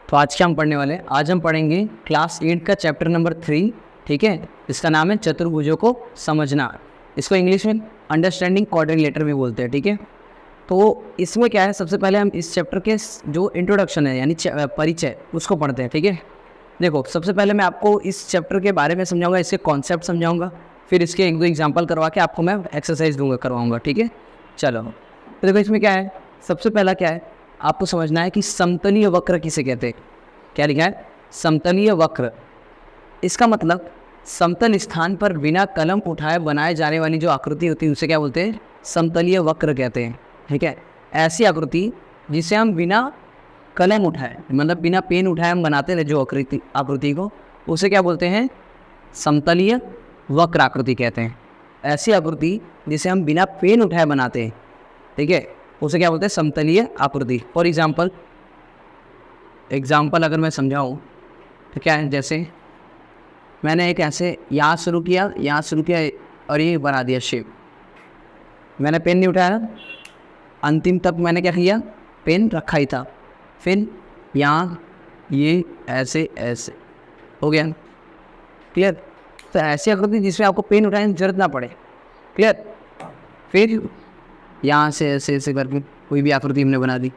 तो आज क्या हम पढ़ने वाले हैं, आज हम पढ़ेंगे क्लास 8 का चैप्टर नंबर 3, ठीक है। इसका नाम है चतुर्भुजों को समझना। इसको इंग्लिश में अंडरस्टैंडिंग क्वाड्रिलेटरल भी बोलते हैं, ठीक है। तो इसमें क्या है, सबसे पहले हम इस चैप्टर के जो इंट्रोडक्शन है यानी परिचय उसको पढ़ते हैं, ठीक है। देखो, सबसे पहले मैं आपको इस चैप्टर के बारे में समझाऊंगा, इसके कॉन्सेप्ट समझाऊंगा, फिर इसके एक दो एग्जांपल करवा के आपको मैं एक्सरसाइज दूंगा, करवाऊंगा, ठीक है। चलो, तो देखो इसमें क्या है, सबसे पहला क्या है आपको समझना है कि समतलीय वक्र किसे कहते हैं। क्या लिखा है, समतलीय वक्र। इसका मतलब समतल स्थान पर बिना कलम उठाए बनाए जाने वाली जो आकृति होती है उसे क्या बोलते हैं, समतलीय वक्र कहते हैं, ठीक है। ऐसी आकृति जिसे हम बिना कलम उठाए, मतलब बिना पेन उठाए हम बनाते हैं जो आकृति को, उसे क्या बोलते हैं, समतलीय वक्र आकृति कहते हैं। ऐसी आकृति जिसे हम बिना पेन उठाए बनाते हैं, ठीक है, उसे क्या बोलते हैं, समतलीय आकृति। फॉर एग्जाम्पल अगर मैं समझाऊँ तो क्या है, जैसे मैंने एक ऐसे यहाँ शुरू किया और ये बना दिया शेप। मैंने पेन नहीं उठाया, अंतिम तक मैंने क्या किया, पेन रखा ही था, फिर यहाँ ये ऐसे हो गया, क्लियर। तो ऐसी आकृति जिसमें आपको पेन उठाने की जरूरत ना पड़े, क्लियर। फिर यहाँ से ऐसे करके कोई भी आकृति हमने बना दी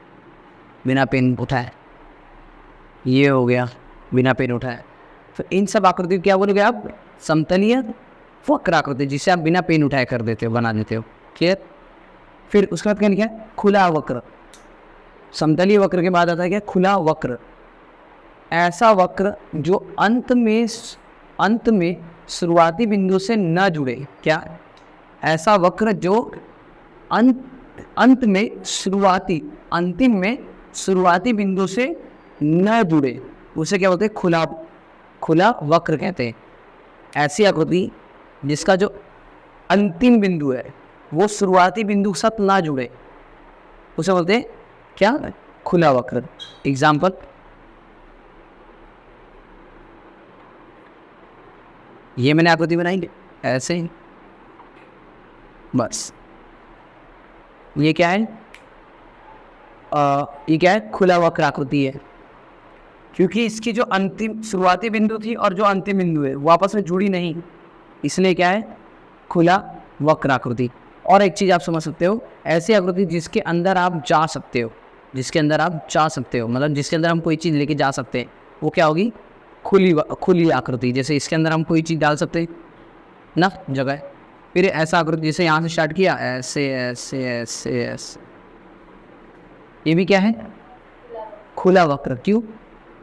बिना पेन उठाए, ये हो गया बिना पेन उठाए। तो इन सब आकृति क्या बोलोगे आप, समतलीय वक्र आकृति, जिसे आप बिना पेन उठाए कर देते हो, बना देते हो, क्लियर। फिर उसके बाद क्या लिखा है, खुला वक्र। समतलीय वक्र के बाद आता है क्या, खुला वक्र। ऐसा वक्र जो अंत में शुरुआती बिंदु से न जुड़े। क्या, ऐसा वक्र जो अंतिम में शुरुआती बिंदु से न जुड़े, उसे क्या बोलते हैं, खुला वक्र कहते हैं। ऐसी आकृति जिसका जो अंतिम बिंदु है वो शुरुआती बिंदु के साथ ना जुड़े, उसे बोलते हैं क्या, खुला वक्र। एग्जाम्पल, ये मैंने आकृति बनाई ऐसे ही, बस। ये क्या है, ये क्या है, खुला वक्र आकृति है, क्योंकि इसकी जो अंतिम शुरुआती बिंदु थी और जो अंतिम बिंदु है वो आपस में जुड़ी नहीं, इसलिए क्या है, खुला वक्र आकृति। और एक चीज़ आप समझ सकते हो, ऐसी आकृति जिसके अंदर आप जा सकते हो, मतलब जिसके अंदर हम कोई चीज़ लेके जा सकते हैं, वो क्या होगी, खुली आकृति। जैसे इसके अंदर हम कोई चीज़ डाल सकते हैं ना, जगह। फिर ऐसा आकृति जैसे यहाँ से स्टार्ट किया, ऐसे, ये भी क्या है, खुला वक्र। क्यों,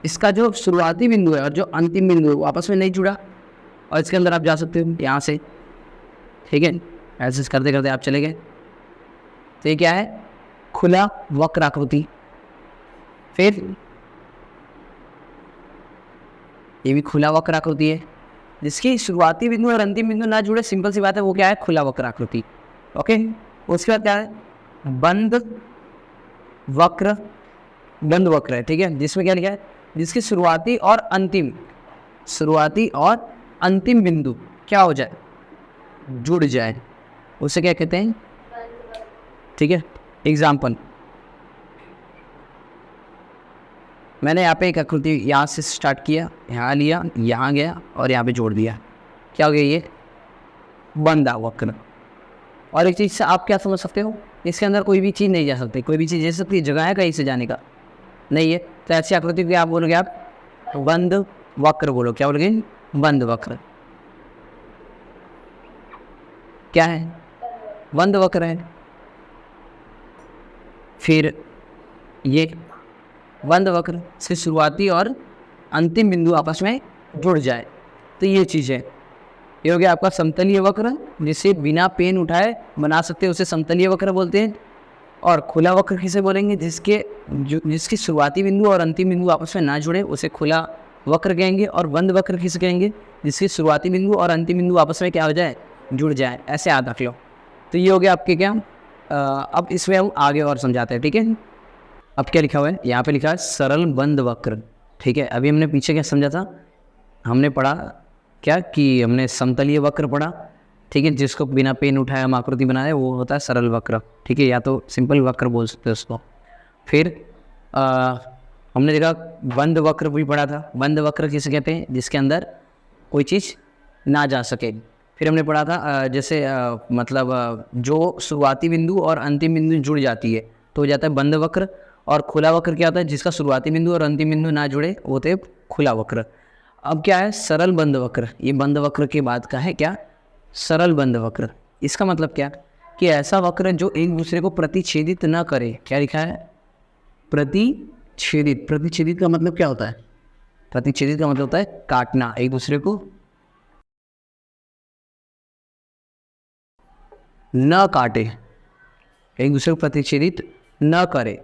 इसका जो शुरुआती बिंदु है और जो अंतिम बिंदु है वो आपस में नहीं जुड़ा, और इसके अंदर आप जा सकते हो यहाँ से, ठीक है। ऐसे करते करते आप चले गए, तो ये क्या है, खुला वक्र आकृति। फिर ये भी खुला वक्र आकृति है, जिसकी शुरुआती बिंदु और अंतिम बिंदु ना जुड़े, सिंपल सी बात है, वो क्या है, खुला वक्र आकृति, ओके। उसके बाद क्या है, बंद वक्र है, ठीक है, जिसमें क्या लिखा है, जिसकी शुरुआती और अंतिम बिंदु क्या हो जाए, जुड़ जाए, उसे क्या कहते हैं, ठीक है। एग्जाम्पल, मैंने यहाँ पे एक आकृति यहाँ से स्टार्ट किया, यहाँ लिया, यहाँ गया और यहाँ पे जोड़ दिया, क्या हो गया, ये बंदा वक्र। और एक चीज़ से आप क्या समझ सकते हो, इसके अंदर कोई भी चीज़ नहीं जा सकती, कोई भी चीज़ जा सकती है, जगह है कहीं से जाने का नहीं है। तो ऐसी आकृति को आप बोलोगे, आप बंद वक्र बोलो। क्या बोलोगे, बंद वक्र। क्या है, बंद वक्र है। फिर ये बंद वक्र से शुरुआती और अंतिम बिंदु आपस में जुड़ जाए, तो ये चीज़ है, ये हो गया आपका समतलीय वक्र, जिसे बिना पेन उठाए बना सकते हैं, उसे समतलीय वक्र बोलते हैं। और खुला वक्र किसे बोलेंगे, जिसकी शुरुआती बिंदु और अंतिम बिंदु आपस में ना जुड़े, उसे खुला वक्र कहेंगे। और बंद वक्र किसे कहेंगे, जिसकी शुरुआती बिंदु और अंतिम बिंदु आपस में क्या हो जाए, जुड़ जाए। ऐसे याद रख लो। तो ये हो गया आपके क्या, अब इसमें हम आगे और समझाते हैं, ठीक है। अब क्या लिखा हुआ है, यहाँ पे लिखा है सरल बंद वक्र, ठीक है। अभी हमने पीछे क्या समझा था, हमने पढ़ा क्या कि हमने समतलीय वक्र पढ़ा, ठीक है, जिसको बिना पेन उठाए हम आकृति बनाए, वो होता है सरल वक्र, ठीक है, या तो सिंपल वक्र बोल सकते हैं उसको। फिर हमने देखा बंद वक्र भी पढ़ा था। बंद वक्र किसे कहते हैं? जिसके अंदर कोई चीज़ ना जा सके। फिर हमने पढ़ा था जैसे जो शुरुआती बिंदु और अंतिम बिंदु जुड़ जाती है तो हो जाता है बंद वक्र। और खुला वक्र क्या होता है? जिसका शुरुआती बिंदु और अंतिम बिंदु ना जुड़े वो होते हैं खुला वक्र। अब क्या है? सरल बंद वक्र। ये बंद वक्र के बाद का है क्या? सरल बंद वक्र। इसका मतलब क्या कि ऐसा वक्र जो एक दूसरे को प्रतिच्छेदित ना करे। क्या लिखा है? प्रतिच्छेदित। प्रतिच्छेदित का मतलब क्या होता है? प्रतिच्छेदित का मतलब होता है काटना, एक दूसरे को न काटे, एक दूसरे को प्रतिच्छेदित न करे,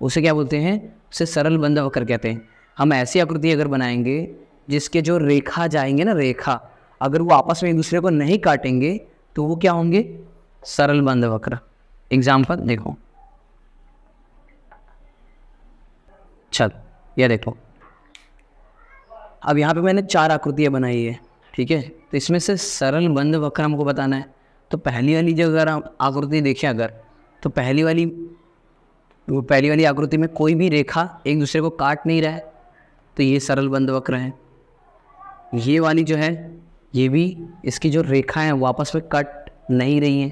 उसे क्या बोलते हैं? उसे सरल बंद वक्र कहते हैं। हम ऐसी आकृति अगर बनाएंगे जिसके जो रेखा जाएंगे ना, रेखा अगर वो आपस में एक दूसरे को नहीं काटेंगे तो वो क्या होंगे? सरल बंद वक्र। एग्जाम्पल देखो, चल ये देखो, अब यहाँ पे मैंने 4 आकृतियाँ बनाई है, ठीक है। तो इसमें से सरल बंद वक्र हमको बताना है। तो पहली वाली जो अगर आप आकृति देखें अगर, तो पहली वाली आकृति में कोई भी रेखा एक दूसरे को काट नहीं रहा है, तो ये सरल बंद वक्र है। ये वाली जो है, ये भी इसकी जो रेखा है वो आपस में कट नहीं रही हैं,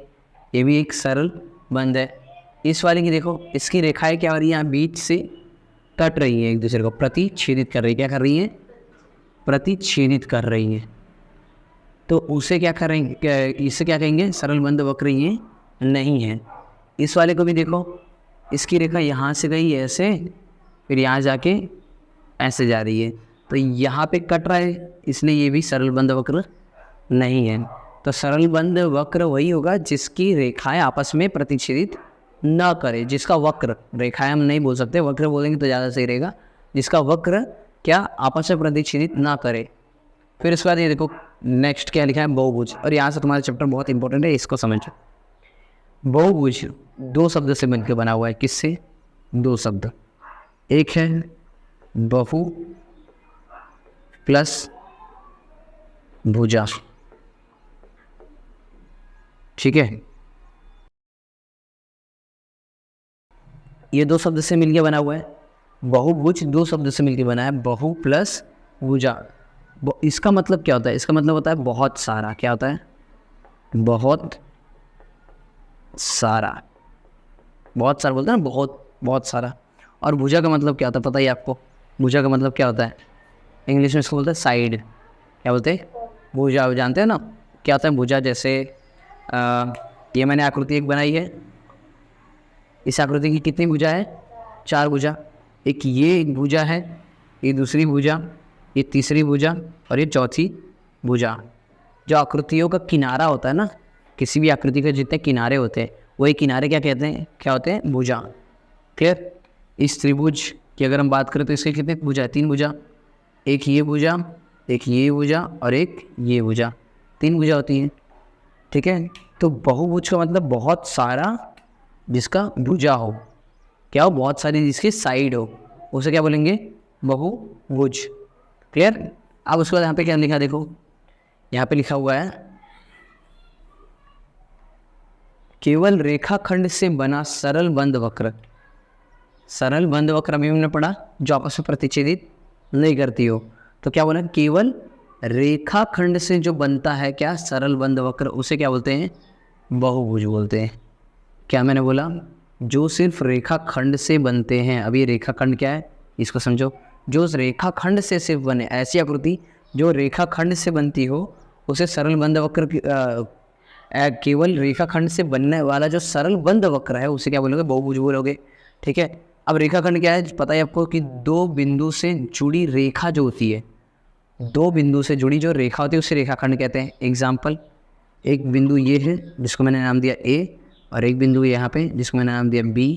ये भी एक सरल बंद है। इस वाले की देखो, इसकी रेखाएं क्या हो रही हैं? यहाँ बीच से कट रही हैं, एक दूसरे को प्रतिच्छेदित कर रही है। क्या कर रही हैं? प्रतिच्छेदित कर रही हैं। तो उसे क्या करेंगे? इसे क्या कहेंगे? सरल बंद वक्र ये नहीं है। इस वाले को भी देखो, इसकी रेखा यहाँ से गई ऐसे, फिर यहाँ जाके ऐसे जा रही है, तो यहाँ पे कट रहा है, इसलिए ये भी सरल बंद वक्र नहीं है। तो सरल बंद वक्र वही होगा जिसकी रेखाएं आपस में प्रतिच्छेदित न करे, जिसका वक्र, रेखाएं हम नहीं बोल सकते, वक्र बोलेंगे तो ज़्यादा सही रहेगा, जिसका वक्र क्या आपस में प्रतिच्छेदित ना करे। फिर इसके बाद ये देखो नेक्स्ट क्या लिखा है? बहुभुज। और यहाँ से तुम्हारा चैप्टर बहुत इंपॉर्टेंट है, इसको समझो। बहुभुज 2 शब्द से मिलकर बना हुआ है। किससे? 2 शब्द। एक है बहु प्लस भुजा, ठीक है। ये 2 शब्द से मिलकर बना हुआ है। बहुभुज 2 शब्द से मिलकर बना है, बहु प्लस भुजा। इसका मतलब क्या होता है? इसका मतलब होता है बहुत सारा। क्या होता है? बहुत सारा। बहुत सारा बोलते हैं ना, बहुत सारा। और भुजा का मतलब क्या होता है पता है आपको? भुजा का मतलब क्या होता है? इंग्लिश में इसको बोलते हैं साइड। क्या बोलते हैं? भुजा। जानते हैं ना क्या होता है भुजा? जैसे ये मैंने आकृति एक बनाई है, इस आकृति की कितनी भुजा है? 4 भुजा। एक भुजा है, ये दूसरी भुजा, ये तीसरी भुजा और ये चौथी भुजा। जो आकृतियों का किनारा होता है ना, किसी भी आकृति के जितने किनारे होते हैं वही किनारे क्या कहते हैं? क्या होते हैं? भुजा। क्लियर? इस त्रिभुज की अगर हम बात करें तो इसके कितने भुजा? 3 भुजा। एक ये भुजा, एक ये भुजा और एक ये भुजा, 3 भुजा होती हैं, ठीक है। तो बहुभुज का मतलब बहुत सारा जिसका भुजा हो। क्या हो? बहुत सारी जिसकी साइड हो, उसे क्या बोलेंगे? बहुभुज। क्लियर? अब उसके बाद यहाँ पे क्या लिखा देखो, यहाँ पे लिखा हुआ है केवल रेखाखंड से बना सरल बंद वक्र। सरल बंद वक्र अभी हमने पढ़ा जो आपस में प्रतिच्छेदित नहीं करती हो। तो क्या बोला? केवल रेखाखंड से जो बनता है क्या? सरल बंद वक्र, उसे क्या बोलते हैं? बहुभुज बोलते हैं। क्या मैंने बोला? जो सिर्फ रेखाखंड से बनते हैं। अभी रेखाखंड क्या है इसको समझो। जो रेखाखंड से सिर्फ बने, ऐसी आकृति जो रेखाखंड से बनती हो उसे सरल बंद वक्र, केवल रेखाखंड से बनने वाला जो सरल बंद वक्र है उसे क्या बोलोगे? बहुभुज बोलोगे, ठीक है। अब रेखाखंड क्या है पता है आपको कि 2 बिंदु से जुड़ी रेखा जो होती है, 2 बिंदु से जुड़ी जो रेखा होती है उसे रेखाखंड कहते हैं। एग्जाम्पल, एक बिंदु ये है जिसको मैंने नाम दिया A और एक बिंदु यहाँ पे जिसको मैंने नाम दिया B।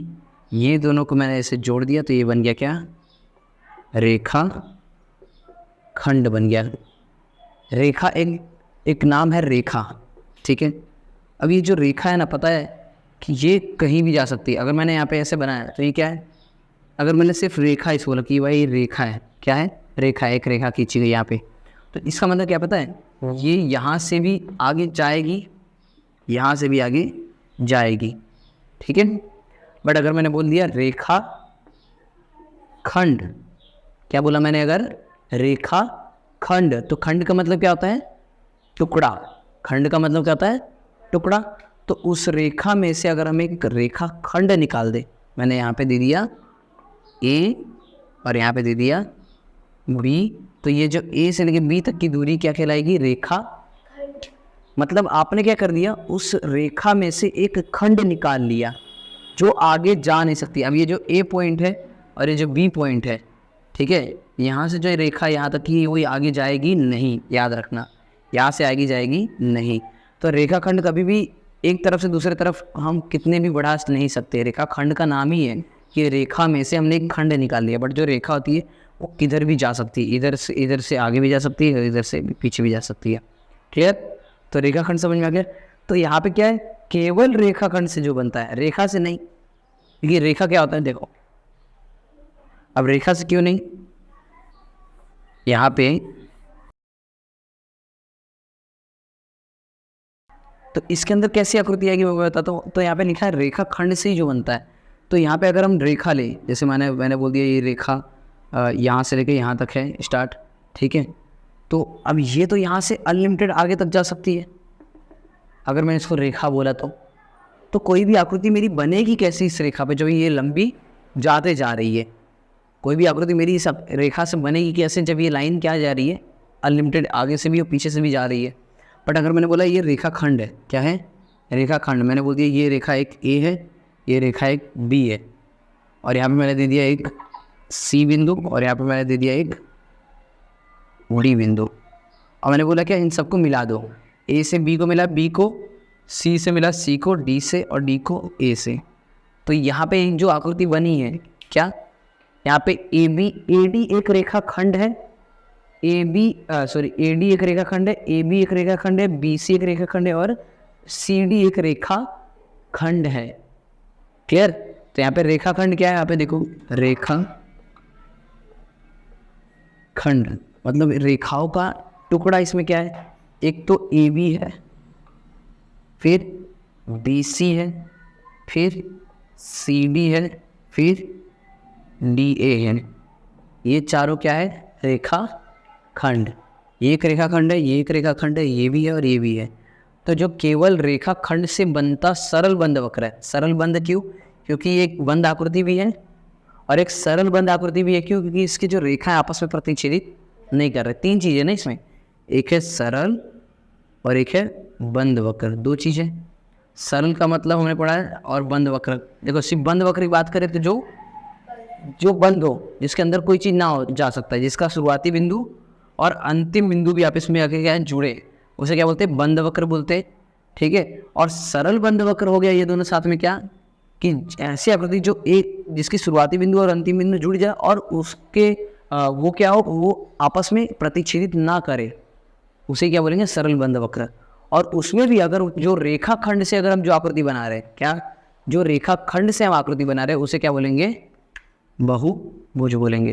ये दोनों को मैंने ऐसे जोड़ दिया तो ये बन गया क्या? रेखा खंड बन गया। रेखा एक नाम है रेखा, ठीक है। अब ये जो रेखा है ना, पता है कि ये कहीं भी जा सकती है। अगर मैंने यहाँ पे ऐसे बनाया तो ये क्या है? अगर मैंने सिर्फ रेखा इस बोला कि भाई रेखा है, क्या है? रेखा, एक रेखा खींची गई यहाँ पे, तो इसका मतलब क्या पता है? ये यहाँ से भी आगे जाएगी, यहाँ से भी आगे जाएगी, ठीक है। बट अगर मैंने बोल दिया रेखा खंड क्या बोला मैंने? अगर रेखा खंड, तो खंड का मतलब क्या होता है? टुकड़ा। खंड का मतलब क्या होता है? टुकड़ा। तो उस रेखा में से अगर हम एक रेखा खंड निकाल दे, मैंने यहाँ पे दे दिया ए और यहाँ पे दे दिया बी, तो ये जो ए से लेके बी तक की दूरी क्या कहलाएगी? रेखा। मतलब आपने क्या कर दिया, उस रेखा में से एक खंड निकाल लिया जो आगे जा नहीं सकती। अब ये जो ए पॉइंट है और ये जो बी पॉइंट है, ठीक है, यहाँ से जो रेखा यहाँ तक की वही आगे जाएगी नहीं, याद रखना, यहाँ से आगे जाएगी नहीं। तो रेखा खंड कभी भी एक तरफ से दूसरे तरफ हम कितने भी बढ़ा नहीं सकते। रेखा खंड का नाम ही है कि रेखा में से हमने एक खंड निकाल लिया, बट जो रेखा होती है वो किधर भी जा सकती है, इधर से आगे भी जा सकती है, इधर से पीछे भी जा सकती है। क्लियर? तो रेखाखंड समझ में आ गया। तो यहाँ पे क्या है, केवल रेखाखंड से जो बनता है, रेखा से नहीं। क्योंकि रेखा क्या होता है, देखो अब रेखा से क्यों नहीं, यहाँ पे तो इसके अंदर कैसी आकृति आएगी वो बताता हूँ। तो यहाँ पे लिखा है रेखा खंड से ही जो बनता है। तो यहाँ पे अगर हम रेखा ले, जैसे मैंने बोल दिया ये रेखा यहाँ से लेके यहाँ तक है स्टार्ट, ठीक है, तो अब ये तो यहाँ से अनलिमिटेड आगे तक जा सकती है। अगर मैंने इसको रेखा बोला तो कोई भी आकृति मेरी बनेगी कैसी इस रेखा पे, जो ये लंबी जाते जा रही है। कोई भी आकृति मेरी इस रेखा से बनेगी कैसे, जब ये लाइन क्या जा रही है, अनलिमिटेड आगे से भी और पीछे से भी जा रही है। बट अगर मैंने बोला ये रेखा खंड है, क्या है? रेखा खंड। मैंने बोल दिया ये रेखा एक ए है, ये रेखा एक बी है, और यहाँ पे मैंने दे दिया एक सी बिंदु, और यहाँ पे मैंने दे दिया एक डी बिंदु। और मैंने बोला क्या, इन सबको मिला दो। ए से बी को मिला बी को, सी से मिला सी को डी से, और डी को ए से। तो यहाँ पे जो आकृति बनी है, क्या यहाँ पे ए बी ए डी एक रेखा खंड है, ए डी एक रेखा खंड है, ए बी एक रेखा खंड है, बी सी एक रेखा खंड है, और सी डी एक रेखा खंड है। क्लियर? तो यहाँ पे रेखा खंड क्या है, यहाँ पे देखो रेखा खंड मतलब रेखाओं का टुकड़ा। इसमें क्या है, एक तो ए बी है, फिर बी सी है, फिर सी डी है, फिर डी ए है। ये चारों क्या है, रेखा खंड। ये एक रेखा खंड है, ये एक रेखा खंड है, ये भी है और ये भी है। तो जो केवल रेखा खंड से बनता सरल बंद वक्र है। सरल बंद क्यों? क्योंकि ये एक बंद आकृति भी है और एक सरल बंद आकृति भी है। क्यों? क्योंकि इसकी जो रेखा है आपस में प्रतिच्छेदित नहीं कर रहे। तीन चीज़ें ना इसमें, एक है सरल और एक है बंद वक्र, दो चीज़ें। सरल का मतलब हमने पढ़ा है, और बंद वक्र, देखो सिर्फ बंद वक्र की बात करें तो जो बंद हो, जिसके अंदर कोई चीज़ ना हो जा सकता है, जिसका शुरुआती बिंदु और अंतिम बिंदु भी आपस में आके क्या है, जुड़े, उसे क्या बोलते हैं, बंद वक्र बोलते हैं। ठीक है? और सरल बंद वक्र हो गया ये दोनों साथ में, क्या कि ऐसी आकृति जो एक जिसकी शुरुआती बिंदु और अंतिम बिंदु जुड़ जाए और उसके वो क्या हो, वो आपस में प्रतिच्छेदित ना करे, उसे क्या बोलेंगे, सरल बंद वक्र। और उसमें भी अगर जो रेखा खंड से अगर हम जो आकृति बना रहे हैं, क्या जो रेखा खंड से हम आकृति बना रहे हैं उसे क्या बोलेंगे, बहुभुज बोलेंगे।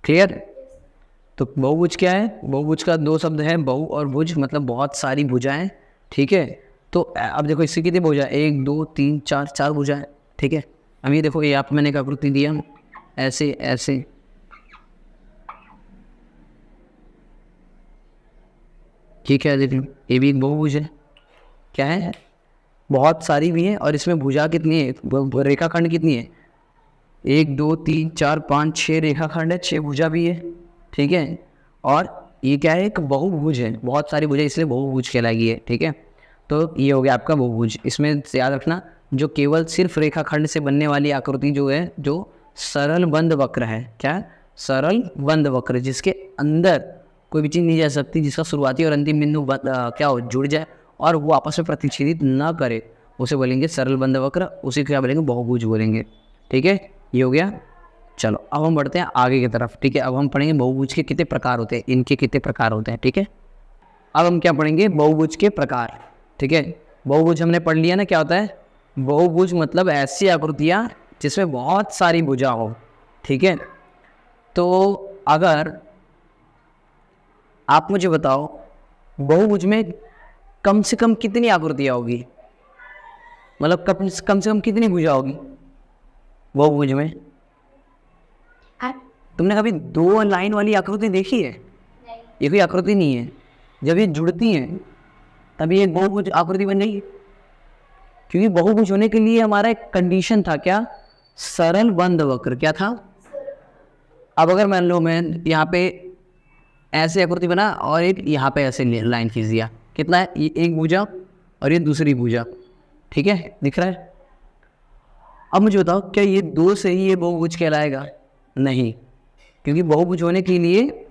क्लियर? तो बहुभुज क्या है, बहुभुज का दो शब्द है, बहु और भुज, मतलब बहुत सारी भुजाएं। ठीक है? तो अब देखो इसकी कितनी भुजा, 1 2 3 4, 4 भुजाएं। ठीक है? अब ये देखो, ये आप मैंने एक आकृति दिया ऐसे ऐसे, ठीक है, देखिए ये भी एक बहुभुज है। क्या है, बहुत सारी भी है, और इसमें भुजा कितनी है, रेखाखंड कितनी है, 1 2 3 4 5 6 रेखाखंड है, 6 भुजा भी है। ठीक है? और ये क्या है, एक बहुभुज है, बहुत सारी भुजा, इसलिए बहुभुज कहलाएगी है। ठीक है? तो ये हो गया आपका बहुभुज। इसमें याद रखना, जो केवल सिर्फ रेखाखंड से बनने वाली आकृति जो है, जो सरल बंद वक्र है, क्या सरल बंद वक्र, जिसके अंदर कोई भी चीज़ नहीं जा सकती, जिसका शुरुआती और अंतिम बिंदु क्या हो, जुड़ जाए और वो आपस में प्रतिच्छेदित ना करे, उसे बोलेंगे सरल बंद वक्र, उसे क्या बोलेंगे, बहुभुज बोलेंगे। ठीक है? ये हो गया। चलो अब हम बढ़ते हैं आगे की तरफ। ठीक है? अब हम पढ़ेंगे बहुभुज के कितने प्रकार होते हैं, इनके कितने प्रकार होते हैं। ठीक है? अब हम क्या पढ़ेंगे, बहुभुज के प्रकार। ठीक है? बहुभुज हमने पढ़ लिया ना, क्या होता है बहुभुज, मतलब ऐसी आकृतियाँ जिसमें बहुत सारी भुजा हो। ठीक है? तो अगर आप मुझे बताओ, बहुभुज में कम से कम कितनी आकृतियाँ होगी, मतलब कम से कम कितनी भुजा होगी बहुभुज में? तुमने कभी दो लाइन वाली आकृति देखी है? ये कोई आकृति नहीं है। जब ये जुड़ती हैं तभी एक बहुभुज आकृति बन गई। क्योंकि बहुभुज होने के लिए हमारा एक कंडीशन था, क्या? सरल बंद वक्र। क्या था? अब अगर मान लो मैं यहाँ पे ऐसे आकृति बना और एक यहाँ पे ऐसे लाइन खींच दिया, कितना है? ये एक भुजा और ये दूसरी भुजा, ठीक है, दिख रहा है। अब मुझे बताओ, क्या ये दो से ही ये बहुभुज कहलाएगा? नहीं, क्योंकि बहुभुज होने के लिए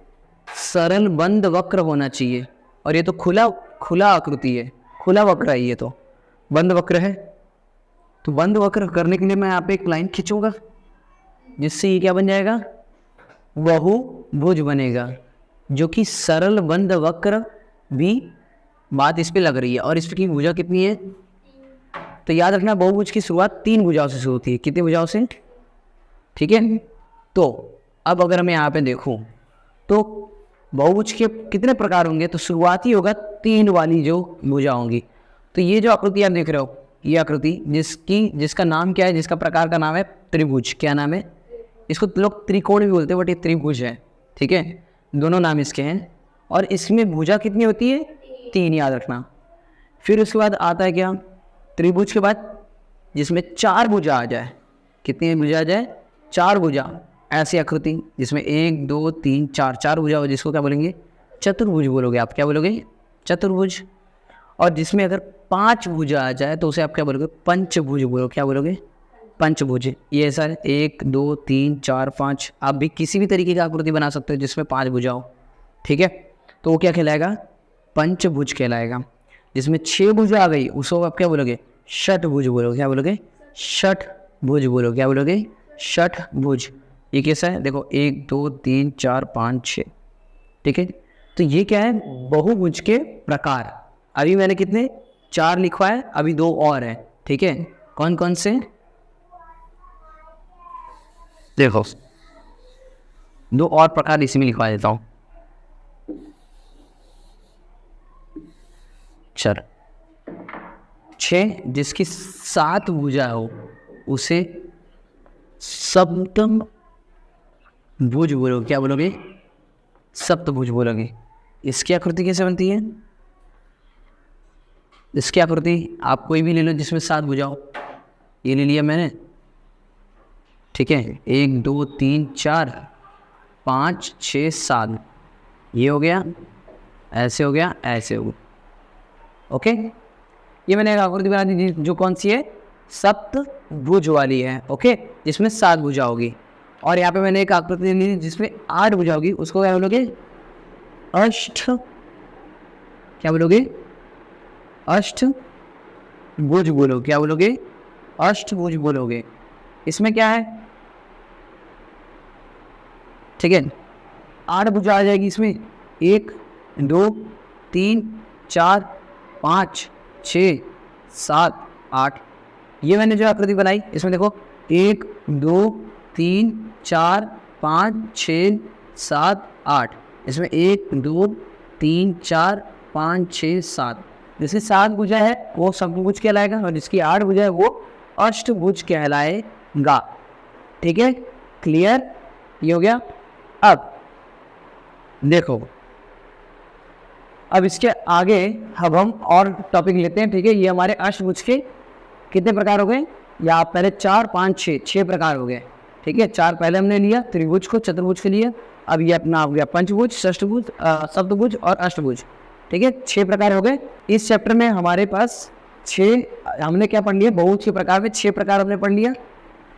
सरल बंद वक्र होना चाहिए, और ये तो खुला आकृति है, खुला वक्र है, ये तो बंद वक्र है। तो बंद वक्र करने के लिए मैं यहाँ पे एक लाइन खींचूंगा, जिससे ये क्या बन जाएगा? बहुभुज बनेगा, जो कि सरल बंद वक्र भी बात इस पे लग रही है। और इसकी भुजा कितनी है? तो याद रखना, बहुभुज की शुरुआत 3 भुजाओं से शुरू होती है। कितनी भुजाओं से? ठीक है। तो अब अगर मैं यहाँ पे देखूँ तो बहुभुज के कितने प्रकार होंगे? तो शुरुआती होगा 3 वाली जो भुजा होंगी। तो ये जो आकृति आप देख रहे हो, ये आकृति जिसका नाम क्या है, जिसका प्रकार का नाम है त्रिभुज। क्या नाम है? इसको लोग त्रिकोण भी बोलते हैं, बट ये त्रिभुज है, ठीक है, दोनों नाम इसके हैं। और इसमें भुजा कितनी होती है? 3, याद रखना। फिर उसके बाद आता है क्या? त्रिभुज के बाद जिसमें 4 भुजा आ जाए। कितनी भुजा आ जाए? 4 भुजा। ऐसी आकृति जिसमें 1 2 3 4 भुजा हो, जिसको क्या बोलेंगे? चतुर्भुज बोलोगे आप। क्या बोलोगे? चतुर्भुज। और जिसमें अगर 5 भुजा आ जाए तो उसे आप क्या बोलोगे? पंचभुज बोलो। क्या बोलोगे? पंचभुज। ये सर 1 2 3 4 5, आप भी किसी भी तरीके की आकृति बना सकते हो जिसमें 5 भुजा हो, ठीक है। तो वो क्या कहलाएगा? पंचभुज कहलाएगा। जिसमें 6 भुजा आ गई उसको आप क्या बोलोगे? षटभुज बोलोगे। क्या बोलोगे? षटभुज बोलो। क्या बोलोगे? षटभुज। ये कैसा है? देखो 1 2 3 4 5 6, ठीक है। तो ये क्या है? बहुभुज के प्रकार। अभी मैंने कितने? 4 लिखवा है, अभी 2 और है, ठीक है। कौन कौन से? देखो 2 और प्रकार इसी में लिखवा देता हूँ। चल 6, जिसकी 7 भुजा हो उसे सप्तम भुज बोलोगे। क्या बोलोगे? सप्तभुज बोलोगे। इसकी आकृति कैसे बनती है? इसकी आकृति आप कोई भी ले लो जिसमें 7 भुजा हो। ये ले लिया मैंने, ठीक है। 1 2 3 4 5 6 7, ये हो गया, ऐसे हो गया, ऐसे हो गया, ओके। ये मैंने एक आकृति बना दी जो कौन सी है? सप्तभुज वाली है, ओके, जिसमें 7 भुजा होगी। और यहाँ पे मैंने एक आकृति ली जिसमें 8 भुजा होगी, उसको क्या बोलोगे? अष्ट। क्या बोलोगे? अष्टभुज बोलो। क्या बोलोगे? अष्टभुज बोलोगे। इसमें क्या है? ठीक है, 8 भुजा आ जाएगी इसमें। 1 2 3 4 5 6 7 8। ये मैंने जो आकृति बनाई इसमें देखो 1 2 3 4 5 6 7 8। इसमें 1 2 3 4 5 6 7। जिसकी 7 भुजा है वो सप्तभुज कहलाएगा, और जिसकी 8 भुजा है वो अष्टभुज कहलाएगा। ठीक है, क्लियर? ये हो गया। अब देखो, अब इसके आगे अब हम और टॉपिक लेते हैं। ठीक है, ये हमारे अष्टभुज के कितने प्रकार हो गए? या पहले 4 5 6 प्रकार हो गए। ठीक है, 4 पहले हमने लिया, त्रिभुज को, चतुर्भुज के लिए। अब ये अपना हो गया पंचभुज, षष्ठभुज, सप्तभुज और अष्टभुज। ठीक है, 6 प्रकार हो गए। इस चैप्टर में हमारे पास 6 हमने क्या पढ़ लिया? बहुभुज के प्रकार में 6 प्रकार हमने पढ़ लिया।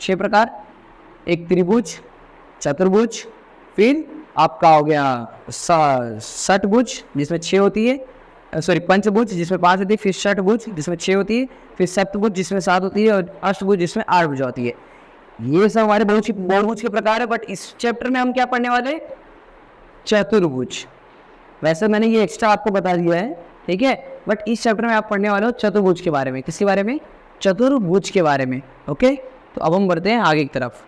6 प्रकार, एक त्रिभुज, चतुर्भुज, फिर आपका हो गया षटभुज जिसमें 6 होती है, सॉरी पंचभुज जिसमें 5 होती है, फिर षटभुज जिसमें 6 होती है, फिर सप्तभुज जिसमें 7 होती है, और अष्टभुज जिसमें 8 भुजा होती है। ये सब हमारे बहुभुज के प्रकार है। बट इस चैप्टर में हम क्या पढ़ने वाले? चतुर्भुज। वैसे मैंने ये एक्स्ट्रा आपको बता दिया है, ठीक है, बट इस चैप्टर में आप पढ़ने वाले हो चतुर्भुज के बारे में। किसके बारे में? चतुर्भुज के बारे में। ओके, तो अब हम बढ़ते हैं आगे की तरफ।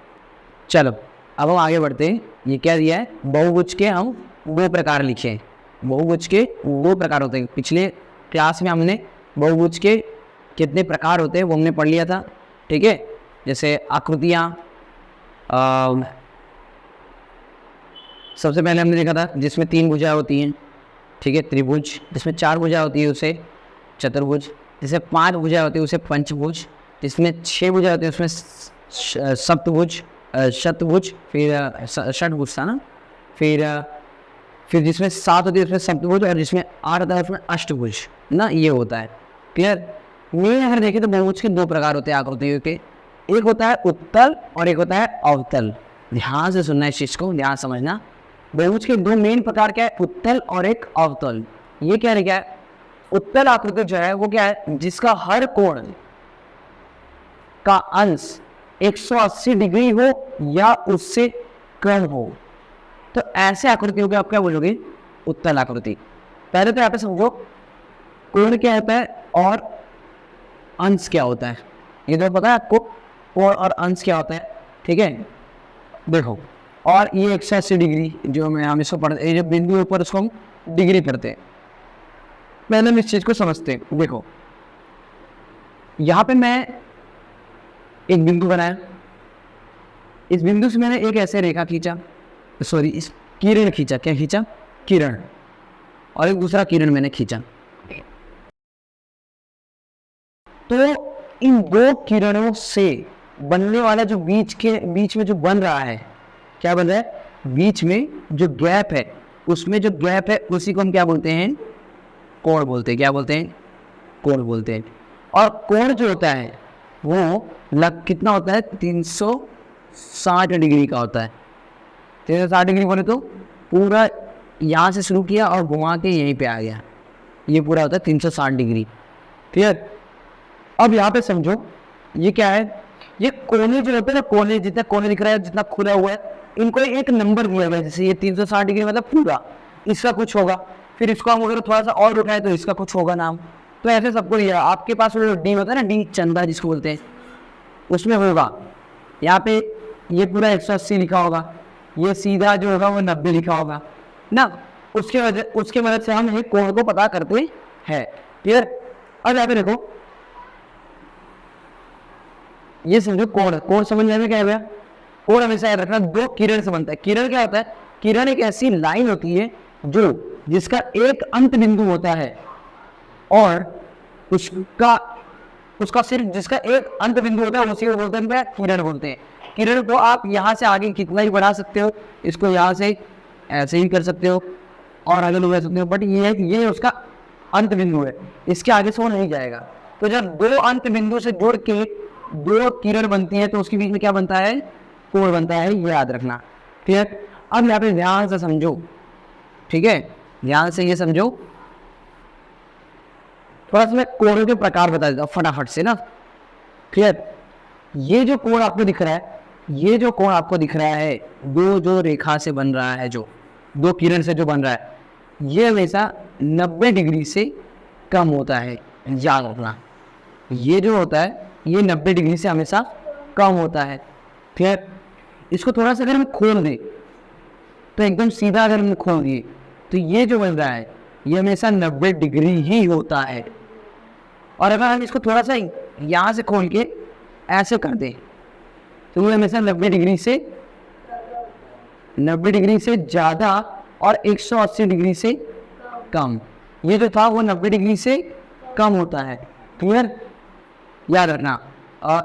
चलो अब हम आगे बढ़ते हैं। ये क्या दिया है? बहुभुज के हम 2 प्रकार लिखे। बहुभुज के 2 प्रकार होते हैं। पिछले क्लास में हमने बहुभुज के कितने प्रकार होते हैं वो हमने पढ़ लिया था। ठीक है, जैसे आकृतियाँ, सबसे पहले हमने देखा था जिसमें 3 भुजा होती हैं, ठीक है, त्रिभुज। जिसमें 4 भुजा होती है उसे चतुर्भुज। जिसमें 5 भुजा होती है उसे पंचभुज। जिसमें 6 भुजा होती है उसमें सप्तभुज, शतभुज, फिर षटभुज था ना, फिर जिसमें 7 होती है उसमें सप्तभुज, और जिसमें 8 होता है उसमें अष्टभुज ना, ये होता है। क्लियर। मेन अगर देखें तो बहुभुज के 2 प्रकार होते हैं आकृतियों के, एक होता है उत्तल और एक होता है अवतल। ध्यान से सुनना इस चीज को, ध्यान समझना। बहुभुज के 2 मेन प्रकार क्या है, उत्तल और एक अवतल। ये क्या है, उत्तल आकृति जो है वो क्या है, जिसका हर कोण का अंश 180 डिग्री हो या उससे कम हो, तो ऐसे आकृतियों को आप क्या बोलोगे, उत्तल आकृति। पहले तो यहाँ पे समझो कोण क्या होता है और अंश क्या होता है, ये तो पता है आपको, कोण और अंश क्या होता है, ठीक है। देखो, और ये 180 डिग्री जो हम इसको पढ़ते, ये जो बिंदु है ऊपर उसको हम डिग्री करते हैं। पहले हम इस चीज को समझते हैं। देखो यहाँ पे मैं एक बिंदु बनाया, इस बिंदु से मैंने एक ऐसे रेखा खींचा, सॉरी इस किरण खींचा, क्या खींचा, किरण, और एक दूसरा किरण मैंने खींचा। तो इन 2 किरणों से बनने वाला जो बीच में जो बन रहा है, क्या बन रहा है, बीच में जो गैप है, उसमें जो गैप है उसी को हम क्या बोलते हैं, कोण बोलते हैं। क्या बोलते हैं, कोण बोलते हैं। और कोण जो होता है वो कितना होता है, 360 डिग्री का होता है। 360 डिग्री बोले तो पूरा यहाँ से शुरू किया और घुमा के यहीं पे आ गया, ये पूरा होता है 360 डिग्री। क्लियर। अब यहाँ पे समझो ये क्या है, ये कोने जो होते हैं ना, कोने जितना कोने दिख रहा है, जितना खुला हुआ है, इनको एक नंबर दिया हुआ है। जैसे ये 360 डिग्री मतलब पूरा, इसका कुछ होगा, फिर इसको हम अगर थोड़ा सा और उठाए तो इसका कुछ होगा नाम। तो ऐसे सबको दिया। आपके पास जो डी होता है ना, डी चंदा जिसको बोलते हैं, उसमें होगा यहाँ पे ये पूरा 180 लिखा होगा, ये सीधा जो होगा वो 90 लिखा होगा ना। उसके मदद से हम एक कोण को पता करते हैं। क्लियर। अब यहाँ पे देखो, ये समझो कोण समझने में क्या है, कोण हमेशा याद रखना 2 किरण से बनता है। किरण क्या होता है, किरण एक ऐसी लाइन होती है जिसका एक अंत बिंदु होता है और उसका सिर्फ जिसका एक अंत बिंदु होता है उसी को बोलते हैं किरण बोलते हैं। किरण को आप यहाँ से आगे कितना ही बढ़ा सकते हो, इसको यहाँ से ऐसे ही कर सकते हो और आगे बढ़ा सकते हो, बट ये उसका अंत बिंदु है, इसके आगे से वो नहीं जाएगा। तो जब 2 अंत बिंदु से जुड़ के 2 किरण बनती है तो उसके बीच में क्या बनता है, कोण बनता है, ये याद रखना। ठीक। अब यहाँ पे ध्यान से समझो, ठीक है, ध्यान से ये समझो। थोड़ा सा मैं कोणों के प्रकार बता देता हूँ फटाफट से ना। क्लियर। ये जो कोण आपको दिख रहा है, ये जो कोण आपको दिख रहा है, जो रेखा से बन रहा है, जो 2 किरण से जो बन रहा है, ये हमेशा 90 डिग्री से कम होता है, याद रखना। ये जो होता है ये 90 डिग्री से हमेशा कम होता है। फिर इसको थोड़ा सा अगर हम खोल दें तो एकदम सीधा अगर हम खोल दिए तो ये जो बन रहा है ये हमेशा 90 डिग्री ही होता है। और अगर हम इसको थोड़ा सा यहाँ से खोल के ऐसे कर दें तो ये हमेशा 90 डिग्री से ज़्यादा और 180 डिग्री से कम। ये जो था वो 90 डिग्री से कम होता है। क्लियर। याद रखना।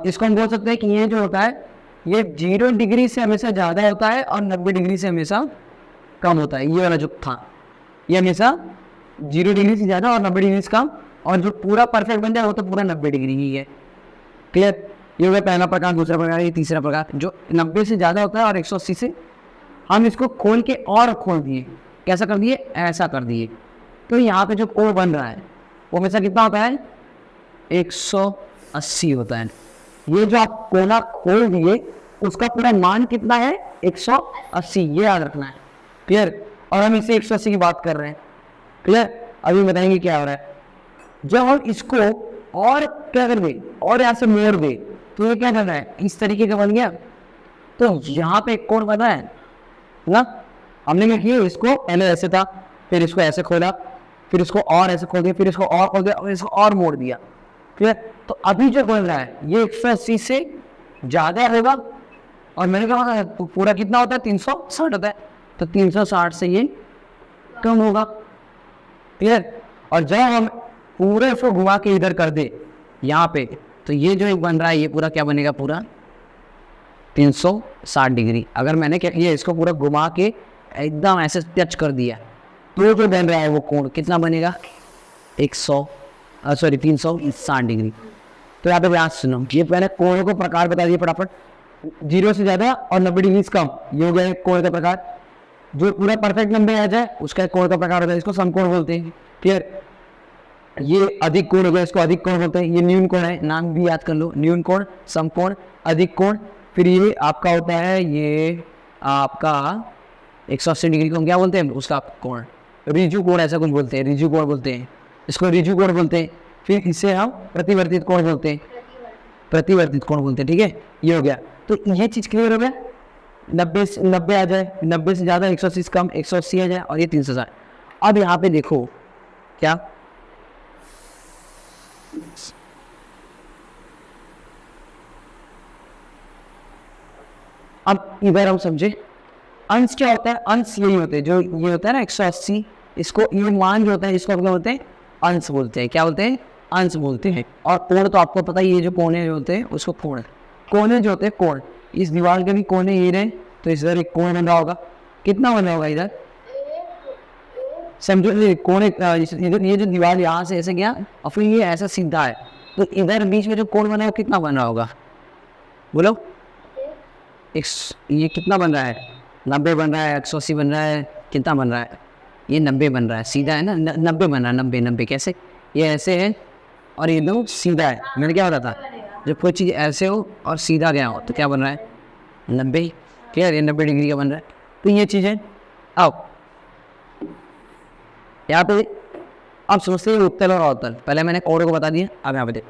इसको हम बोल सकते हैं कि ये जो होता है ये 0 डिग्री से हमेशा ज़्यादा होता है और 90 डिग्री से हमेशा कम होता है। ये वाला जो था ये हमेशा 0 डिग्री से ज़्यादा और 90 डिग्री से कम, और जो पूरा परफेक्ट बन जाए वो तो पूरा 90 डिग्री ही है। क्लियर। ये हो गया पहला प्रकार। दूसरा प्रकार, ये तीसरा प्रकार जो 90 से ज़्यादा होता है और 180 से। हम इसको खोल के और खोल दिए, कैसा कर दिए, ऐसा कर दिए, तो यहाँ पे जो कोण बन रहा है वो हमेशा कितना होता है, 180 होता है। ये जो आप कोना खोल दिए उसका पूरा मान कितना है, 180, ये याद रखना है। क्लियर। और हम इसे 180 की बात कर रहे हैं। क्लियर। अभी बताएंगे क्या हो रहा है। जब हम इसको और क्या कर दे, और यहाँ से मोड़ दे तो ये क्या करना है, इस तरीके का बन गया। तो यहाँ पे एक कोण बना है ना, हमने क्या किया, इसको पहले ऐसे था, फिर इसको ऐसे खोला, फिर इसको और ऐसे खोल दिया, फिर इसको और खोल दिया और इसको और मोड़ दिया। क्लियर। तो अभी जो बन रहा है ये 180 से ज़्यादा होगा, और मैंने कहा पूरा कितना होता है, 360 होता है। तो 360 से ये कम होगा। क्लियर? और जब हम पूरे को घुमा के इधर कर दे यहाँ पे, तो ये जो एक बन रहा है ये पूरा क्या बनेगा, पूरा 360 डिग्री। अगर मैंने क्या किया, इसको पूरा घुमा के एकदम ऐसे टच कर दिया, तो जो बन रहा है वो कोण कितना बनेगा, 360 डिग्री। तो यहाँ पे बात सुनो, ये मैंने कोण को प्रकार बता दिए फटाफट। 0 से ज़्यादा और 90 डिग्री से कम, ये हो गया कोण का प्रकार। जो पूरा परफेक्ट नंबर आ जाए उसका कोण का प्रकार होता है, इसको समकोण बोलते हैं। क्लियर? ये अधिक कोण हो गया, इसको अधिक कोण बोलते हैं। ये न्यून कोण है, नाम भी याद कर लो, न्यून कोण, समकोण, अधिक कोण। फिर ये आपका होता है, ये आपका 180 डिग्री को हम क्या बोलते हैं, उसका कोण, रिजु कोण ऐसा कुछ बोलते हैं, रिजु कोण बोलते हैं, इसको रिजु कोण बोलते हैं। फिर इसे हम प्रतिवर्तित कोण बोलते हैं, प्रतिवर्तित कोण बोलते हैं। ठीक है, ये हो गया। तो ये चीज़ क्लियर हो गया। 90 आ जाए, 90 से ज़्यादा, 180 से कम, 180 आ जाए, और ये 360। अब यहाँ पे देखो क्या, अब इधर हम समझे अंश क्या होता है। अंश यही होते हैं, जो ये होता है ना 180, इसको ये मान जो होता है इसको हम क्या बोलते हैं, अंश बोलते हैं। क्या बोलते हैं, अंश बोलते हैं। और कोण तो आपको पता है, ये जो कोने जो होते हैं उसको कोण, कोने जो होते हैं कोण। इस दीवार के भी कोने ये रहे, तो इस इधर एक कोण बन रहा होगा। कितना बन रहा होगा इधर, समझो कोने, ये जो दीवार यहाँ से ऐसे गया और फिर ये ऐसा सीधा है, तो इधर बीच में जो कोण बना है वो कितना बन रहा होगा, बोलो। ये कितना बन रहा है, 90 बन रहा है, 180 बन रहा है, कितना बन रहा है, ये 90 बन रहा है, सीधा है ना, 90 बन रहा है। 90 कैसे, ये ऐसे है और ये एकदम सीधा है। मैंने क्या बताया था, जब कोई चीज़ ऐसे हो और सीधा गया हो तो क्या बन रहा है, 90। क्लियर? ये 90 डिग्री का बन रहा है। तो ये चीज़ है। अब यहाँ पे अब समझते हैं उत्तल और अवतल। पहले मैंने कोण को बता दिया, अब यहाँ पे देखो।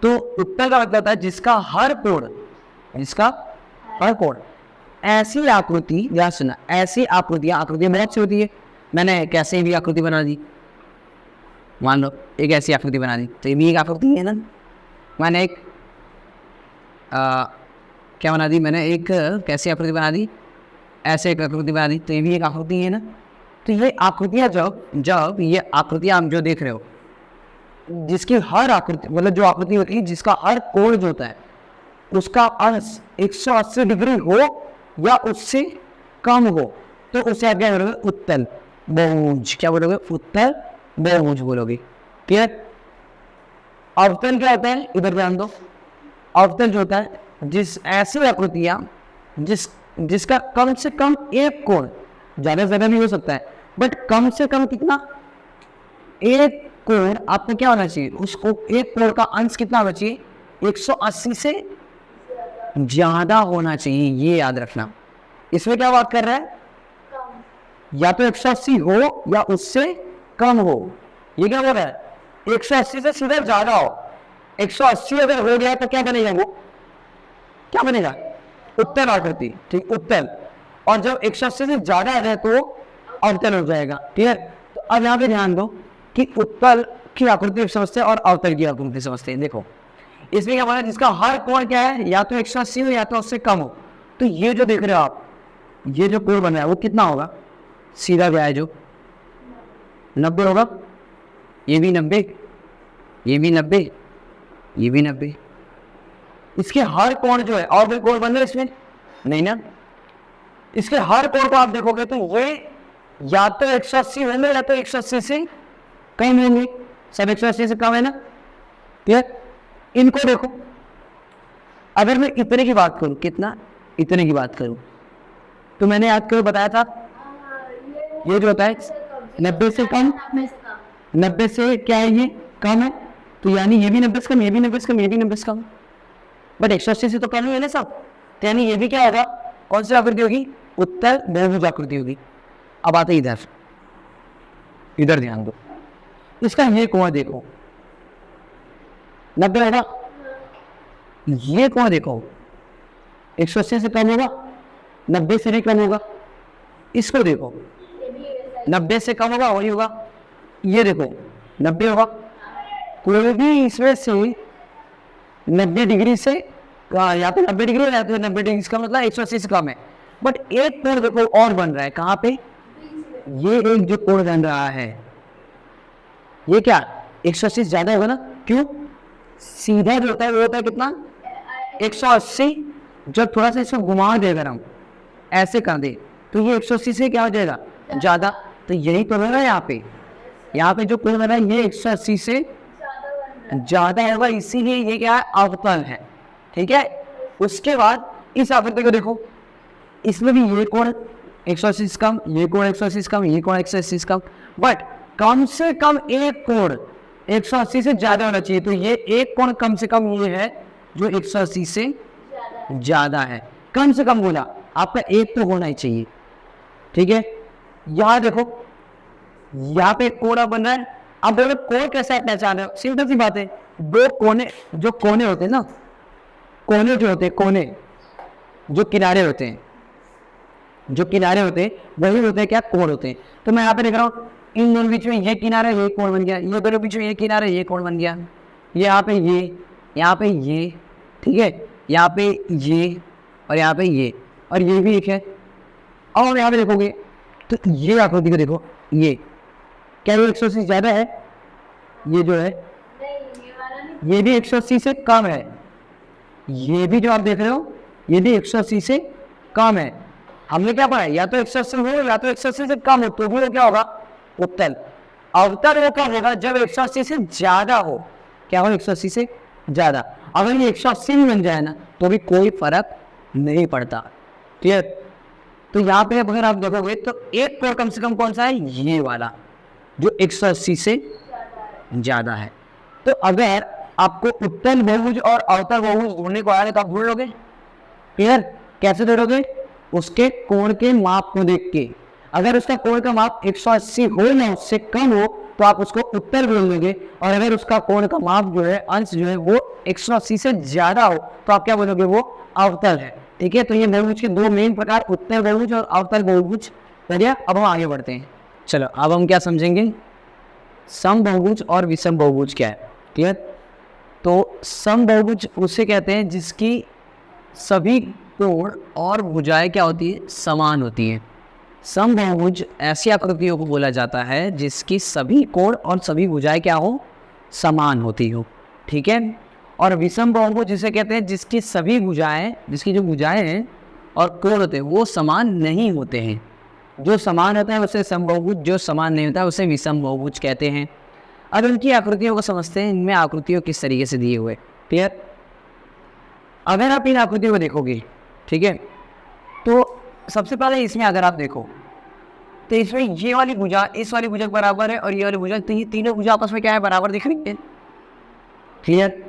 तो उत्तल का मतलब होता है जिसका हर कोण, जिसका हर कोण, ऐसी आकृति, या सुना, ऐसी आकृतियाँ बहुत सी होती है। मैंने कैसे भी आकृति बना दी, मान लो एक ऐसी आकृति बना दी, तो ये भी एक आकृति है ना। मैंने एक क्या बना दी, मैंने एक कैसी आकृति बना दी, ऐसे एक आकृति बना दी, तो ये भी एक आकृति है ना। तो ये आकृतियाँ जब ये आकृतियाँ आप जो देख रहे हो, जिसकी हर आकृति, मतलब जो आकृति होती है जिसका हर कोण जो होता है उसका अंश 180 डिग्री हो या उससे कम हो, तो उसे आप क्या बोलोगे, उत्तल बहुभुज। क्या बोलोगे, उत्तल बहुभुज बोलोगे। क्लियर? अवतल क्या होता है, इधर ध्यान दो। अवतल जो होता है जिस ऐसी आकृतियाँ जिसका कम से कम एक कोण, ज़्यादा से ज़्यादा भी हो सकता है, बट कम से कम कितना, एक कोण आपको क्या होना चाहिए, उसको एक कोण का अंश कितना होना चाहिए, 180 से ज़्यादा होना चाहिए। ये याद रखना। इसमें क्या बात कर रहा है, या तो 180 हो या उससे कम हो। ये क्या बोल रहा है, 180 से सीधा ज़्यादा हो। 180 अगर हो गया तो क्या बनेगा, वो क्या बनेगा, उत्तल आकृति। ठीक, उत्तल। और जब 180 से ज़्यादा आ जाए तो अवतल हो जाएगा। ठीक है? तो अब यहाँ पे ध्यान दो कि उत्तल की आकृति समझते हैं और अवतल की आकृति समझते हैं। देखो इसमें क्या बोला, जिसका हर कोण क्या है, या तो 180 हो या तो उससे कम हो। तो ये जो देख रहे हो आप, ये जो कोण बन रहा है वो कितना होगा, सीधा गया है जो 90 होगा। ये भी 90, ये भी 90, ये भी 90। इसके हर कोण जो है, और कोई कोण बन रहा है इसमें नहीं ना। इसके हर कोण को आप देखोगे तो ये या तो 180 होंगे या तो 180 से कम होंगे। सब 180 से कम है ना। क्लियर? इनको देखो, अगर मैं इतने की बात करूं, कितना, इतने की बात करूं, तो मैंने याद करो बताया था, ये जो होता है 90 से कम, 90 से क्या है, ये कम है। तो यानी ये भी 90 से कम, ये भी 90 से कम, ये भी 90 से कम, बट 180 से तो कम ही है ना सब। तो यानी ये भी क्या होगा, कौन सी आकृति होगी, उत्तल बहुभुज आकृति होगी। अब आते इधर, इधर ध्यान दो। इसका ये कोण देखो, 90 है ना। ये कोण देखो, 180 से कम होगा, 90 से नहीं कम होगा। इसको देखो, 90 से कम होगा, वही होगा। ये देखो 90 होगा। कोई भी इसमें से 90 डिग्री से, या तो 90 डिग्री या तो 90 डिग्री का मतलब 180 से कम है। बट एक कोण देखो और बन रहा है कहाँ पे, ये एक जो कोण बन रहा है ये क्या 180 से ज्यादा होगा ना, क्यों, सीधा जो होता है वो होता है कितना 180, जब थोड़ा सा इसको घुमा दे अगर हम ऐसे कर दे तो ये 180 से क्या हो जाएगा ज्यादा, तो यही तो बन रहा है यहाँ पे जो कोण बन रहा है ये 180 से ज्यादा है, इसीलिए ये क्या है अवतल है, ठीक है। उसके बाद इस आकृति को देखो, इसमें भी ये कोण 180 से कम, ये कोण 180 से कम, ये कोण 180 से कम, बट कम से कम एक कोण 180 से ज्यादा होना चाहिए, तो ये एक कोण कम से कम ये है जो 180 से ज्यादा है, कम से कम बोला, आपका एक तो होना ही चाहिए, ठीक है। यहाँ देखो यहाँ पे कोण बन रहा है, अब देखो कोण कैसा पहचान रहे हो, सिंपल सी बात है, दो कोने जो कोने होते हैं ना, कोने जो होते हैं कोने जो किनारे होते हैं, जो किनारे होते हैं वही होते हैं क्या कोण होते हैं। तो मैं यहाँ पे देख रहा हूँ इन दोनों बीच में ये किनारा ये कोण बन गया, ये दोनों बीच में ये किनारा ये कोण बन गया, यहाँ पे ये, ठीक है, यहाँ पे ये और यहाँ पे ये, और ये भी एक है। और यहाँ पे देखोगे तो ये आकृति को देखो, ये क्या ये 180 से ज्यादा है, ये जो है ये भी 180 से कम है, ये भी जो आप देख रहे हो ये भी 180 से कम है। हमने क्या पढ़ा, या तो 180 हो या तो 180 से कम हो, तो भी वो क्या होगा उत्तल। अवतल वो कब होगा जब 180 से ज्यादा हो, क्या हो 180 से ज्यादा। अगर ये 180 भी बन जाए ना तो भी कोई फर्क नहीं पड़ता, क्लियर। तो यहाँ पे अगर आप देखोगे तो एक कोण कम से कम कौन सा है, ये वाला जो 180 से ज्यादा है। तो अगर आपको उत्तल बहुभुज और अवतल बहुभुज ढूंढने को आया तो आप ढूंढ लोगे, क्लियर। कैसे ढूंढोगे, उसके कोण के माप को देख के, अगर उसका कोण का माप 180 हो ना उससे कम हो तो आप उसको उत्तल बोल दोगे, और अगर उसका कोण का माप जो है अंश जो है वो 180 से ज्यादा हो तो आप क्या बोलोगे, वो अवतल है, ठीक है। तो ये बहुभुज के दो मेन प्रकार उत्तल बहुभुज और अवतल बहुभुज। चलिए अब हम आगे बढ़ते हैं। चलो अब हम क्या समझेंगे, सम बहुभुज और विषम बहुभुज क्या है, क्लियर। तो सम बहुभुज उसे कहते हैं जिसकी सभी कोण और भुजाएं क्या होती है, समान होती हैं। सम बहुभुज ऐसी आकृतियों को बोला जाता है जिसकी सभी कोण और सभी भुजाएं क्या हो, समान होती हो, ठीक है। और विषम बहुभुज जिसे कहते हैं जिसकी सभी भुजाएं, जिसकी जो भुजाएं हैं और कोण होते हैं वो समान नहीं होते हैं। जो समान होता है उसे सम बहुभुज, जो समान नहीं होता है उसे विषम बहुभुज कहते हैं। अब उनकी आकृतियों को समझते हैं, इनमें आकृतियों किस तरीके से दिए हुए, क्लियर। अगर आप इन आकृतियों को देखोगे, ठीक है, तो सबसे पहले इसमें अगर आप देखो तो इसमें ये वाली भुजा इस वाली भुजा के बराबर है और ये वाली भुजा, तो ये तीनों भुजा आपस में क्या है, बराबर दिख रही है, क्लियर।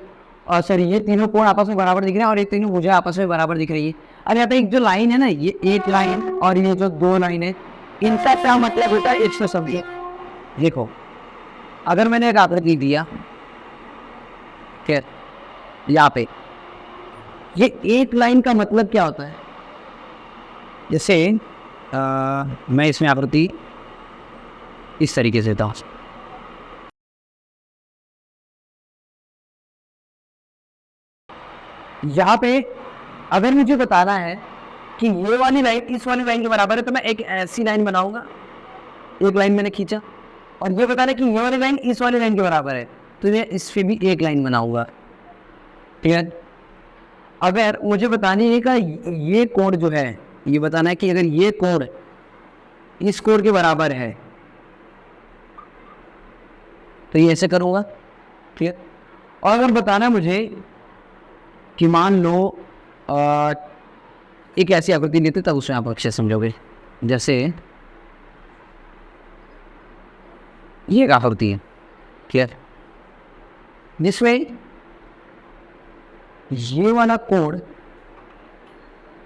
और सर ये तीनों कोण आपस में बराबर दिख रहे हैं और ये तीनों भुजा आपस में बराबर दिख रही है। अब यहाँ पे एक जो लाइन है ना, ये एक लाइन और ये जो दो लाइन है, इनका क्या मतलब होता है, इसको समझो। देखो अगर मैंने एक आकृति दिया, फिर यहाँ पे ये एक लाइन का मतलब क्या होता है, जैसे मैं इसमें आकृति इस तरीके से देता हूँ, यहाँ पे अगर मुझे बताना है कि ये वाली लाइन इस वाली लाइन के बराबर है तो मैं एक ऐसी लाइन बनाऊंगा, एक लाइन मैंने खींचा, और ये बताना है कि ये वाली लाइन इस वाली लाइन के बराबर है तो मैं इस पे भी एक लाइन बनाऊंगा, क्लियर। अगर मुझे बतानी है कि ये कोण जो है, ये बताना है कि अगर ये कोण इस कोण के बराबर है तो ये ऐसे करूंगा, क्लियर। और अगर बताना है मुझे कि मान लो एक ऐसी आकृति लेते तब उसमें आप अच्छे समझोगे, जैसे ये एक आकृति है, क्लियर, जिसमें ये वाला कोण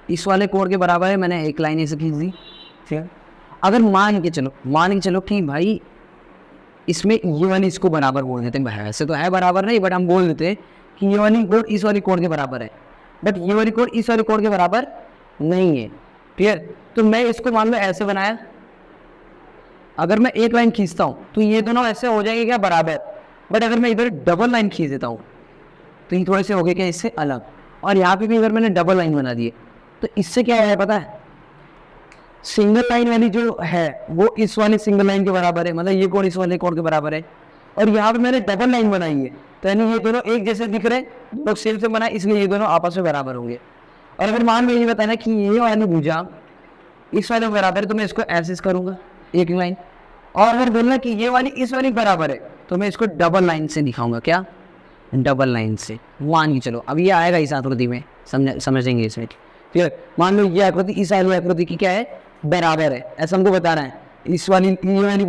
इस वाले कोण के बराबर है, मैंने एक लाइन ऐसे खींच दी, ठीक है। अगर मान के चलो कि भाई इसमें ये वाली इसको बराबर बोल देते हैं, वैसे तो है बराबर नहीं बट हम बोल देते हैं कि ये वाली कोण इस वाली कोण के बराबर है, बट ये वाली कोण इस वाली कोण के बराबर नहीं है, क्लियर। तो मैं इसको मान लो ऐसे बनाया, अगर मैं एक लाइन खींचता हूँ तो ये दोनों ऐसे हो जाएंगे क्या, बराबर। बट अगर मैं इधर डबल लाइन खींच देता हूँ तो ये थोड़े से हो गए क्या, इससे अलग। और यहाँ पे भी अगर मैंने डबल लाइन बना दी तो इससे क्या है पता है, सिंगल लाइन वाली जो है वो इस वाली सिंगल लाइन के बराबर है, मतलब ये कोण इस वाले कोण के बराबर है। और यहाँ पे मैंने डबल लाइन बनाई है, तो यानी ये दोनों एक जैसे दिख रहे हैं, लोग सेम से बनाए, इसलिए ये दोनों आपस में बराबर होंगे। और अगर मान लो ये बताना कि ये वाली भुजा इस वाले के बराबर है, तो मैं इसको ऐसे करूँगा एक लाइन। और अगर बोलना कि ये वाली इस वाली बराबर है, तो मैं इसको डबल लाइन से दिखाऊंगा। क्या? डबल लाइन से। मान के चलो अब ये आएगा इस आकृति में, समझेंगे इसमें। फिर मान लो ये आकृति इस आकृति की क्या है? बराबर है, ऐसा हमको बताना है। इस वाली ये वाली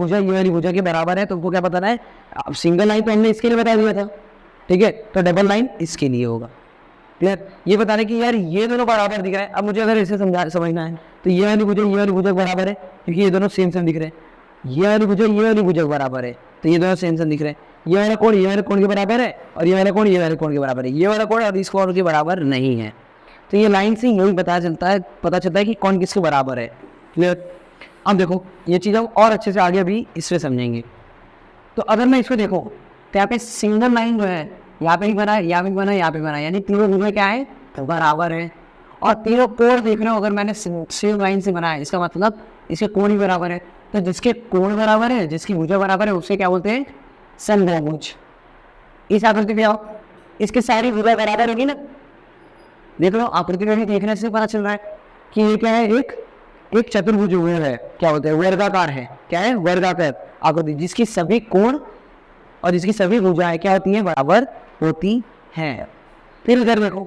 भुजा के बराबर है, तो हमको क्या बताना है? अब सिंगल लाइन तो हमने इसके लिए बता दिया था, ठीक है, तो डबल लाइन इसके लिए होगा। क्लियर? ये बताना कि यार ये दोनों बराबर दिख रहा है। अब मुझे अगर इसे समझना है तो ये वाली भुजा बराबर है, क्योंकि ये दोनों सेम दिख रहे हैं। ये वाली भुजा बराबर है, तो ये दोनों सेम दिख रहे हैं। ये वाला कोण के बराबर है, और ये वाला कोण के बराबर है। ये वाला कोण और इस कोण के बराबर नहीं है। तो ये लाइन से यही पता चलता है कि कौन किसके बराबर है। क्लियर? अब देखो ये चीज़ हम और अच्छे से आगे अभी इसमें समझेंगे। तो अगर मैं इसको देखो तो यहाँ पे सिंगल लाइन जो है, यहाँ पे भी बना है, यहाँ पे बना है, यहाँ पे बना है, यानी तीनों भुजा क्या है? तो बराबर है। और तीनों कोण देख रहे हो, अगर मैंने सेम लाइन से बनाया, इसका मतलब इसके कोण ही बराबर है। तो जिसके कोण बराबर है, जिसकी भुजा बराबर है, उसे क्या बोलते हैं? समबाहुभुज। इस आकृति पे आओ, इसके सारी भुजा बराबर होगी ना। देख लो आकृति में भी देखने से पता चल रहा है कि ये क्या है? एक चतुर्भुज है, क्या बोलते हैं? वर्गाकार है। क्या है? वर्गाकार आकृति, जिसकी सभी कोण और जिसकी सभी भुजाएं क्या होती हैं? बराबर होती हैं। फिर इधर देखो,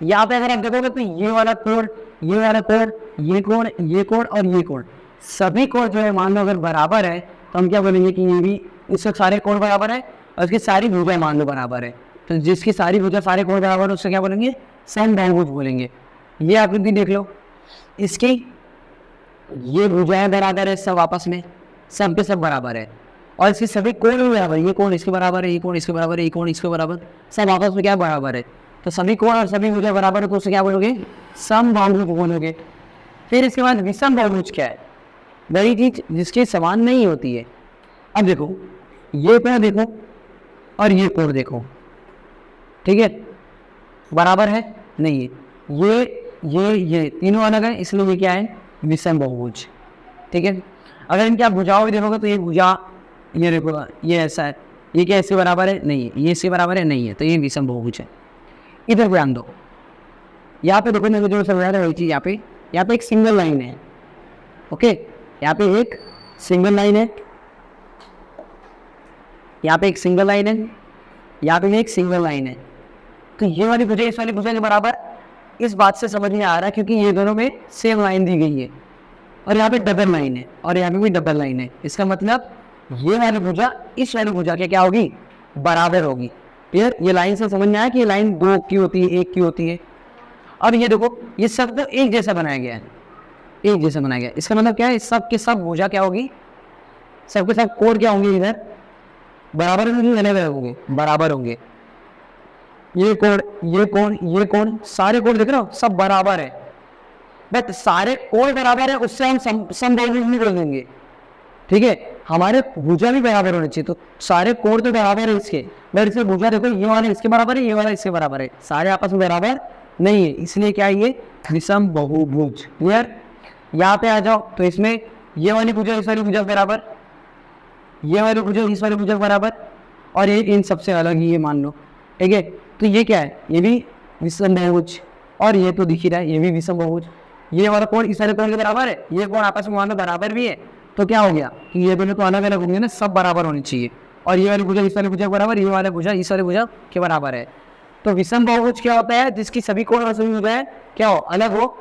यहाँ पे अगर आप देखोगे तो ये वाला कोण, ये वाला कोण, ये कोण, ये कोण और ये कोण, सभी कोण जो है मान लो अगर बराबर है, तो हम क्या बोलेंगे कि ये भी, इसके सारे कोण बराबर है और इसकी सारी भुजाएं मान लो बराबर है। तो जिसकी सारी भुजा सारे कोण बराबर है, उससे क्या बोलेंगे? समबाहुभुज बोलेंगे। ये आकृति देख लो, इसकी ये भुजाएं बराबर है, सब आपस में सब के सब बराबर है, और इसके सभी कोण भी बराबर है। ये कोण इसके बराबर है, ये कोण इसके बराबर है, ये कोण इसके बराबर, सब आपस में क्या बराबर है। तो सभी कोण और सभी भुजा बराबर है, तो उससे क्या बोलोगे? समबाहुभुज बोलोगे। फिर इसके बाद विषमबाहुभुज क्या है? वही चीज जिसकी समान नहीं होती है। अब देखो ये कोण देखो और ये कोण देखो, ठीक है, बराबर है? नहीं है। ये तीनों अलग है, इसलिए ये क्या है? विषमबाहुभुज। ठीक है। अगर इनकी आप भुजाओं भी देखोगे तो ये भुजा, ये देखो ये ऐसा है, ये क्या इसके बराबर है? नहीं है। ये इसके बराबर है? नहीं है। तो ये विषमबाहुभुज है। इधर ध्यान दो, यहाँ पे देखो ना, जो समझा रहा है वही चीज यहाँ पे एक सिंगल लाइन है। ओके, यहाँ पे एक सिंगल लाइन है, यहाँ पे एक सिंगल लाइन है, यहाँ पे एक सिंगल लाइन है। तो ये वाली भुजा इस वाली भुजा के बराबर, इस बात से समझ में आ रहा है क्योंकि ये दोनों में सेम लाइन दी गई है, और यहाँ पे डबल लाइन है, और यहाँ पे भी डबल लाइन है। इसका मतलब ये वाली भुजा इस वाली भुजा के क्या होगी? बराबर होगी। क्लियर? ये लाइन से समझ में आया कि ये लाइन दो की होती है, एक की होती है। अब ये देखो, ये सब तो एक जैसा बनाया गया है, एक जैसा बनाया गया। इसका मतलब क्या है? सब के सब भुजा क्या होगी? सबके सब कोण क्या होंगे? इधर बराबर होंगे, बराबर होंगे। ये कोण, ये कोण, ये कोण, सारे कोण देख रहे हो, सब बराबर है। बट सारे कोण बराबर है, उससे हम समबाहुभुज नहीं कर देंगे। ठीक है, हमारे भुजा भी बराबर होने चाहिए। तो सारे कोण तो बराबर है इसके, बट इसके भुजा देखो, ये वाला इसके बराबर है, ये वाला इसके बराबर है, सारे आपस में बराबर नहीं है, इसलिए क्या है? ये विषमबाहुभुज। क्लियर? यहाँ पे आ जाओ तो इसमें ये वाली भुजा इस वाली भुजा बराबर, ये वाली भुजा इस वाली भुजा बराबर, और ये इन सबसे अलग ही है मान लो। ठीक है, तो ये क्या है? ये भी विषमबाहुभुज, और ये तो दिख ही रहा है, ये भी विषमबाहुभुज। ये वाला कोण इस वाले कोण के बराबर है, ये कोण आपस में मान लो बराबर भी है, तो क्या हो गया कि ये दोनों तो अलग अलग होंगे ना, सब बराबर होनी चाहिए। और ये वाली भुजा इस वाली भुजा के बराबर, ये वाला भुजा इस वाली भुजा के बराबर है। तो विषमबाहुभुज क्या होता है? जिसकी सभी कोण और सभी भुजाएं क्या हो? अलग हो।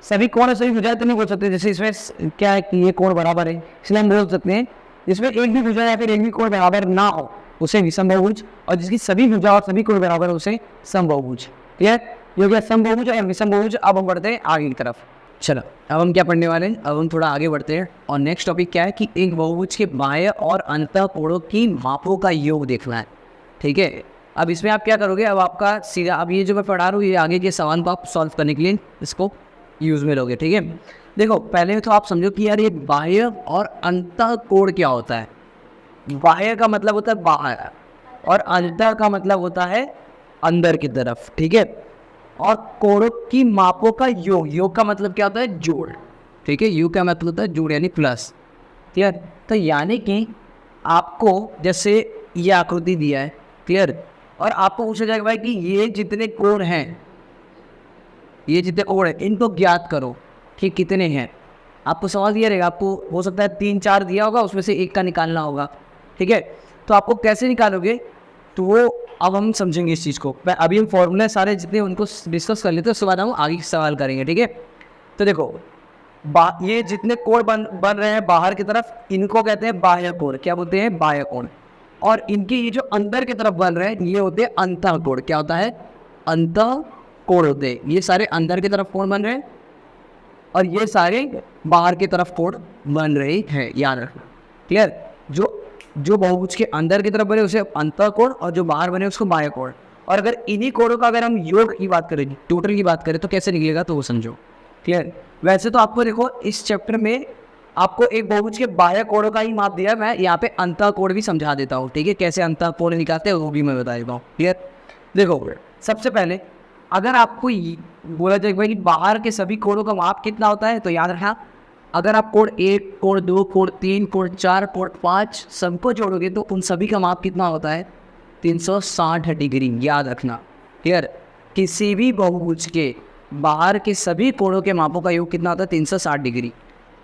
सभी कोण और सभी भुजाएं तो नहीं बोल सकते, जैसे इसमें क्या है कि ये कोण बराबर है, इसलिए हम बोल सकते हैं जिसमें एक भी भुजा या फिर एक भी कोण बराबर ना हो उसे विषमबाहुभुज, और जिसकी सभी भुजा और सभी कोण बराबर है उसे समबाहुभुज। क्लियर? ये हो गया समबाहुभुज और विषमबाहुभुज। अब हम बढ़ते हैं आगे की तरफ। चलो अब हम क्या पढ़ने वाले हैं? अब हम थोड़ा आगे बढ़ते हैं, और नेक्स्ट टॉपिक क्या है कि एक बहुभुज के बाह्य और अंतः कोणों की मापों का योग देखना है। ठीक है, अब इसमें आप क्या करोगे? अब आपका सीधा, अब ये जो मैं पढ़ा रहा हूँ, ये आगे के सवाल को आप सॉल्व करने के लिए इसको यूज़ में लोगे। ठीक है, देखो पहले तो आप समझो कि यार ये बाह्य और अंतः कोण क्या होता है। बाह्य का मतलब होता है बाहर, और अंतः का मतलब होता है अंदर की तरफ। ठीक है, और कोणों की मापों का योग, योग का मतलब क्या होता है? जोड़। ठीक है, यू का मतलब होता है जोड़ यानी प्लस। क्लियर? तो यानी कि आपको जैसे ये आकृति दिया है, क्लियर, और आपको पूछा जाएगा भाई कि ये जितने कोण हैं, ये जितने कोण हैं इनको ज्ञात करो, ठीक, कितने हैं। आपको सवाल दिया रहेगा, आपको हो सकता है 3-4 दिया होगा, उसमें से एक का निकालना होगा, ठीक है। तो आपको कैसे निकालोगे, तो वो अब हम समझेंगे इस चीज़ को। अभी हम फॉर्मूले सारे जितने उनको डिस्कस कर लेते हैं, उसके बाद हम आगे सवाल करेंगे, ठीक है। तो देखो, ये जितने कोण बन रहे हैं बाहर की तरफ, इनको कहते हैं बाह्य कोण। क्या बोलते हैं? बाह्य कोण। और इनके ये जो अंदर की तरफ बन रहे हैं, ये होते हैं अंतः कोण। क्या होता है? अंतः कोण होते हैं। ये सारे अंदर की तरफ कोण बन रहे हैं और ये सारे बाहर की तरफ कोण बन रहे हैं, याद रखना। क्लियर? जो बहुभुज के अंदर की तरफ बने उसे अंतः कोण, और जो बाहर बने उसको बाह्य कोण। और अगर इन्हीं कोणों का अगर हम योग की बात करें, टोटल की बात करें, तो कैसे निकलेगा, तो वो समझो। क्लियर? वैसे तो आपको देखो इस चैप्टर में आपको एक बहुभुज के बाह्य कोणों का ही माप दिया, मैं यहाँ पे अंतः कोण भी समझा देता हूँ, ठीक है, कैसे अंतः कोण निकालते हैं वो भी मैं बता देता हूँ। क्लियर? देखो, सबसे पहले अगर आपको बोला जाए भाई कि बाहर के सभी कोणों का माप कितना होता है, तो याद रखना, अगर आप कोण 1, कोण 2, कोण 3, कोण 4, कोण 5 सबको जोड़ोगे तो उन सभी का माप कितना होता है? 360 डिग्री। याद रखना। क्लियर? किसी भी बहुभुज के बाहर के सभी कोणों के मापों का योग कितना होता है? 360 डिग्री।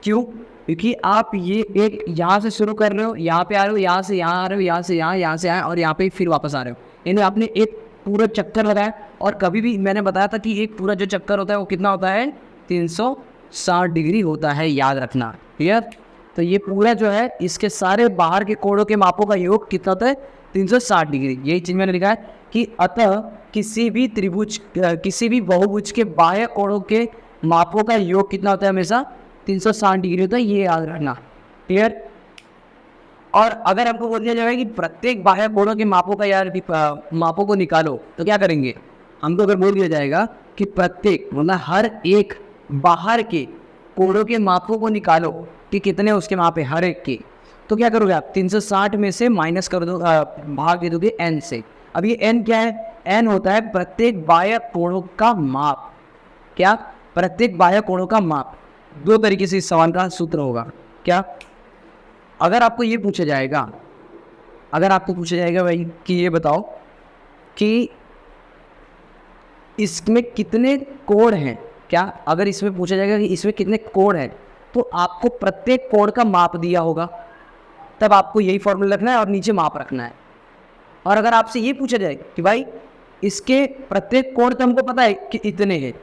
क्यों? क्योंकि आप ये एक यहाँ से शुरू कर रहे हो, यहाँ पे आ रहे हो, यहाँ से यहाँ आ रहे हो, यहाँ से यहाँ से आए और यहाँ पे फिर वापस आ रहे हो, यानी आपने एक पूरा चक्कर लगाया। और कभी भी मैंने बताया था कि एक पूरा जो चक्कर होता है वो कितना होता है? 360 डिग्री होता है, याद रखना। क्लियर? तो ये पूरा जो है इसके सारे बाहर के कोणों के मापों का योग कितना होता है? 360 डिग्री। यही चीज़ मैंने लिखा है कि अतः किसी भी त्रिभुज, किसी भी बहुभुज के बाह्य कोणों के मापों का योग कितना होता है? हमेशा 360 डिग्री होता है, ये याद रखना। क्लियर? और अगर हमको बोल दिया जाएगा कि प्रत्येक बाह्य कोणों के मापों का यार मापों को निकालो, तो क्या करेंगे? हमको अगर बोल दिया जाएगा कि प्रत्येक मतलब हर एक बाहर के कोणों के मापों को निकालो कि कितने उसके माप है हर एक के, तो क्या करोगे आप? 360 में से माइनस कर दो, भाग दे दोगे n से। अब ये n क्या है? n होता है प्रत्येक बाह्य कोणों का माप। क्या? प्रत्येक बाह्य कोणों का माप। दो तरीके से इस सवाल का सूत्र होगा। क्या? अगर आपको ये पूछा जाएगा, भाई कि ये बताओ कि इसमें कितने कोण हैं, क्या अगर इसमें पूछा जाएगा कि इसमें कितने कोण हैं, तो आपको प्रत्येक कोण का माप दिया होगा, तब आपको यही फॉर्मूला रखना है और नीचे माप रखना है। और अगर आपसे ये पूछा जाए कि भाई इसके प्रत्येक कोण तो हमको पता है कि इतने हैं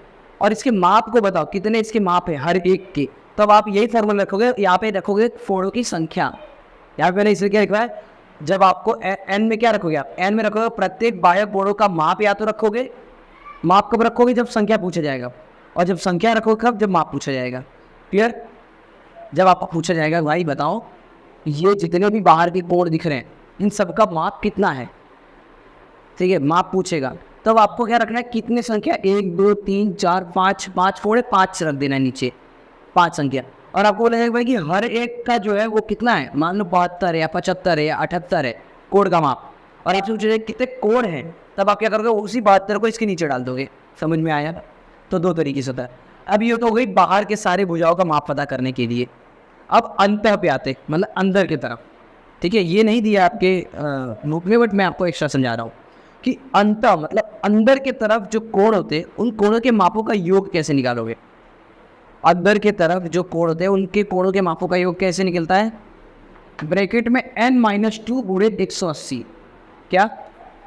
और इसके माप को बताओ कितने इसके माप है हर एक के, तब आप यही फॉर्मूला रखोगे। यहाँ पे रखोगे कोणों की संख्या। यहाँ पे मैंने इसलिए क्या लिखा है, जब आपको एन में क्या रखोगे आप? एन में रखोगे प्रत्येक बाह्य कोणों का माप, या तो रखोगे, माप कब रखोगे? जब संख्या पूछा जाएगा। और जब संख्या रखोगे कब? जब माप पूछा जाएगा। क्लियर? जब आपको पूछा जाएगा भाई बताओ ये जितने भी बाहर के कोण दिख रहे हैं इन सबका माप कितना है, ठीक है, माप पूछेगा, तब आपको क्या रखना है? कितने संख्या? 1 2 3 4 5, 5 कोण है, 5 रख देना है नीचे, 5 संख्या। और आपको बोला जाएगा भाई कि हर एक का जो है वो कितना है, मान लो 72 है या 75 है या 78 है कोण का माप, और आपसे पूछा जाएगा कितने कोण हैं, तब आप क्या करोगे? उसी 72 को इसके नीचे डाल दोगे। समझ में आया? तो दो तरीके से होता है। अब ये तो हो गई बाहर के सारे भुजाओं का माप पता करने के लिए। अब अंतः पे आते, मतलब अंदर की तरफ, ठीक है, ये नहीं दिया आपके नोट में, बट मैं आपको एक्स्ट्रा समझा रहा हूँ कि अंतः मतलब अंदर के तरफ जो कोण होते हैं उन कोणों के मापों का योग कैसे निकालोगे? अंदर के तरफ जो कोण होते हैं उनके कोणों के मापों का योग कैसे निकलता है? ब्रैकेट में n-2 गुणे 180। क्या?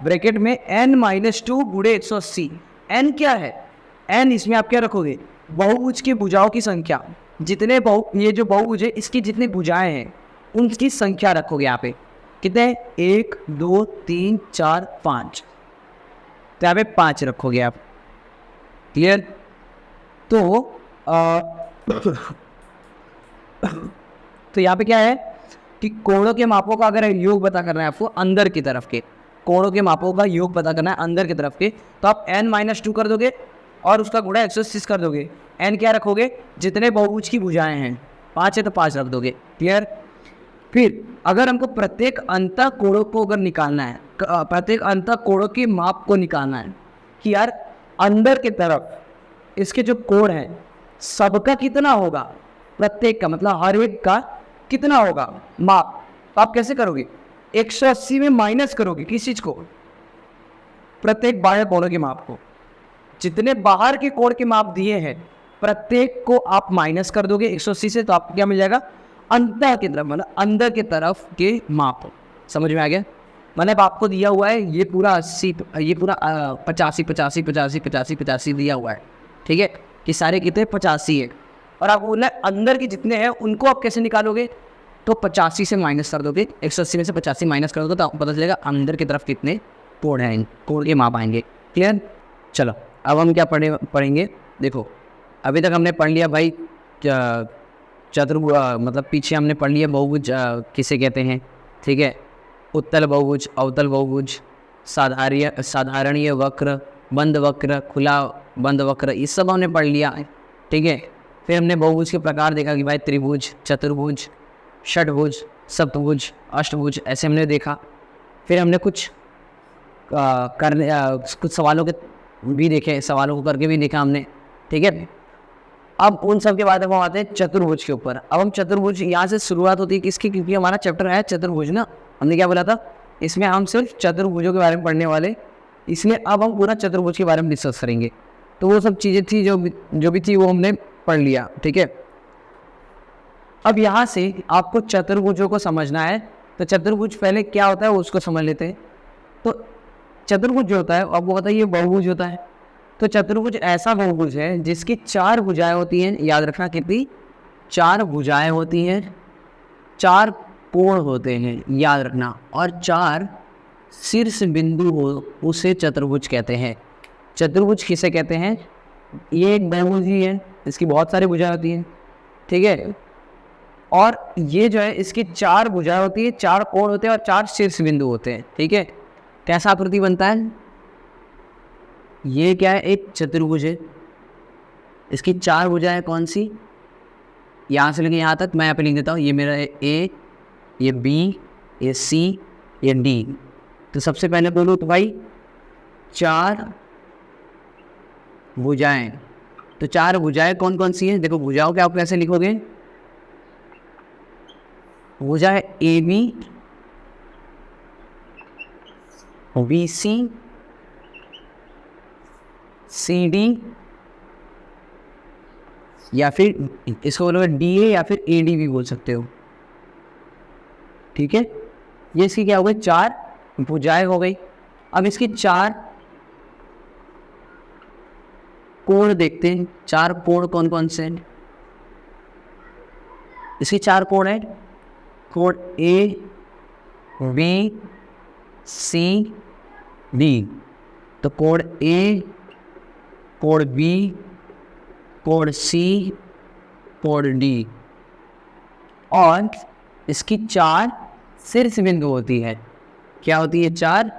ब्रैकेट में n-2 गुणे 180। n क्या है? n इसमें आप क्या रखोगे? बहुभुज की भुजाओं की संख्या। जितने ये जो बहुभुज है इसकी जितनी भुजाएं हैं उनकी संख्या रखोगे यहाँ पे। कितने? 1 2 3 4 5, तो यहाँ पे 5 रखोगे आप। क्लियर? तो तो यहाँ पे क्या है कि कोणों के मापों का अगर योग पता करना है आपको, अंदर की तरफ के कोणों के मापों का योग पता करना है अंदर की तरफ के, तो आप n-2 कर दोगे और उसका गुणा 180 कर दोगे। n क्या रखोगे? जितने बहुभुज की भुजाएं हैं, 5 है तो 5 रख दोगे। क्लियर? फिर अगर हमको प्रत्येक अंतः कोणों को अगर निकालना है, प्रत्येक अंतः कोणों के माप को निकालना है कि यार अंदर की तरफ इसके जो कोण हैं सबका कितना होगा, प्रत्येक का मतलब हर एक का कितना होगा माप, तो आप कैसे करोगे, 180 में माइनस करोगे किस चीज को, प्रत्येक बाह्य कोणों के माप को। जितने बाहर के कोण के माप दिए हैं प्रत्येक को आप माइनस कर दोगे 180 से, तो आपको क्या मिल जाएगा, अंदर की तरफ मतलब अंदर की तरफ के माप। समझ में आ गया, मतलब आपको दिया हुआ है ये पूरा 80, ये पूरा 85 85 85 85 85 दिया हुआ है, ठीक है, कि सारे कितने 85 है, और आपको बोलना है अंदर के जितने हैं उनको आप कैसे निकालोगे, तो 85 से माइनस कर दोगे, 180 में से 85 माइनस कर दोगे तो आपको पता चलेगा अंदर की तरफ कितने कोण हैं, कोण के माप आएंगे। क्लियर, चलो अब हम क्या पढ़ेंगे, देखो अभी तक हमने पढ़ लिया भाई चतुर्भुज, मतलब पीछे हमने पढ़ लिया बहुभुज किसे कहते हैं, ठीक है, उत्तल बहुभुज, अवतल बहुभुज, साधारणीय वक्र, बंद वक्र, खुला बंद वक्र, ये सब हमने पढ़ लिया, ठीक है। फिर हमने बहुभुज के प्रकार देखा कि भाई त्रिभुज, चतुर्भुज, षटभुज, सप्तभुज, अष्टभुज, ऐसे हमने देखा। फिर हमने कुछ कुछ सवालों के भी देखे, सवालों को करके भी देखा हमने, ठीक है। अब उन सब के बाद हम आते हैं चतुर्भुज के ऊपर। अब हम चतुर्भुज, यहाँ से शुरुआत होती है किसकी, क्योंकि हमारा चैप्टर है चतुर्भुज ना, हमने क्या बोला था, इसमें हम सिर्फ चतुर्भुजों के बारे में पढ़ने वाले, इसलिए अब हम पूरा चतुर्भुज के बारे में डिस्कस करेंगे। तो वो सब चीज़ें थी जो भी थी वो हमने पढ़ लिया, ठीक है। अब यहाँ से आपको चतुर्भुजों को समझना है, तो चतुर्भुज पहले क्या होता है वो उसको समझ लेते हैं। तो चतुर्भुज जो होता है आपको पता है ये बहुभुज होता है, तो चतुर्भुज ऐसा बहुभुज है जिसकी 4 भुजाएं होती हैं, याद रखना कितनी, 4 भुजाएं होती हैं, 4 कोण होते हैं, याद रखना, और 4 शीर्ष बिंदु हो, उसे चतुर्भुज कहते हैं। चतुर्भुज किसे कहते हैं, ये एक बहुभुज ही है, इसकी बहुत सारी भुजाएं होती हैं, ठीक है, और ये जो है इसकी 4 भुजाएं होती है, 4 कोण होते हैं और 4 शीर्ष बिंदु होते हैं, ठीक है। कैसा आकृति बनता है, ये क्या है, एक चतुर्भुज है, इसकी 4 भुजाएं कौन सी, यहाँ से लेके यहाँ तक मैं यहाँ पे लिख देता हूँ, ये मेरा ए, ये बी, ये सी, ये डी। तो सबसे पहले बोलो तो भाई 4 भुजाएं, तो 4 भुजाएं कौन कौन सी हैं, देखो भुजाओं के आप कैसे लिखोगे, भुजा है A B C, C D, या फिर इसको बोलोगे डी ए, या फिर ए डी भी बोल सकते हो, ठीक है। ये इसकी क्या हो गई, 4 भुजाएं हो गई। अब इसकी 4 कोण देखते हैं, 4 कोण कौन कौन से हैं, इसकी 4 कोण है, कोण ए बी सी डी, तो कोण ए, कोण बी, कोण सी, कोण डी, और इसकी 4 शीर्ष बिंदु होती है, क्या होती है, 4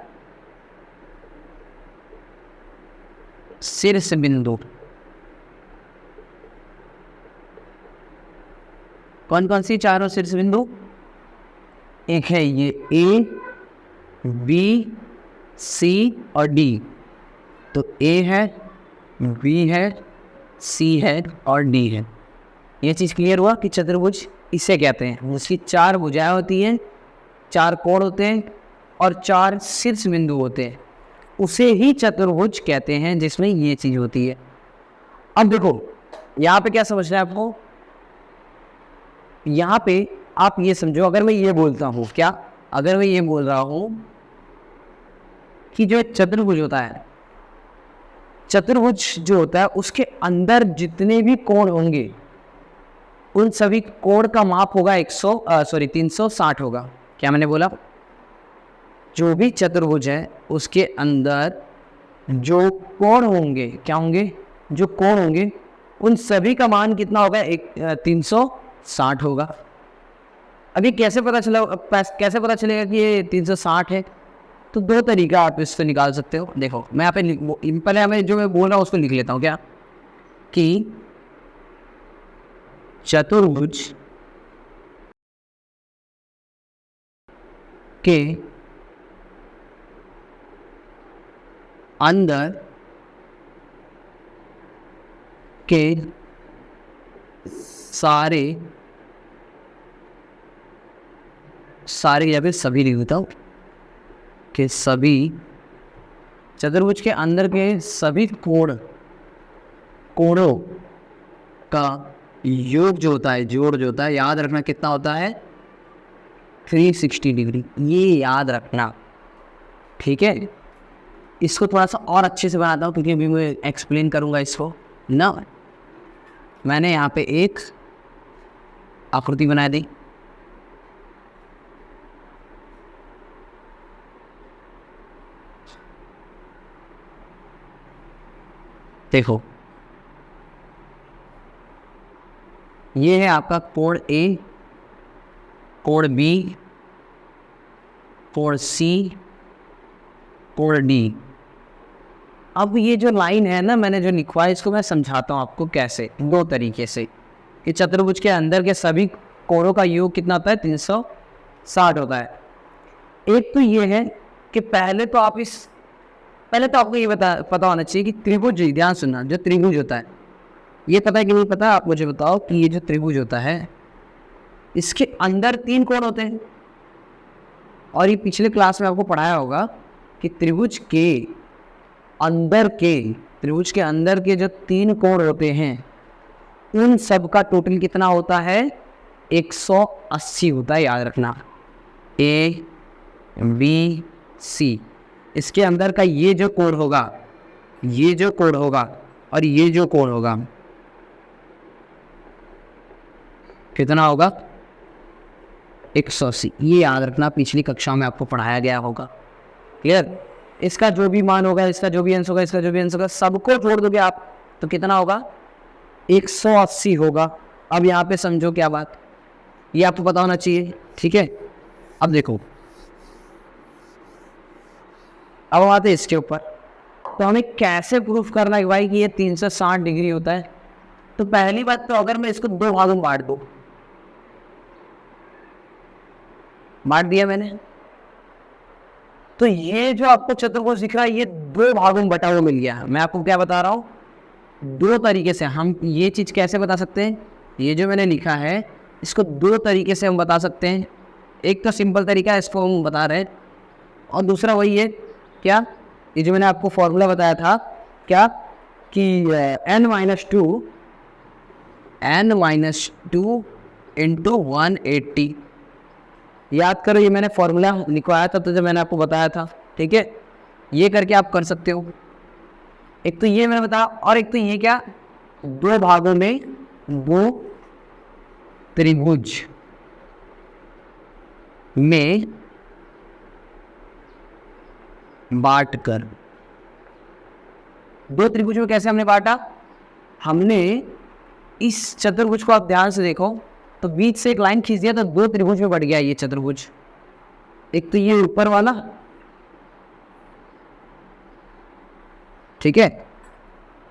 शीर्ष बिंदु। कौन कौन सी 4 शीर्ष बिंदु, एक है ये ए बी सी और डी, तो ए है, बी है, सी है और डी है। ये चीज़ क्लियर हुआ कि चतुर्भुज इसे कहते हैं, उसकी 4 भुजाएं होती हैं, 4 कोण होते हैं और 4 शीर्ष बिंदु होते हैं, उसे ही चतुर्भुज कहते हैं जिसमें ये चीज़ होती है। अब देखो यहाँ पे क्या समझना है आपको, यहाँ पे आप ये समझो, अगर मैं ये बोलता हूँ, क्या अगर मैं ये बोल रहा हूँ कि जो चतुर्भुज होता है, चतुर्भुज जो होता है उसके अंदर जितने भी कोण होंगे उन सभी कोण का माप होगा 360 होगा। क्या मैंने बोला, जो भी चतुर्भुज है उसके अंदर जो कोण होंगे, क्या होंगे, जो कोण होंगे उन सभी का मान कितना होगा, 360 होगा। अभी कैसे पता चलेगा कि ये 360 है, तो 2 तरीका आप इससे निकाल सकते हो। देखो मैं यहाँ पे पहले हमें जो मैं बोल रहा हूँ उसको लिख लेता हूँ, क्या कि चतुर्भुज के अंदर के सारे या फिर सभी लिख देता हूँ कि सभी चतुर्भुज के अंदर के सभी कोणों का योग जो होता है, जोड़ जो होता है, याद रखना कितना होता है 360 डिग्री, ये याद रखना। ठीक है, इसको थोड़ा सा और अच्छे से बनाता हूँ क्योंकि अभी मैं एक्सप्लेन करूँगा इसको ना। मैंने यहाँ पे एक आकृति बना दी, देखो ये है आपका कोण ए, कोण बी, कोण सी, कोण डी। अब ये जो लाइन है ना मैंने जो लिखवा है, इसको मैं समझाता हूँ आपको कैसे, दो तरीके से कि चतुर्भुज के अंदर के सभी कोणों का योग कितना होता है 360 होता है। एक तो ये है कि पहले तो आपको ये पता होना चाहिए कि त्रिभुज, ध्यान सुनना, जो त्रिभुज होता है, ये पता है कि नहीं पता, आप मुझे बताओ कि ये जो त्रिभुज होता है इसके अंदर 3 कोण होते हैं। और ये पिछले क्लास में आपको पढ़ाया होगा कि त्रिभुज के अंदर के जो 3 कोण होते हैं उन सब का टोटल कितना होता है 180 होता है, याद रखना। ए बी सी, इसके अंदर का ये जो कोण होगा और ये जो कोण होगा कितना होगा 180, ये याद रखना, पिछली कक्षा में आपको पढ़ाया गया होगा। क्लियर? इसका जो भी मान होगा, इसका जो भी अंश होगा, सबको जोड़ दोगे आप तो कितना होगा 180 होगा। अब यहाँ पे समझो क्या बात, ये आपको पता होना चाहिए। ठीक है, अब देखो, अब हम आते हैं इसके ऊपर। तो हमें कैसे प्रूफ करना है भाई कि ये 360 डिग्री होता है। तो पहली बात तो अगर मैं इसको 2 भागों में बांट दूं, बांट दिया मैंने, तो ये जो आपको चतुर्भुज दिख रहा है ये 2 भागों में बटा हुआ मिल गया। मैं आपको क्या बता रहा हूँ, 2 तरीके से हम ये चीज़ कैसे बता सकते हैं, ये जो मैंने लिखा है इसको 2 तरीके से हम बता सकते हैं। एक तो सिंपल तरीका है, इसको हम बता रहे हैं, और दूसरा वही है क्या, ये जो मैंने आपको फॉर्मूला बताया था क्या कि n-2 इंटू 180। याद करो, ये मैंने फॉर्मूला लिखवाया था तो जब मैंने आपको बताया था। ठीक है, ये करके आप कर सकते हो। एक तो ये मैंने बताया, और एक तो ये क्या, 2 भागों में 2 त्रिभुज में बांट कर। 2 त्रिभुज में कैसे हमने बांटा, हमने इस चतुर्भुज को आप ध्यान से देखो तो बीच से एक लाइन खींच दिया तो 2 त्रिभुज में बढ़ गया ये चतुर्भुज। एक तो ये ऊपर वाला, ठीक है,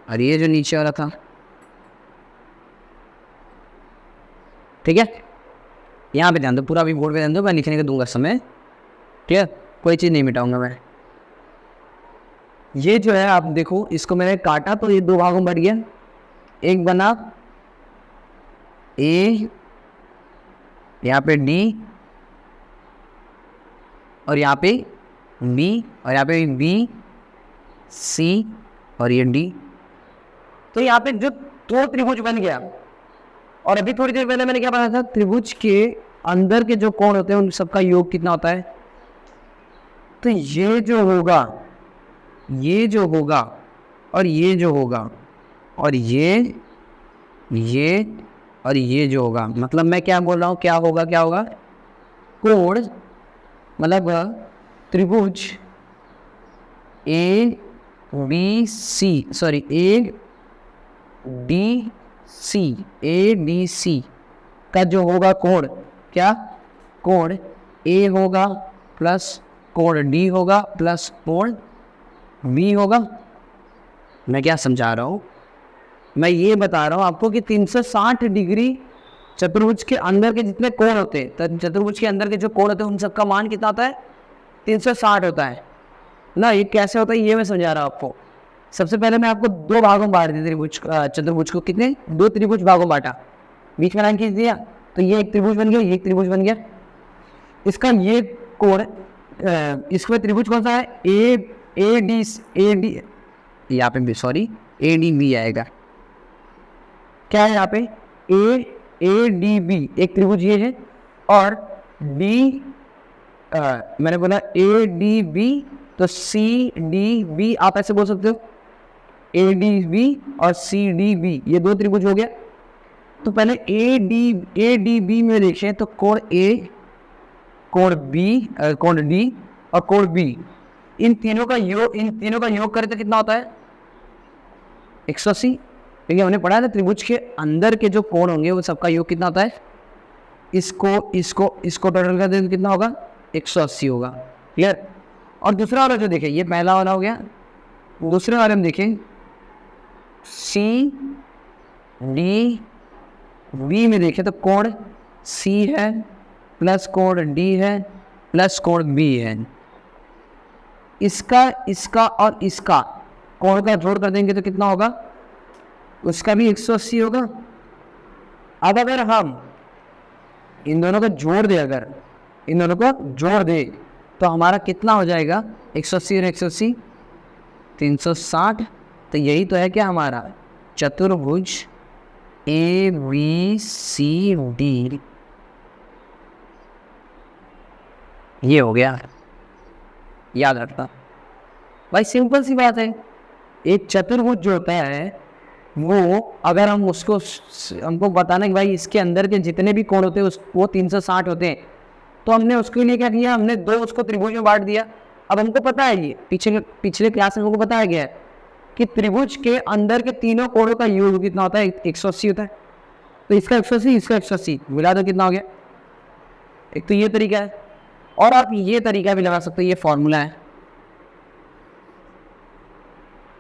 और ये जो नीचे वाला था। ठीक है, यहाँ पे ध्यान दो, पूरा भी बोर्ड पे ध्यान दो, मैं लिखने का दूंगा समय। ठीक है, कोई चीज़ नहीं मिटाऊंगा मैं। ये जो है आप देखो, इसको मैंने काटा तो ये 2 भागों में बढ़ गया। एक बना ए, यहाँ पे डी, और यहाँ पे बी, और यहाँ पे बी सी, और ये डी। तो यहाँ पे जो 2 त्रिभुज बन गया। और अभी थोड़ी देर पहले मैंने क्या बताया था, त्रिभुज के अंदर के जो कोण होते हैं उन सबका योग कितना होता है। तो ये जो होगा और ये जो होगा और ये और ये जो होगा, मतलब मैं क्या बोल रहा हूँ, क्या होगा कोण, मतलब त्रिभुज ए डी सी का जो होगा कोण, क्या, कोण ए होगा प्लस कोण डी होगा प्लस कोण बी होगा। मैं क्या समझा रहा हूँ, मैं ये बता रहा हूँ आपको कि 360 डिग्री चतुर्भुज के अंदर के जितने कोण होते हैं, तो चतुर्भुज के अंदर के जो कोण होते हैं उन सबका मान कितना होता है 360 होता है ना। ये कैसे होता है ये मैं समझा रहा हूँ आपको। सबसे पहले मैं आपको 2 भागों में बांट दिया चतुर्भुज को, कितने, 2 त्रिभुज भागों में बांटा। बीच में लाइन खींच दिया तो ये एक त्रिभुज बन गया, ये एक त्रिभुज बन गया। इसका ये कोण, इसमें त्रिभुज कौन सा है, ए डी, यहाँ पे सॉरी ए डी बी आएगा। क्या है यहाँ पे, ए डी बी एक त्रिभुज ये है, और डी मैंने बोला ए डी बी, तो सी डी बी आप ऐसे बोल सकते हो, ए डी बी और सी डी बी ये दो त्रिभुज हो गया। तो पहले ए डी बी में देखें तो कोण ए, कोण बी, कोण डी और कोण बी, इन तीनों का योग करें तो कितना होता है 180। क्योंकि हमने पढ़ा था त्रिभुज के अंदर के जो कोण होंगे वो सबका योग कितना होता है, इसको टोटल कर दें तो कितना होगा 180 होगा। क्लियर। और दूसरा वाला जो देखें, ये पहला वाला हो गया। दूसरे वाले में देखें सी डी बी में देखें तो कोण सी है प्लस कोण डी है प्लस कोण बी है। इसका और इसका कोण का जोड़ कर देंगे तो कितना होगा, उसका भी 180 होगा। अब अगर हम इन दोनों को जोड़ दे, अगर इन दोनों को जोड़ दे तो हमारा कितना हो जाएगा, 180 और 180 360। तो यही तो है क्या हमारा चतुर्भुज ए बी सी डी, ये हो गया। याद रखना भाई, सिंपल सी बात है। एक चतुर्भुज जो होता है वो अगर हम उसको, हमको बताना कि भाई इसके अंदर के जितने भी कोण होते हैं वो 360 होते हैं, तो हमने उसके लिए क्या किया, हमने दो उसको त्रिभुज में बांट दिया। अब हमको पता है, ये पिछले क्लास में हमको बताया गया है कि त्रिभुज के अंदर के तीनों कोणों का योग कितना होता है, 180 होता है। तो इसका 180, इसका 180 मिला दो कितना हो गया। एक तो ये तरीका है, और आप ये तरीका भी लगा सकते हो, ये फॉर्मूला है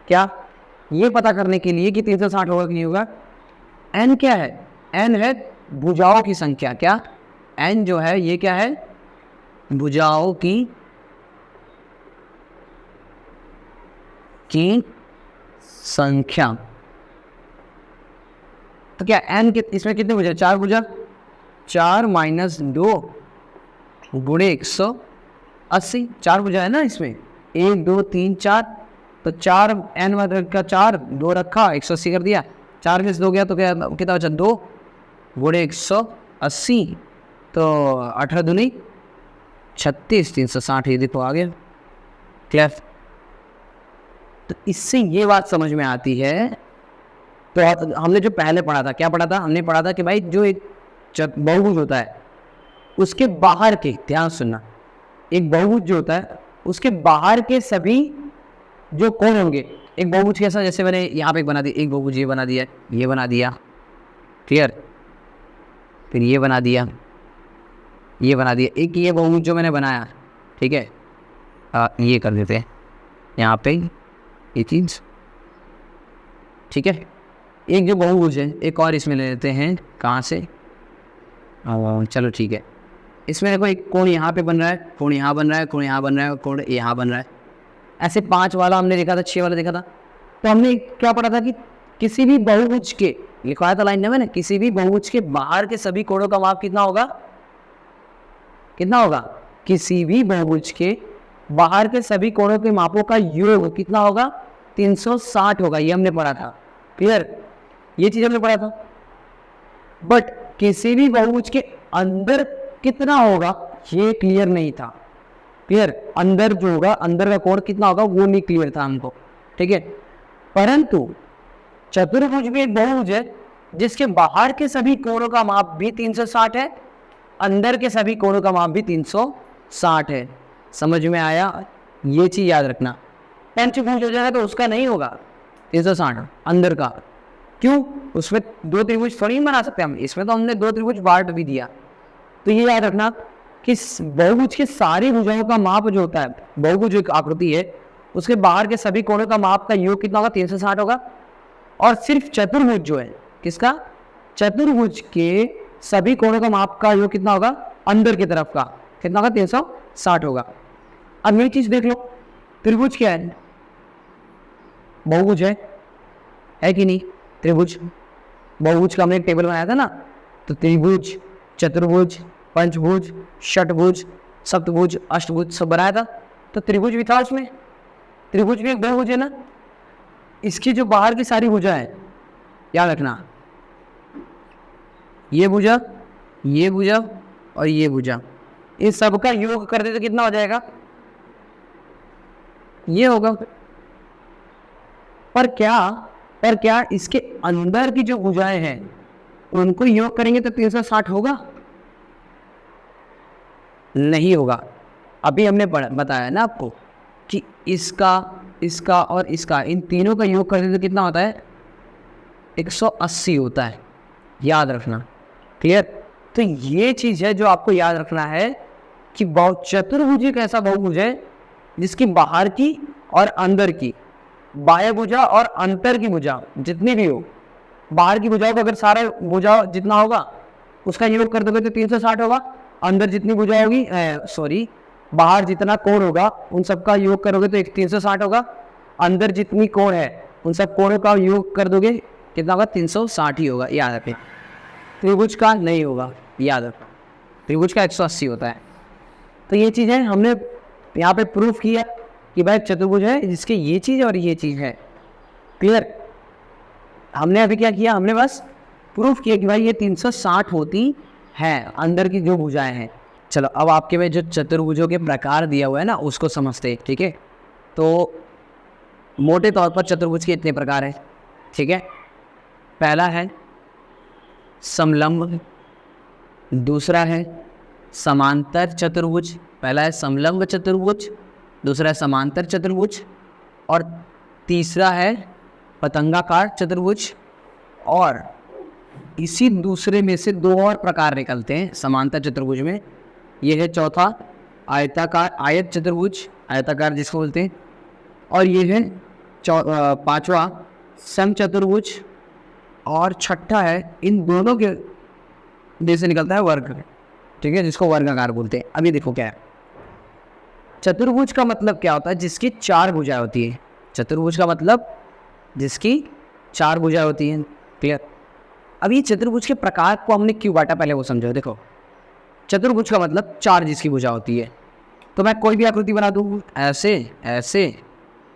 क्या, ये पता करने के लिए कि 360 होगा कि नहीं होगा। n क्या है, n है भुजाओं की संख्या। क्या n जो है ये क्या है, भुजाओं की संख्या। तो क्या n इसमें कितने भुजा, 4 भुजा, 4 माइनस 2 गुणे 180, 4 भुजा है ना इसमें, 1 2 3 4, तो 4 n का 4 2 रखा 180 कर दिया, 4 में से 2 गया तो क्या कितना बचा, 2 गुणे 180, तो 18 दूनी 36, 360 ये देखो आ गया। क्लियर। तो इससे ये बात समझ में आती है। तो हमने जो पहले पढ़ा था, क्या पढ़ा था, हमने पढ़ा था कि भाई जो एक बहुभुज होता है उसके बाहर के, ध्यान सुनना, एक बहुभुज जो होता है उसके बाहर के सभी जो कोण होंगे, एक बहुभुज कैसा, जैसे मैंने यहाँ पे बना दिया, एक बहुभुज ये बना दिया, ये बना दिया, क्लियर, फिर ये बना दिया, ये बना दिया, एक ये बहुभुज जो मैंने बनाया, ठीक है, ये कर देते हैं यहाँ पे ये चीज़, ठीक है। एक जो बहुभुज है एक और इसमें ले लेते हैं, कहाँ से, चलो ठीक है, इसमें देखो एक कोण यहाँ पे बन रहा है, कोण यहाँ बन रहा है, कोण यहाँ बन रहा है, कोण यहाँ बन रहा है, ऐसे 5 वाला हमने देखा था, 6 वाला देखा था। तो हमने क्या पढ़ा था कि किसी भी बहुभुज के, लिखवाया था लाइन में मैंने, किसी भी बहुभुज के बाहर के सभी कोणों का माप कितना होगा, कितना होगा, किसी भी बहुभुज के बाहर के सभी कोणों के मापों का योग कितना होगा, 360 होगा। ये हमने पढ़ा था। क्लियर, ये चीज हमने पढ़ा था। बट किसी भी बहुभुज के अंदर कितना होगा ये क्लियर नहीं था। क्लियर, अंदर जो होगा, अंदर का कोण कितना होगा वो नहीं क्लियर था हमको, ठीक है। परंतु चतुर्भुज भी एक बहुभुज है जिसके बाहर के सभी कोणों का माप भी 360 है, अंदर के सभी कोणों का माप भी 360 है। समझ में आया, ये चीज याद रखना। पंचभुज हो जाएगा तो उसका नहीं होगा 360 अंदर का, क्यों, उसमें 2 त्रिभुज थोड़ी बना सकते हम, इसमें तो हमने 2 त्रिभुज बांट भी दिया। तो ये याद रखना कि बहुभुज के सारी भुजाओं का माप जो होता है, बहुभुज एक आकृति है, उसके बाहर के सभी कोणों का माप का योग कितना होगा, 360 होगा। और सिर्फ चतुर्भुज जो है, किसका, चतुर्भुज के सभी कोणों का माप का योग कितना होगा, अंदर की तरफ का कितना होगा, 360 होगा। अब ये चीज देख लो, त्रिभुज क्या है, बहुभुज है कि नहीं, त्रिभुज, बहुभुज का हमने एक टेबल बनाया था ना, तो त्रिभुज, चतुर्भुज, पंचभुज, षटभुज, सप्तभुज, अष्टभुज सब बनाया था। तो त्रिभुज भी था उसमें, त्रिभुज भी एक बहुभुज है ना। इसकी जो बाहर की सारी भुजा है, याद रखना, ये भुजा, ये भुजा और ये भुजा, इस सब का योग कर दे तो कितना हो जाएगा, ये होगा। पर क्या इसके अंदर की जो भुजाएं हैं उनको योग करेंगे तो 360 होगा? नहीं होगा। अभी हमने बताया ना आपको कि इसका और इसका, इन तीनों का योग करते तो कितना होता है, 180 होता है, याद रखना। क्लियर? तो ये चीज़ है जो आपको याद रखना है कि चतुर्भुज एक ऐसा बहुभुज है जिसकी बाहर की और अंदर की, बाह्य भुजा और अंतर की भुजा जितनी भी हो, बाहर की भुजाओं का अगर सारा भुजा जितना होगा उसका योग कर दोगे तो 360 होगा। अंदर जितनी भुजा होगी, सॉरी, बाहर जितना कोण होगा उन सब का योग करोगे तो 360 होगा। अंदर जितनी कोण है उन सब कोणों का योग कर दोगे कितना होगा, 360 ही होगा, याद रखें। त्रिभुज का नहीं होगा, याद रखो, त्रिभुज का 180 होता है। तो ये चीज़ है, हमने यहाँ पे प्रूफ किया कि भाई चतुर्भुज है जिसके ये चीज़ और ये चीज़ है। क्लियर? हमने अभी क्या किया, हमने बस प्रूफ किया कि भाई ये 360 होती है अंदर की जो भुजाएं हैं। चलो अब आपके में जो चतुर्भुजों के प्रकार दिया हुआ है ना उसको समझते हैं। ठीक है, तो मोटे तौर पर चतुर्भुज के इतने प्रकार हैं। ठीक है, पहला है समलंब, दूसरा है समांतर चतुर्भुज, पहला है समलंब चतुर्भुज, दूसरा है समांतर चतुर्भुज, और तीसरा है पतंगाकार चतुर्भुज। और इसी दूसरे में से दो और प्रकार निकलते हैं समांतर चतुर्भुज में। ये है चौथा आयताकार, आयत चतुर्भुज, आयताकार जिसको बोलते हैं, और ये है पांचवा सम चतुर्भुज, और छठा है इन दोनों के जैसे निकलता है वर्ग। ठीक है, जिसको वर्गाकार बोलते हैं। अभी देखो क्या है, चतुर्भुज का मतलब क्या होता है, जिसकी चार भुजाएं होती है। चतुर्भुज का मतलब जिसकी चार भुजाएं होती हैं। क्लियर? अब ये चतुर्भुज के प्रकार को हमने क्यों बांटा पहले वो समझो। देखो, चतुर्भुज का मतलब चार जिसकी भुजा होती है। तो मैं कोई भी आकृति बना दूँ, ऐसे ऐसे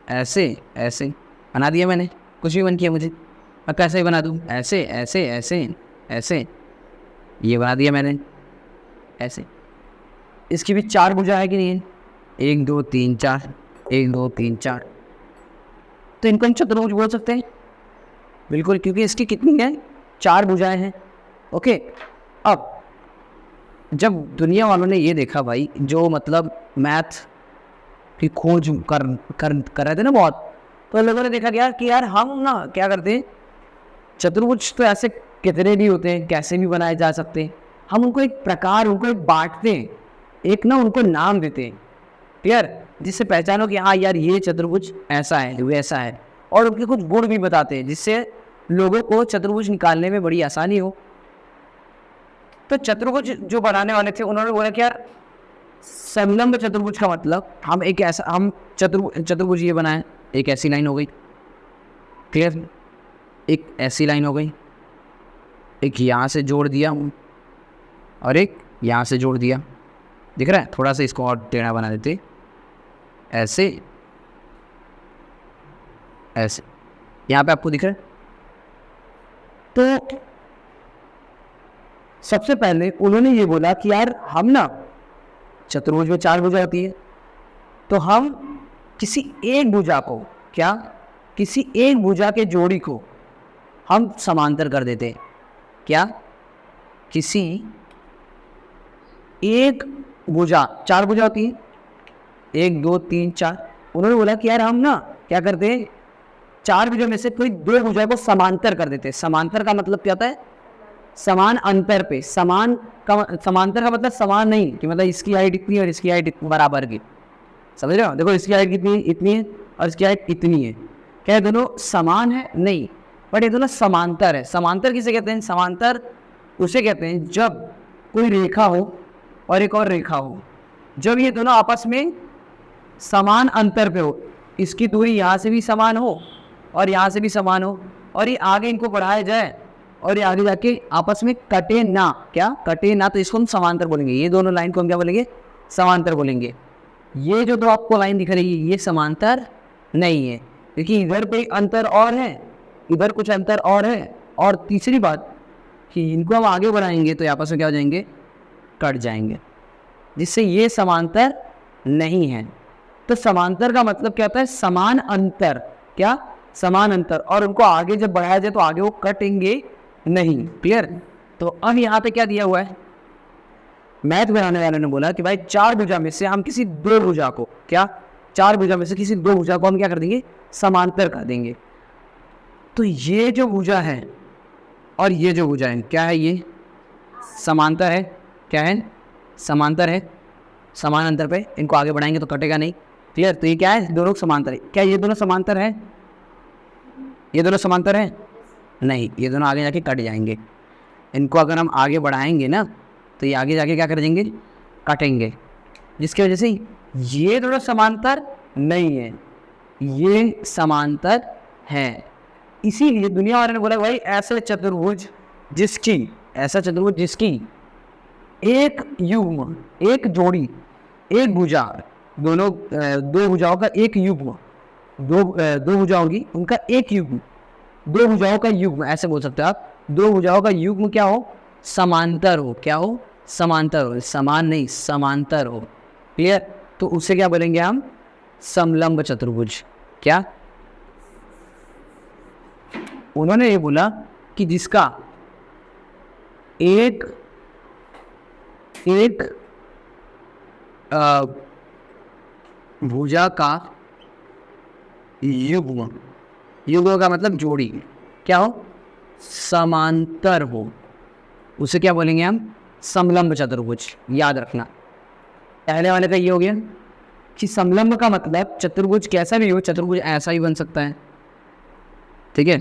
ऐसे ऐसे बना दिया मैंने, कुछ भी मन किया मुझे, मैं कैसे ही बना दूँ, ऐसे ऐसे ऐसे ऐसे, ये बना दिया मैंने ऐसे। इसकी भी चार भुजा है कि नहीं है, 1 2 3 4, 1 2 3 4, तो इनको हम चतुर्भुज बोल सकते हैं। बिल्कुल, क्योंकि इसकी कितनी है, चार भुजाएं हैं। ओके, अब जब दुनिया वालों ने ये देखा भाई, जो मतलब मैथ की खोज कर रहे थे ना बहुत, तो लोगों ने देखा कि यार हम ना क्या करते हैं, चतुर्भुज तो ऐसे कितने भी होते हैं, कैसे भी बनाए जा सकते हैं, हम उनको एक प्रकार, उनको एक बांटते हैं, एक ना उनको नाम देते हैं। क्लियर? जिससे पहचानो कि हाँ यार ये चतुर्भुज ऐसा है, वैसा है, और उनके कुछ गुण भी बताते हैं जिससे लोगों को चतुर्भुज निकालने में बड़ी आसानी हो। तो चतुर्भुज जो बनाने वाले थे उन्होंने बोला कि यार समलंब चतुर्भुज का मतलब हम एक ऐसा, हम चतुर्भुज ये बनाएं, एक ऐसी लाइन हो गई। क्लियर? एक ऐसी लाइन हो गई, एक यहाँ से जोड़ दिया और एक यहाँ से जोड़ दिया। दिख रहा है? थोड़ा सा इसको और टेढ़ा बना देते, ऐसे ऐसे, यहाँ पे आपको दिख रहा है। तो सबसे पहले उन्होंने ये बोला कि यार हम ना, चतुर्भुज में चार भुजा होती है, तो हम किसी एक भुजा को, क्या, किसी एक भुजा के जोड़ी को हम समांतर कर देते हैं। क्या? किसी एक भुजा, चार भुजा होती है, 1 2 3 4, उन्होंने बोला कि यार हम ना क्या करते हैं, चार भुजा में से कोई दो भुजा को समांतर कर देते हैं। समांतर का मतलब क्या होता है, समान अंतर पे, समांतर का मतलब समान नहीं कि मतलब इसकी हाइट इतनी और इसकी हाइट बराबर की, समझ रहे हो? देखो इसकी हाइट कितनी, इतनी है, और इसकी हाइट इतनी है, क्या दोनों समान है? नहीं, बट ये दोनों समांतर है। समांतर किसे कहते हैं? समांतर उसे कहते हैं जब कोई रेखा हो और एक और रेखा हो, जब ये दोनों आपस में समान अंतर पे हो, इसकी दूरी यहाँ से भी समान हो और यहाँ से भी समान हो, और ये आगे इनको बढ़ाया जाए और ये आगे जाके आपस में कटे ना, क्या कटे ना, तो इसको हम समांतर बोलेंगे। ये दोनों लाइन को हम क्या बोलेंगे, समांतर बोलेंगे। ये जो दो आपको लाइन दिख रही है ये समांतर नहीं है, क्योंकि इधर पे अंतर और है, इधर कुछ अंतर और है, और तीसरी बात कि इनको हम आगे बढ़ाएंगे तो आपस में क्या हो जाएंगे, कट जाएंगे, जिससे ये समांतर नहीं है। तो समांतर का मतलब क्या होता है, समान अंतर, क्या समान अंतर, और उनको आगे जब बढ़ाया जाए तो आगे वो कटेंगे नहीं। क्लियर। तो अब यहाँ पे क्या दिया हुआ है, मैथ बनाने वाले ने बोला कि भाई चार भुजा में से हम किसी दो भुजा को, क्या चार भुजा में से किसी दो भुजा को हम क्या कर देंगे, समांतर कर देंगे। तो ये जो भुजा है और ये जो भुजा है क्या है, ये समांतर है, क्या है, समांतर है, समान अंतर पे इनको आगे बढ़ाएंगे तो कटेगा नहीं। क्लियर। तो ये क्या है, दोनों समांतर है। क्या ये दोनों समांतर है, ये दोनों समांतर है नहीं, ये दोनों आगे जाके कट जाएंगे। इनको अगर हम आगे बढ़ाएंगे ना तो ये आगे जाके क्या कर देंगे, काटेंगे, जिसकी वजह से ये दोनों समांतर नहीं है, ये समांतर है। इसीलिए दुनिया वालों ने बोला भाई ऐसा चतुर्भुज जिसकी, ऐसा चतुर्भुज जिसकी एक युग्म, एक जोड़ी, एक भुजा, दोनों दो भुजाओं का एक युग्म, दो भुजा होगी उनका एक युग्म, दो भुजाओं का युग्म ऐसे बोल सकते हो आप, दो भुजाओं का युग्म क्या हो, समांतर हो, क्या हो, समांतर हो, समान नहीं समांतर हो। क्लियर। तो उसे क्या बोलेंगे हम, समलंब चतुर्भुज। क्या, उन्होंने ये बोला कि जिसका एक भुजा का युग्म, युग्म का मतलब जोड़ी, क्या हो, समांतर हो, उसे क्या बोलेंगे हम, समलंब चतुर्भुज। याद रखना, पहले वाले का ये हो गया कि समलंब का मतलब चतुर्भुज कैसा भी हो, चतुर्भुज ऐसा ही बन सकता है। ठीक है,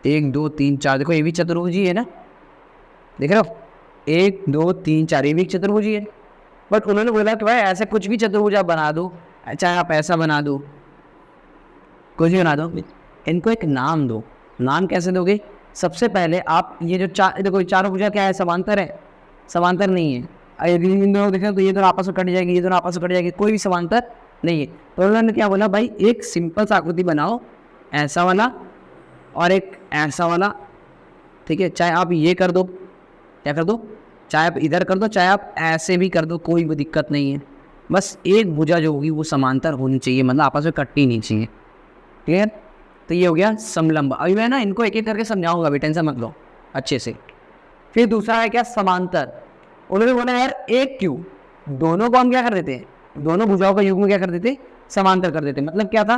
1 2 3 4, देखो ये भी चतुर्भुज ही है ना, देख रहे हो, 1 2 3 4 ये भी चतुर्भुज ही है। बट उन्होंने बोला कि भाई ऐसे कुछ भी चतुर्भुज आप बना दो, चाहे आप ऐसा बना दो, कुछ भी बना दो, इनको एक नाम दो। नाम कैसे दोगे, सबसे पहले आप ये जो चार, देखो चारों भुजा क्या है, समांतर है, समांतर नहीं है। यदि इन दोनों देखें तो ये दोनों आपस में कट जाएगी, ये दोनों आपस में कट जाएगी, कोई भी समांतर नहीं है। तो उन्होंने क्या बोला, भाई एक सिंपल सा आकृति बनाओ, ऐसा वाला और एक ऐसा वाला। ठीक है, चाहे आप ये कर दो, क्या कर दो, चाहे आप इधर कर दो, चाहे आप ऐसे भी कर दो, कोई भी दिक्कत नहीं है। बस एक भुजा जो होगी वो समांतर होनी चाहिए, मतलब आपस में कटनी नहीं चाहिए। क्लियर। तो ये हो गया समलंब। अभी मैं ना इनको एक एक करके समझाऊंगा, भी टेंशन मत लो अच्छे से। फिर दूसरा है क्या, समांतर। उन्होंने बोला यार एक क्यों, दोनों को हम क्या कर देते, दोनों भुजाओं का युग्म क्या कर देते, समांतर कर देते। मतलब क्या था,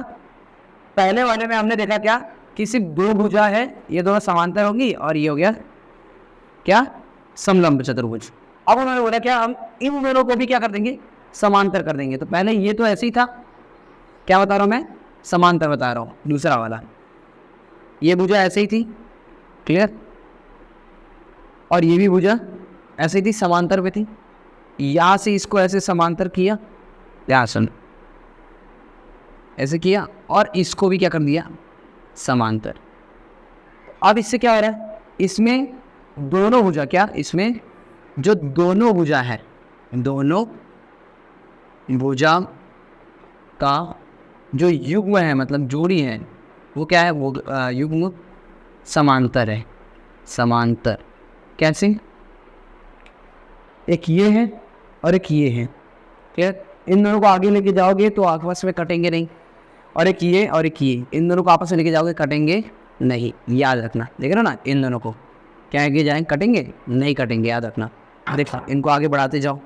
पहले वाले में हमने देखा क्या कि सिर्फ दो भुजा है, ये दोनों समांतर होंगी, और ये हो गया क्या, समलंब चतुर्भुज। अब उन्होंने बोला क्या, हम इन दोनों को भी क्या कर देंगे, समांतर कर देंगे। तो पहले ये तो ऐसे ही था, क्या बता रहा हूँ मैं, समांतर बता रहा हूँ। दूसरा वाला ये भुजा ऐसे ही थी, क्लियर, और ये भी भुजा ऐसे ही थी, समांतर पे थी। यहाँ से इसको ऐसे समांतर किया, ध्यान सुन, ऐसे किया, और इसको भी क्या कर दिया, समांतर। अब इससे क्या हो रहा है, इसमें दोनों भुजा, क्या इसमें जो दोनों भुजा है, दोनों भुजा का जो युग्म है, मतलब जोड़ी है, वो क्या है, वो युग्म समांतर है। समांतर कैसे, एक ये है और एक ये है, क्लियर। इन दोनों को आगे लेके जाओगे तो आपस में कटेंगे नहीं, और एक ये और एक ये, इन दोनों को आपस में लेके जाओगे कटेंगे नहीं, याद रखना। देख रहे हो ना, इन दोनों को क्या आगे जाएंगे, कटेंगे नहीं, कटेंगे, याद रखना। देखो इनको आगे बढ़ाते जाओ,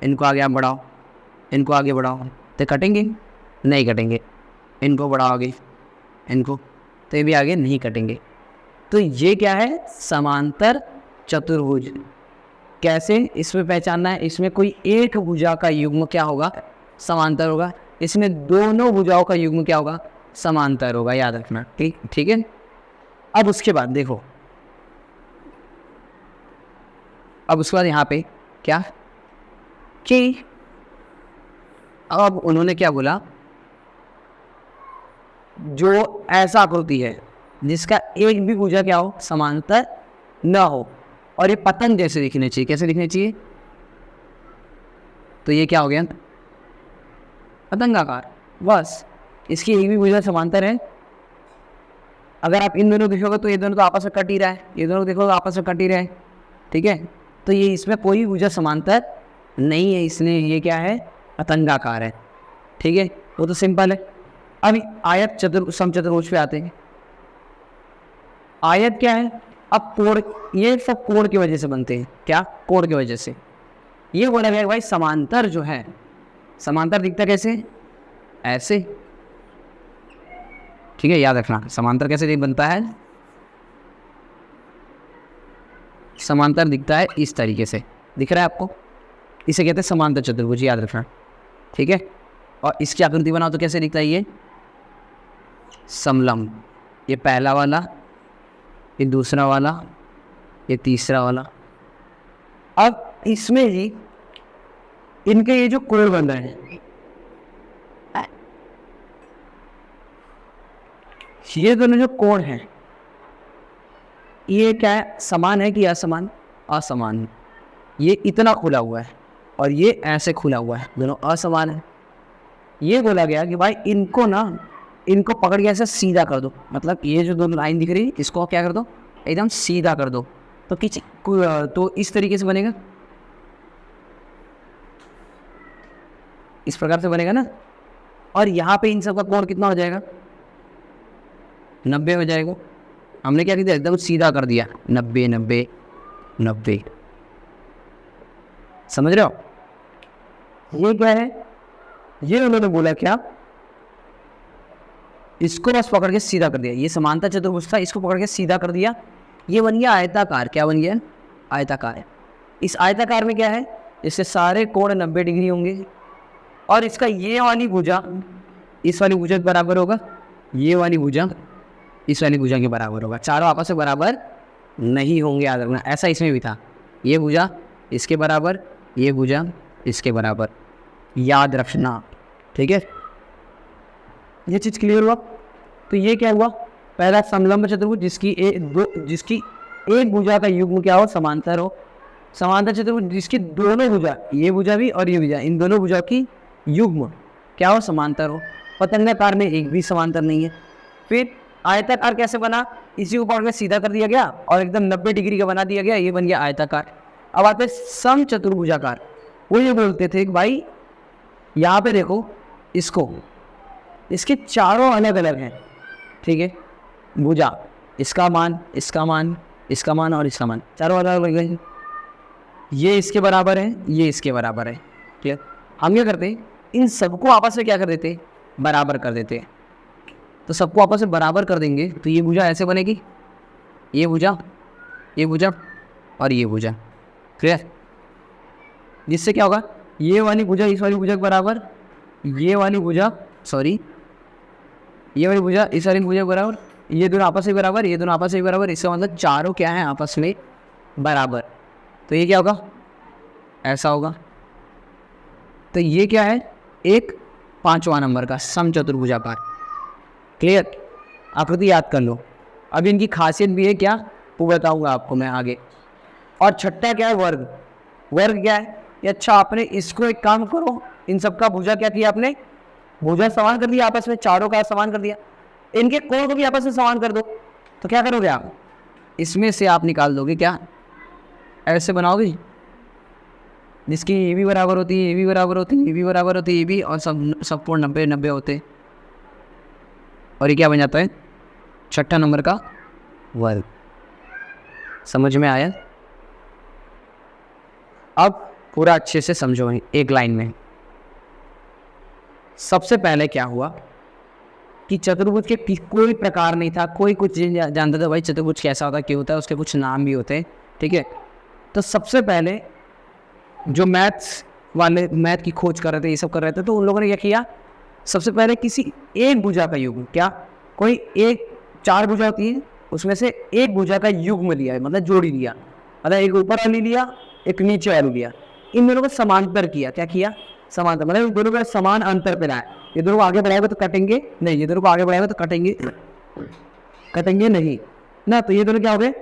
इनको आगे आप बढ़ाओ, इनको आगे बढ़ाओ, तो कटेंगे नहीं, कटेंगे। इनको बढ़ाओगे, इनको, तो ये भी आगे नहीं कटेंगे। तो ये क्या है, समांतर चतुर्भुज। कैसे इसमें पहचानना है, इसमें कोई एक भुजा का युग्म क्या होगा, समांतर होगा, इसमें दोनों भुजाओं का युग्म क्या होगा, समांतर होगा, याद रखना। ठीक है। अब उसके बाद देखो, अब उसके बाद यहाँ पे क्या कि अब उन्होंने क्या बोला, जो ऐसा आकृति है, जिसका एक भी भुजा क्या हो, समांतर न हो, और ये पतंग जैसे दिखने चाहिए। कैसे दिखने चाहिए? तो ये क्या हो गया? पतंगाकार। बस, इसकी एक भी भुजा समांतर है। अगर आप इन दोनों देखोगे तो ये दोनों तो आपस में कट ही रहा है, ये दोनों देखोगे आपस में कट ही रहा है, ठीक है। तो ये इसमें कोई भुजा समांतर नहीं है, इसलिए ये क्या है? पतंगाकार है, ठीक है। वो तो सिंपल है। अभी आयत समचतुर्भुज पे आते हैं। आयत क्या है? अब कोण, ये सब कोण की वजह से बनते हैं। क्या? कोण की वजह से। ये बोला गया भाई समांतर जो है, समांतर दिखता कैसे? ऐसे, ठीक है, याद रखना। समांतर कैसे बनता है? समांतर दिखता है इस तरीके से, दिख रहा है आपको? इसे कहते हैं समांतर चतुर्भुज, याद रखना, ठीक है। और इसकी आकृति बनाओ तो कैसे दिखता है? ये समलंब, ये पहला वाला, ये दूसरा वाला, ये तीसरा वाला। अब इसमें ही इनके ये जो कोण बन रहे हैं, ये दोनों जो कोण हैं, ये क्या है? समान है कि असमान? असमान है। ये इतना खुला हुआ है और ये ऐसे खुला हुआ है, दोनों असमान है। ये बोला गया कि भाई इनको ना, इनको पकड़ के ऐसे सीधा कर दो। मतलब ये जो दोनों लाइन दिख रही है, इसको क्या कर दो? एकदम सीधा कर दो। तो इस तरीके से बनेगा, इस प्रकार से बनेगा ना। और यहाँ पे इन सब का कोण कितना हो जाएगा? 90 हो जाएगा। हमने क्या किया? एकदम सीधा कर दिया, 90 90 90। समझ रहे हो? ये क्या है? ये उन्होंने बोला क्या? इसको बस पकड़ के सीधा कर दिया। ये समांतर चतुर्भुज था, इसको पकड़ के सीधा कर दिया, ये बन गया आयताकार। क्या बन गया? आयताकार। इस आयताकार में क्या है? इससे सारे कोण 90 डिग्री होंगे, और इसका ये वाली भुजा इस वाली भुजा के बराबर होगा, ये वाली भुजा इस वाली भुजा के बराबर होगा। चारों आपस में बराबर नहीं होंगे, याद रखना। ऐसा इसमें भी था, ये भुजा इसके बराबर, ये भुजा इसके बराबर, याद रखना, ठीक है। ये चीज़ क्लियर हुआ? तो ये क्या हुआ? पहला समलंब चतुर्भुज जिसकी एक भुजा का युग्म क्या हो? समांतर हो। समांतर चतुर्भुज जिसकी दोनों भुजा, ये भुजा भी और ये भुजा, इन दोनों भुजा की युग्म क्या हो? समांतर हो। पतंगाकार में एक भी समांतर नहीं है। फिर आयताकार कैसे बना? इसी को पकड़ के सीधा कर दिया गया और एकदम 90 डिग्री का बना दिया गया, ये बन गया आयताकार। अब आते समचतुर्भुजाकार। वो ये बोलते थे कि भाई यहाँ पे देखो, इसको, इसके चारों अलग अलग हैं, ठीक है, भुजा, इसका मान, इसका मान, इसका मान और इसका मान, चारों अलग अलग हैं। ये इसके बराबर है, ये इसके बराबर है, ठीक है। हम क्या करते? इन सबको आपस में क्या कर देते? बराबर कर देते। तो सबको आपस में बराबर कर देंगे तो ये भुजा ऐसे बनेगी, ये भुजा, ये भुजा और ये भुजा, क्लियर। जिससे क्या होगा? ये वाली भुजा इस वाली भुजा के बराबर, ये वाली भुजा, सॉरी, ये वाली भुजा इस वाली भुजा के बराबर, ये दोनों आपस में बराबर, ये दोनों आपस में बराबर। इसका मतलब चारों क्या है? आपस में बराबर। तो ये क्या होगा? ऐसा होगा। तो ये क्या है? एक 5वां नंबर का समचतुर्भुजाकार, क्लियर। आकृति याद कर लो। अब इनकी खासियत भी है क्या, वो बताऊंगा आपको मैं आगे। और छठा क्या है? वर्ग। वर्ग क्या है? अच्छा, आपने इसको एक काम करो, इन सबका भुजा क्या किया आपने? भुजा समान कर दिया आपस में, चारों का समान कर दिया। इनके कोण को भी आपस में समान कर दो। तो क्या करोगे आप? इसमें से आप निकाल दोगे, क्या ऐसे बनाओगे, जिसकी ये भी बराबर होती है, ये भी बराबर होती है, ये भी बराबर होती है, ये भी, और सब कोण 90 90 होते हैं। और ये क्या बन जाता है? छठा नंबर का वर्ग। समझ में आया? अब पूरा अच्छे से समझो एक लाइन में। सबसे पहले क्या हुआ कि चतुर्भुज के कोई प्रकार नहीं था, कोई कुछ जानता था भाई चतुर्भुज कैसा होता, क्यों होता है, उसके कुछ नाम भी होते हैं, ठीक है। तो सबसे पहले जो मैथ्स वाले मैथ की खोज कर रहे थे, ये सब कर रहे थे, तो उन लोगों ने क्या किया? सबसे पहले किसी एक भुजा का युग्म, क्या कोई एक 4 भुजा होती है, उसमें से एक भुजा का युग्म लिया, मतलब जोड़ी लिया, मतलब एक ऊपर वाली लिया, एक नीचे वाली लिया, इन दोनों को समांतर किया। क्या किया? समांतर, मतलब इन दोनों का समान अंतर पे लाया। ये दोनों को आगे बढ़ाएगा तो कटेंगे नहीं, ये दोनों को आगे बढ़ाएगा तो कटेंगे कटेंगे नहीं ना, तो ये दोनों क्या हो गए,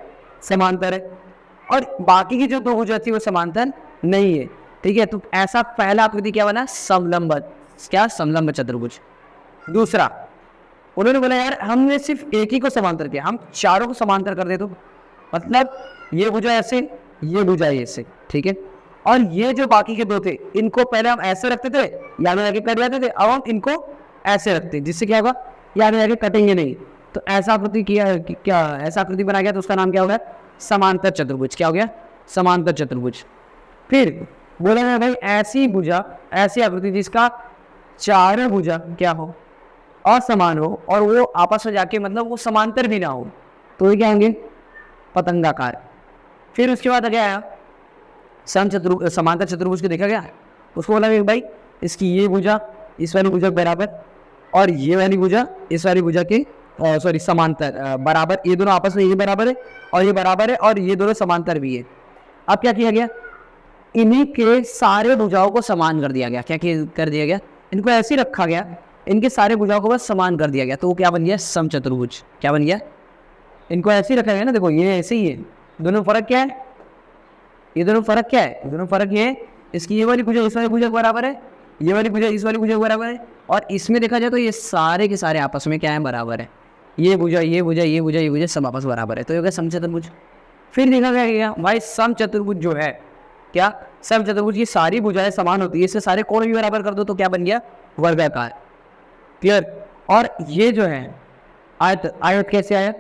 समांतर है। और बाकी की जो दो भुजा थी वो समांतर नहीं है, ठीक है। तो ऐसा पहला आकृति क्या बना, समलंब, क्या, समलंब चतुर्भुज। दूसरा, उन्होंने बोला यार हमने सिर्फ एक ही को समांतर किया, हम चारों को समांतर कर दे तो, मतलब ये भुजा ऐसे, ये भुजा ऐसे, ठीक है। और ये जो बाकी के दो थे इनको पहले हम ऐसे रखते थे, या में आगे कट जाते थे, अब हम इनको ऐसे रखते, जिससे क्या होगा, या में आगे कटेंगे नहीं। तो ऐसा आकृति किया, क्या ऐसा आकृति बनाया गया, तो उसका नाम क्या हो गया, समांतर चतुर्भुज। क्या हो गया, समांतर चतुर्भुज। फिर बोला ना भाई ऐसी भुजा, ऐसी आकृति जिसका चारों भुजा क्या हो, असमान हो, और वो आपस में जाके मतलब वो समांतर भी ना हो, तो ये क्या होंगे, पतंगाकार। फिर उसके बाद क्या आया, समांतर चतुर्भुज को देखा गया, उसको बोला भाई इसकी ये भुजा इस वाली भुजा बराबर, और ये वाली भुजा इस वाली भुजा के सॉरी समांतर बराबर, ये दोनों आपस में ये बराबर है और ये बराबर है, और ये दोनों समांतर भी है। अब क्या किया गया, इन्हीं के सारे भुजाओं को समान कर दिया गया। क्या कर दिया गया, इनको ऐसे ही रखा गया, इनके सारे भुजाओं को बस समान कर दिया गया, तो वो क्या बन गया, समचतुर्भुज। क्या बन गया, इनको ऐसे ही रखा गया ना, देखो ये ऐसे ही है, दोनों फर्क क्या है, ये दोनों फर्क क्या है, दोनों फर्क ये है, इसकी ये वाली भुजा इस वाली भुजा बराबर है, ये वाली भुजा इस वाली भुजा बराबर है, और इसमें देखा जाए तो ये सारे के सारे आपस में क्या है, बराबर है। ये भुजा ये भुजा ये भुजा ये भुजा सब आपस बराबर है, तो ये हो गया समचतुर्भुज। फिर देखा गया भाई समचतुर्भुज जो है, क्या समचतुर्भुज की सारी भुजाएं समान होती है, इससे सारे कोण भी बराबर कर दो तो क्या बन गया, वर्गाकार। क्लियर। और ये जो है आयत, आयत कैसे आया,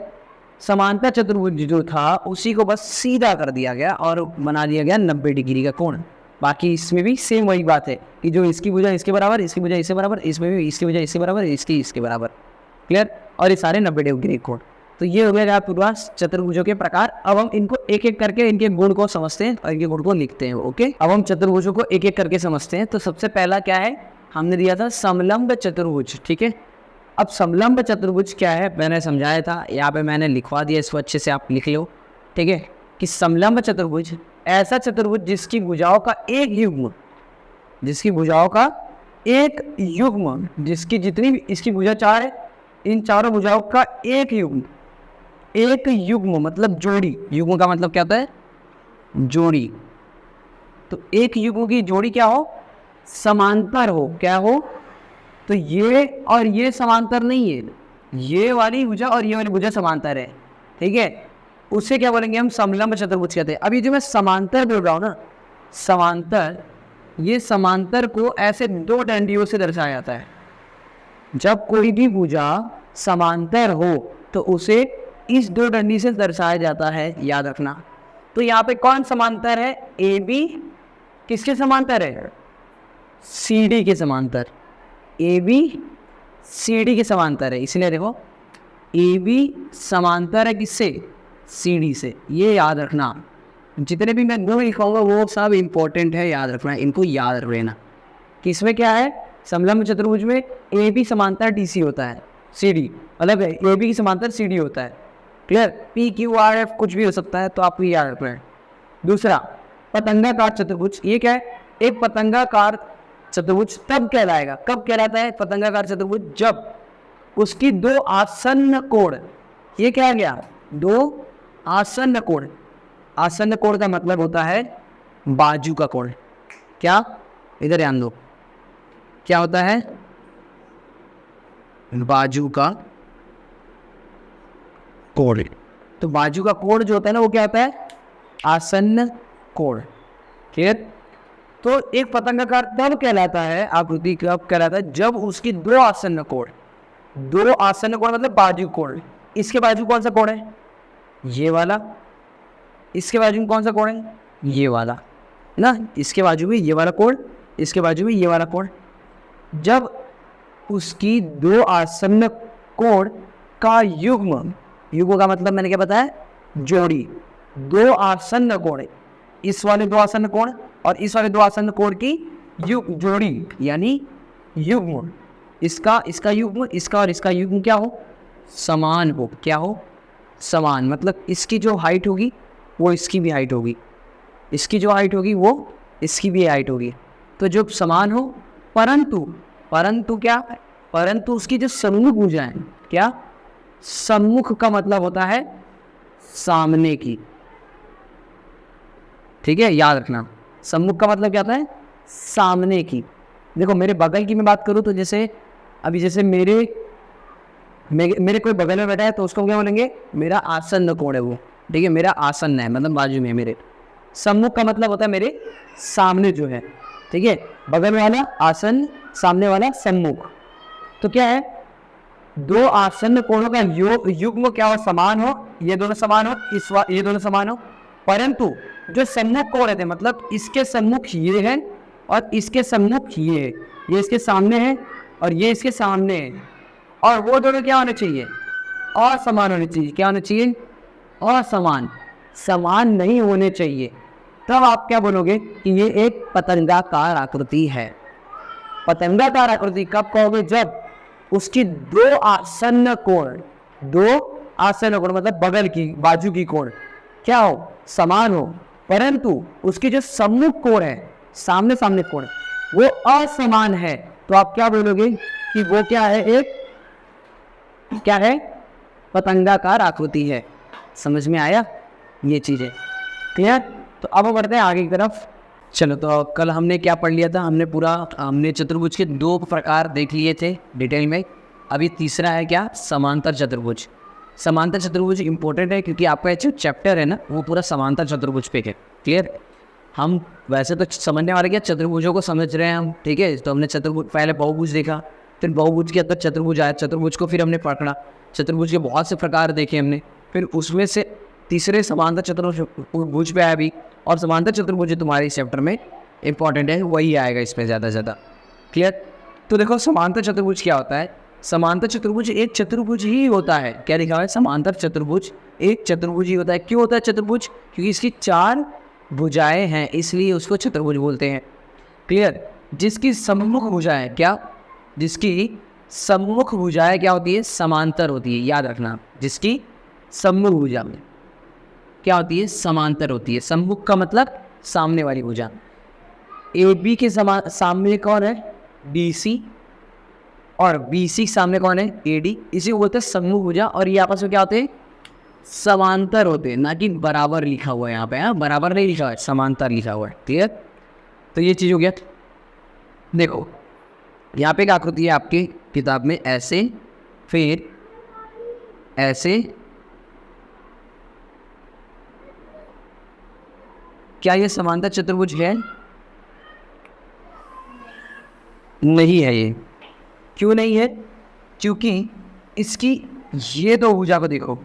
समांतर चतुर्भुज जो था उसी को बस सीधा कर दिया गया और बना दिया गया 90 डिग्री का कोण। बाकी इसमें भी सेम वही बात है कि जो इसकी भुजा इसके बराबर, इसकी भुजा इसके बराबर, इसमें भी इसकी भुजा इसके बराबर, इसकी इसके बराबर। क्लियर। और ये सारे 90 डिग्री कोण। तो ये हो गया पूर्वा चतुर्भुजों के प्रकार। अब हम इनको एक एक करके इनके गुण को समझते हैं और इनके गुण को लिखते हैं। ओके, अब हम चतुर्भुजों को एक एक करके समझते हैं। तो सबसे पहला क्या है, हमने दिया था समलंब चतुर्भुज। ठीक है, अब समलंब चतुर्भुज क्या है मैंने समझाया था, यहाँ पे मैंने लिखवा दिया, इसको अच्छे से आप लिख लो। ठीक है, कि समलंब चतुर्भुज ऐसा चतुर्भुज जिसकी भुजाओं का एक युग्म, जिसकी भुजाओं का एक युग्म, जिसकी जितनी भी इसकी भुजा 4 है, इन चारों भुजाओं का एक युग्म, एक युग्म मतलब जोड़ी। युग्म का मतलब क्या होता है, जोड़ी। तो एक युग्म की जोड़ी क्या हो, समांतर हो। क्या हो, तो ये और ये समांतर नहीं है, ये वाली भुजा और ये वाली भुजा समांतर है। ठीक है, उसे क्या बोलेंगे हम, समलंब चतुर्भुज कहते हैं। अभी जो मैं समांतर बोल रहा हूँ ना, समांतर, ये समांतर को ऐसे 2 डंडियों से दर्शाया जाता है। जब कोई भी भुजा समांतर हो तो उसे इस 2 डंडी से दर्शाया जाता है, याद रखना। तो यहाँ पे कौन समांतर है, ए बी किसके समांतर है, सी डी के समांतर। ए बी सी डी के समांतर है, इसलिए देखो ए बी समांतर है किससे, सी डी से। ये याद रखना, जितने भी मैं 2 लिखाऊंगा वो सब इंपॉर्टेंट है, याद रखना, इनको याद रख लेना। कि इसमें क्या है, समलंब चतुर्भुज में ए बी समांतर डी सी होता है, सी डी मतलब ए बी की समांतर सी डी होता है। Clear, P Q R F कुछ भी हो सकता है, तो आपको याद रखना है। दूसरा, पतंगाकार चतुर्भुज। ये क्या है, एक पतंगाकार चतुर्भुज तब कहलाएगा, कब कहलाता है पतंगाकार चतुर्भुज, जब उसकी 2 आसन्न कोण, ये क्या आ गया, 2 आसन्न कोण। आसन्न कोण का मतलब होता है बाजू का कोण। क्या, इधर ध्यान दो, क्या होता है, बाजू का कोण। तो बाजू का कोण जो होता है ना, वो क्या होता है, आसन्न कोण। क्लियर। तो एक पतंगाकार तब कहलाता है, आकृति कब कहलाता है, जब उसकी 2 आसन्न कोण, 2 आसन्न कोण मतलब बाजू कोण। इसके बाजू कौन सा कोण है, ये वाला। इसके बाजू में कौन सा कोण है, ये वाला ना। इसके बाजू में ये वाला कोण, इसके बाजू में ये वाला कोण। जब उसकी 2 आसन्न कोण का युग्म, युग्म का मतलब मैंने क्या बताया, जोड़ी। 2 आसन्न कोण, इस वाले 2 आसन्न कोण और इस वाले 2 आसन्न कोण की जोड़ी यानी युग्म। इसका युग्म, इसका और इसका युग्म क्या हो, समान हो। क्या हो, समान मतलब इसकी जो हाइट होगी वो इसकी भी हाइट होगी, इसकी जो हाइट होगी वो इसकी भी हाइट होगी। तो जो समान हो, परंतु क्या, परंतु उसकी जो समूह भुजाएं, क्या, सम्मुख का मतलब होता है सामने की, ठीक है, याद रखना। सम्मुख का मतलब क्या होता है? सामने की। देखो मेरे बगल की मैं बात करूँ तो जैसे अभी जैसे मेरे कोई बगल में बैठा है तो उसको क्या बोलेंगे? मेरा आसन्न कोण है वो, ठीक है, मेरा आसन्न है मतलब बाजू में मेरे। सम्मुख का मतलब होता है मेरे सामने जो है, ठीक है, बगल में वाला आसन, सामने वाला सम्मुख। तो क्या है? दो आसन्न कोणों का युग्म क्या हो? समान हो, ये दोनों समान हो, ये दोनों समान हो, परंतु जो सम्मुख कोण रहते हैं मतलब इसके सम्मुख ये है और इसके सम्मुख ये है, ये इसके सामने है और ये इसके सामने है, और वो दोनों क्या होने चाहिए? असमान होने चाहिए। क्या होने चाहिए? असमान, समान नहीं होने चाहिए। तब आप क्या बोलोगे? कि ये एक पतंगाकार आकृति है। पतंगाकार आकृति कब कहोगे? जब उसकी दो आसन्न कोण मतलब बगल की, बाजू की कोण क्या हो? समान हो, परंतु उसकी जो सम्मुख कोण है, सामने सामने कोण, वो असमान है। तो आप क्या बोलोगे? कि वो क्या है? एक क्या है? पतंगाकार आकृति है। समझ में आया ये चीजें? क्लियर? तो अब हम बढ़ते हैं आगे की तरफ। चलो, तो कल हमने क्या पढ़ लिया था? हमने चतुर्भुज के दो प्रकार देख लिए थे डिटेल में। अभी तीसरा है क्या? समांतर चतुर्भुज। समांतर चतुर्भुज इंपॉर्टेंट है क्योंकि आपका जो चैप्टर है ना वो पूरा समांतर चतुर्भुज पे है। क्लियर? हम वैसे तो समझने वाले क्या, चतुर्भुजों को समझ रहे हैं हम, ठीक है। तो हमने चतुर्भुज, पहले बहुभुज देखा, फिर बहुभुज के अंदर चतुर्भुज आया, चतुर्भुज को फिर हमने पकड़ा, चतुर्भुज के बहुत से प्रकार देखे हमने, फिर उसमें से तीसरे समांतर चतुर्भुज पे आया भी। और समांतर चतुर्भुज तुम्हारे इस चैप्टर में इंपॉर्टेंट है, वही आएगा इसमें ज़्यादा से ज़्यादा। क्लियर? तो देखो समांतर चतुर्भुज क्या होता है? समांतर चतुर्भुज एक चतुर्भुज ही होता है। क्या लिखा हुआ है? समांतर चतुर्भुज एक चतुर्भुज ही होता है। क्यों होता है चतुर्भुज? क्योंकि इसकी चार भुजाएं हैं, इसलिए उसको चतुर्भुज बोलते हैं। क्लियर? जिसकी सम्मुख भुजाएं क्या? जिसकी सम्मुख भुजाएं क्या होती है? समांतर होती है। याद रखना, जिसकी सम्मुख भुजा क्या होती है? समांतर होती है। सम्मुख का मतलब सामने वाली भुजा। ए बी के सामने कौन है? बी सी, और बी सी सामने कौन है? A D. इसी को बोलते हैं सम्मुख भुजा। और ये आपस में क्या होते हैं? समांतर होते हैं, ना कि बराबर लिखा हुआ है यहाँ पे। हाँ, बराबर नहीं लिखा हुआ है, समांतर लिखा हुआ है। क्लियर? तो ये चीज़ हो गया। देखो यहाँ पे एक आकृति है आपकी किताब में, ऐसे, फिर ऐसे। क्या ये समांतर चतुर्भुज है? नहीं है ये। क्यों नहीं है? क्योंकि इसकी ये दो भुजा को देखो,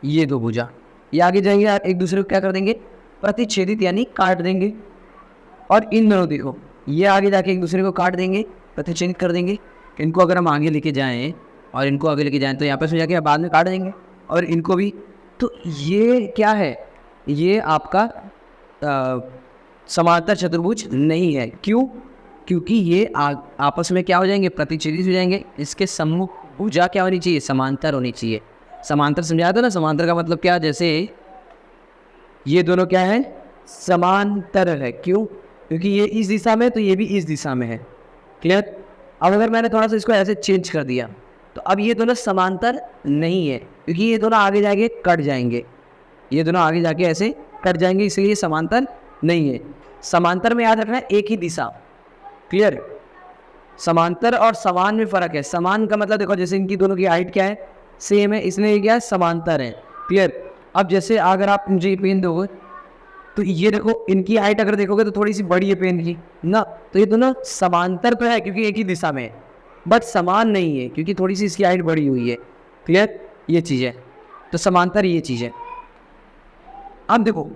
ये दो भुजा, ये आगे जाएंगे एक दूसरे को क्या कर देंगे? प्रतिच्छेदित, यानी काट देंगे। और इन दोनों देखो, ये आगे जाके एक दूसरे को काट देंगे, प्रतिच्छेदित कर देंगे। इनको अगर हम आगे लेके जाएं और इनको आगे लेके जाएं तो यहाँ पर जाके बाद में काट देंगे, और इनको भी। तो ये क्या है? ये आपका समांतर चतुर्भुज नहीं है। क्यों? क्योंकि ये आपस में क्या हो जाएंगे? प्रतिच्छेदित हो जाएंगे। इसके सम्मुख भुजा क्या होनी चाहिए? समांतर होनी चाहिए। समांतर समझाया था ना? समांतर का मतलब क्या? जैसे ये दोनों क्या है? समांतर है। क्यों? क्योंकि ये इस दिशा में तो ये भी इस दिशा में है। क्लियर? अब अगर मैंने थोड़ा सा इसको ऐसे चेंज कर दिया तो अब ये दोनों समांतर नहीं है, क्योंकि ये दोनों आगे जाके कट जाएंगे, ये दोनों आगे जाके ऐसे कट जाएंगे, इसलिए समांतर नहीं है। समांतर में याद रखना है एक ही दिशा। क्लियर? समांतर और समान में फ़र्क है। समान का मतलब देखो, जैसे इनकी दोनों की हाइट क्या है? सेम है, इसलिए क्या है? समांतर है। क्लियर? अब जैसे अगर आप मुझे ये पेन दोगे तो ये देखो, इनकी हाइट अगर देखोगे तो थोड़ी सी बड़ी है पेन की ना, तो ये दोनों समांतर तो है क्योंकि एक ही दिशा में है, बट समान नहीं है क्योंकि थोड़ी सी इसकी हाइट बड़ी हुई है। क्लियर? ये चीज़ है। तो समांतर ये चीज़ है। अब देखो,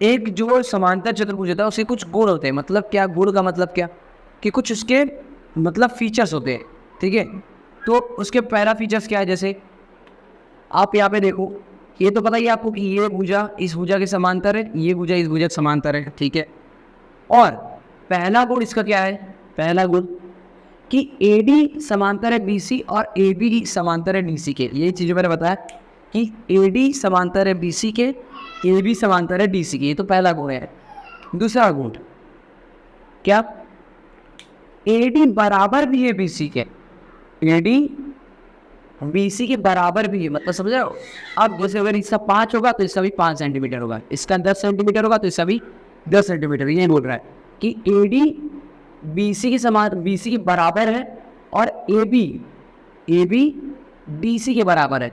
एक जो समांतर चतुर्भुज होता है उसके कुछ गुण होते हैं। मतलब क्या? गुण का मतलब क्या? कि कुछ उसके मतलब फीचर्स होते हैं। ठीक है? तो उसके पहला फीचर्स क्या है? जैसे आप यहाँ पे देखो, ये तो पता ही आपको कि ये भुजा इस भुजा के समांतर है, ये भुजा इस भुजा के समांतर है। ठीक है? और पहला गुण इसका क्या है? पहला गुण कि AD समांतर है BC और AB समांतर है DC के। ये चीज़ मैंने बताया कि AD समांतर है BC के, AB समांतर है DC के। ये तो पहला गुण है। दूसरा गुण क्या? AD बराबर भी है BC के। AD BC के बराबर भी है, मतलब समझ रहे हो। अब जैसे अगर इसका 5 होगा तो इसका भी 5 सेंटीमीटर होगा, इसका 10 सेंटीमीटर होगा तो इसका भी 10 सेंटीमीटर। ये बोल रहा है कि AD BC के समान, BC के बराबर है, और AB BC के बराबर है।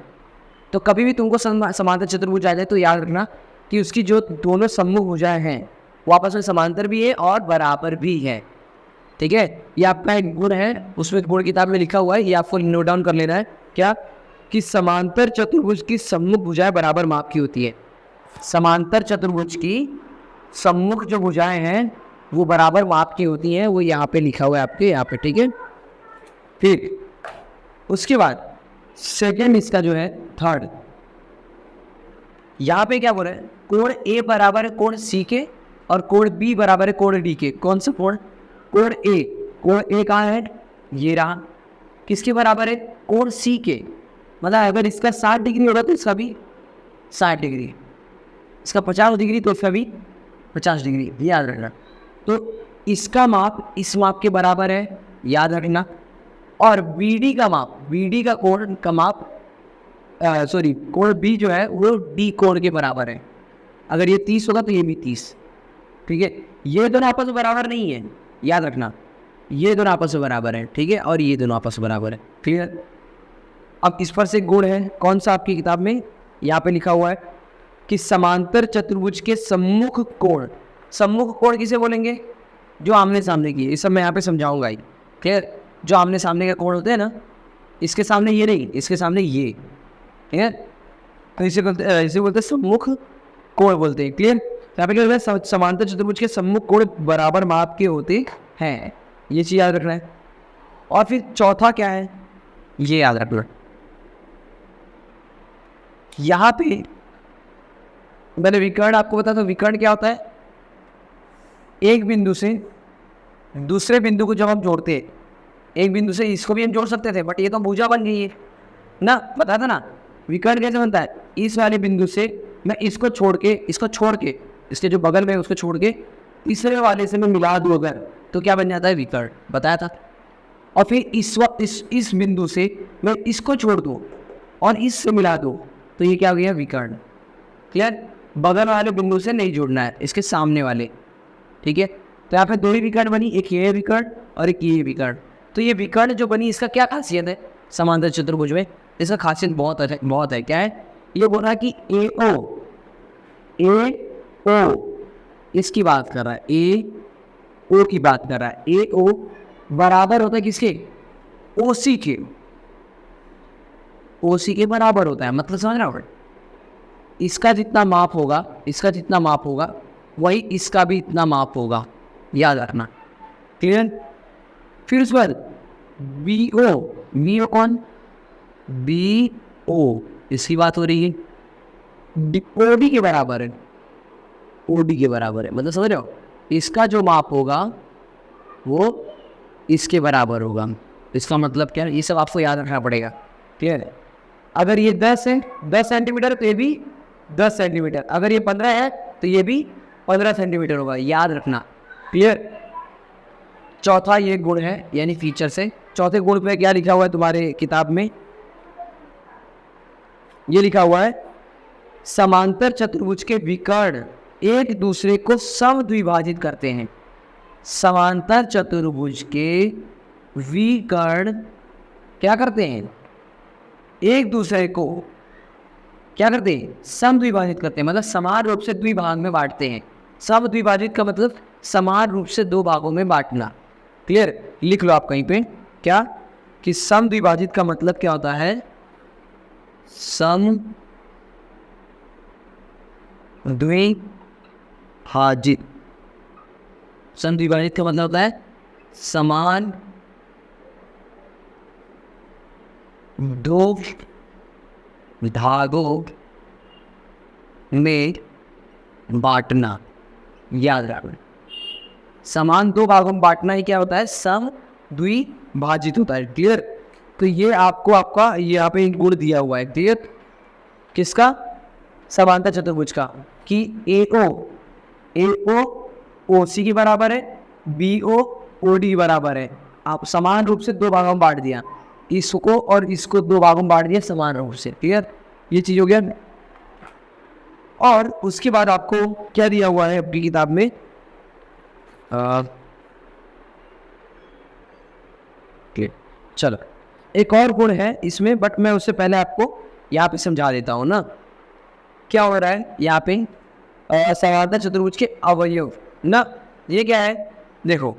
तो कभी भी तुमको समांतर चतुर्भुज आ जाए तो याद रखना कि उसकी जो दोनों सम्मुख भुजाएं हैं वो आपस में समांतर भी है और बराबर भी है, ठीक है। ये आपका एक गुण है, उसमें बोर्ड किताब में लिखा हुआ है, ये आपको नोट डाउन कर लेना है। क्या कि समांतर चतुर्भुज की सम्मुख भुजाएं बराबर माप की होती है। समांतर चतुर्भुज की सम्मुख जो भुजाएं हैं वो बराबर माप की होती हैं, वो यहाँ पे लिखा हुआ है आपके यहाँ पे, ठीक है। फिर उसके बाद सेकेंड इसका जो है थर्ड, यहाँ पे क्या बोल रहा है, कोण A बराबर है कोण C के और कोण B बराबर है कोण D के। कौन सा कोण? कोण A। कोण A कहाँ है? ये रहा। किसके बराबर है? कोण C के। मतलब अगर इसका 60 डिग्री होगा तो इसका भी 60 डिग्री, इसका 50 डिग्री तो इसका भी 50 डिग्री, याद रखना। तो इसका माप इस माप के बराबर है, याद रखना। और BD का माप, BD का कोण का माप कोण B जो है वो D कोण के बराबर है। अगर ये 30 होगा तो ये भी 30, ठीक है। ये दोनों आपस में बराबर नहीं है, याद रखना। ये दोनों आपस में बराबर है, ठीक है, और ये दोनों आपस में बराबर है, ठीक है। अब इस पर से गुण है, कौन सा आपकी किताब में यहाँ पे लिखा हुआ है कि समांतर चतुर्भुज के सम्मुख कोण। सम्मुख कोण किसे बोलेंगे? जो आमने सामने की है। इस सब मैं यहाँ पे समझाऊंगा ही, क्लियर। जो आमने सामने के कोण होते हैं ना, इसके सामने ये नहीं, इसके सामने ये, ठीक है। तो इसे बोलते हैं सम्मुख कोण बोलते हैं, क्लियर। यहाँ पे क्या होता है, समांतर चतुर्भुज के सम्मुख कोण बराबर माप के होते हैं, ये चीज़ याद रखना है। और फिर चौथा क्या है, ये याद रखना। यहाँ पे मैंने विकर्ण आपको बताया, तो विकर्ण क्या होता है, एक बिंदु से दूसरे बिंदु को जब हम जोड़ते हैं, एक बिंदु से इसको भी हम जोड़ सकते थे, बट ये तो भुजा बन गई है ना, पता था ना। विकर्ण कैसे बनता है, इस वाले बिंदु से मैं इसको छोड़ के इसके जो बगल में उसको छोड़ के तीसरे वाले से मैं मिला दूँ अगर, तो क्या बन जाता है, विकर्ण, बताया था। और फिर इस बिंदु से मैं इसको छोड़ दूँ और इससे मिला दूँ, तो ये क्या हो गया, विकर्ण, क्लियर। बगल वाले बिंदु से नहीं जोड़ना है, इसके सामने वाले, ठीक है। तो यहाँ पे दो ही विकर्ण बनी, एक ये विकर्ण और एक ये विकर्ण। तो ये विकर्ण जो बनी, इसका क्या खासियत है समांतर चतुर्भुज में? इसका खासियत बहुत है। क्या है? ये बोल रहा है कि AO इसकी बात कर रहा है, AO की बात कर रहा है। AO बराबर होता है किसके? OC के बराबर होता है। मतलब समझ रहा हो, इसका जितना माप होगा वही इसका भी इतना माप होगा, याद रखना, क्लियर। फिर उस पर BO कौन? BO इसकी बात हो रही है, OD के बराबर है, OD के बराबर है। मतलब समझ रहे हो, इसका जो माप होगा वो इसके बराबर होगा। इसका मतलब क्या है, ये सब आपको याद रखना पड़ेगा, क्लियर है। अगर ये 10 है, 10 सेंटीमीटर, तो ये भी 10 सेंटीमीटर। अगर ये 15 है तो ये भी 15 सेंटीमीटर होगा, याद रखना, क्लियर। चौथा ये गुण है, यानी फीचर से। चौथे गुण पे क्या लिखा हुआ है तुम्हारे किताब में? ये लिखा हुआ है, समांतर चतुर्भुज के विकर्ण एक दूसरे को समद्विभाजित करते हैं। समांतर चतुर्भुज के विकर्ण क्या करते हैं? एक दूसरे को क्या करते हैं? समद्विभाजित करते हैं। मतलब समान रूप से द्विभाग में बांटते हैं। समद्विभाजित का मतलब समान रूप से दो भागों में बांटना, क्लियर। लिख लो आप कहीं पे, क्या कि समद्विभाजित का मतलब क्या होता है? समद्विभाजित, समद्विभाजित का मतलब होता है समान दो भागों में बांटना, याद रखना। समान दो भागों में बांटना ही क्या होता है? समद्विभाजित होता है, क्लियर। तो ये आपको आपका यहाँ पे एक गुण दिया हुआ है, क्लियर। किसका? समांतर चतुर्भुज का, कि AO OC के बराबर है, BO OD के बराबर है। आप समान रूप से दो भागों में बांट दिया, इसको और इसको दो भागों में बांट दिया समान रूप से, क्लियर, ये चीज हो गया। और उसके बाद आपको क्या दिया हुआ है अपनी किताब में, चलो एक और गुण है इसमें, बट मैं उससे पहले आपको यहाँ पे समझा देता हूँ ना क्या हो रहा है यहाँ पे। समांतर चतुर्भुज के अवयव ना, ये क्या है, देखो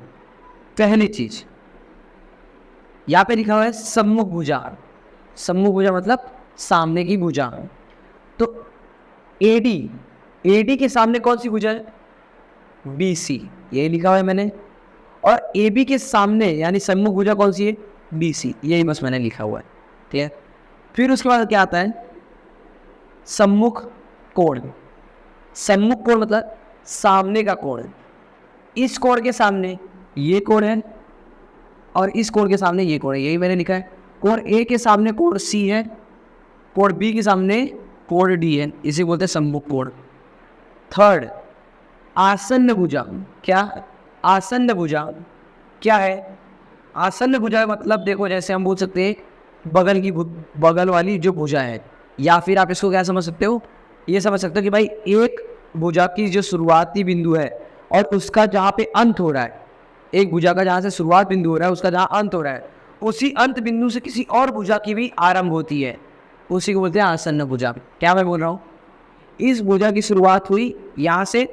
पहली चीज यहाँ पे लिखा हुआ है सम्मुख भुजा। सम्मुख भुजा मतलब सामने की भुजा। तो एडी, एडी के सामने कौन सी भुजा है, बीसी, ये लिखा हुआ है मैंने। और एबी के सामने यानी सम्मुख भुजा कौन सी है, बीसी, यही बस मैंने लिखा हुआ है, ठीक है। फिर उसके बाद क्या आता है, सम्मुख कोण। सम्मुख कोण मतलब सामने का कोण। इस कोण के सामने ये कोण है और इस कोण के सामने ये कोण है, यही मैंने लिखा है। कोण ए के सामने कोण सी है, कोण बी के सामने कोण डी है, इसे बोलते हैं सम्मुख कोण। थर्ड, आसन्न भुजा। क्या, आसन्न भुजा क्या है, आसन्न भुजा मतलब देखो जैसे हम बोल सकते हैं बगल की बगल वाली जो भुजा है, या फिर आप इसको क्या समझ सकते हो, ये समझ सकते हो कि भाई एक भुजा की जो शुरुआती बिंदु है और उसका जहाँ पे अंत हो रहा है, एक भुजा का जहाँ से शुरुआत बिंदु हो रहा है उसका जहाँ अंत हो रहा है, उसी अंत बिंदु से किसी और भुजा की भी आरंभ होती है, उसी को बोलते हैं आसन्न भुजा। क्या मैं बोल रहा हूँ, इस भुजा की शुरुआत हुई यहाँ से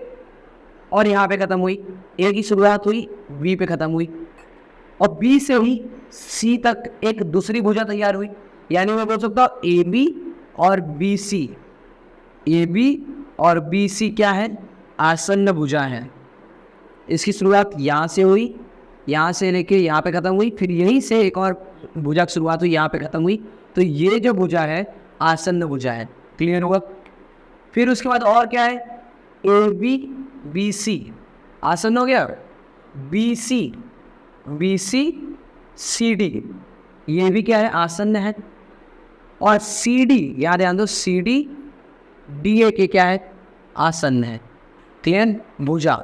और यहाँ पे खत्म हुई, ए की शुरुआत हुई बी पे खत्म हुई, और बी से हुई सी तक एक दूसरी भुजा तैयार हुई। यानी मैं बोल सकता हूँ ए बी और बी सी, ए बी और बी सी क्या है, आसन्न भुजा है। इसकी शुरुआत यहाँ से हुई, यहाँ से लेके यहाँ पे खत्म हुई, फिर यहीं से एक और भुजा की शुरुआत हुई, यहाँ पे खत्म हुई, तो ये जो भुजा है आसन्न भुजा है। क्लियर होगा। फिर उसके बाद और क्या है, ए बी बी सी आसन्न हो गया, B C B C C D ये भी क्या है, आसन्न है। और सी डी, याद ध्यान दो, सी डी डी ए के क्या है, आसन्न है। क्लियर। भुजा,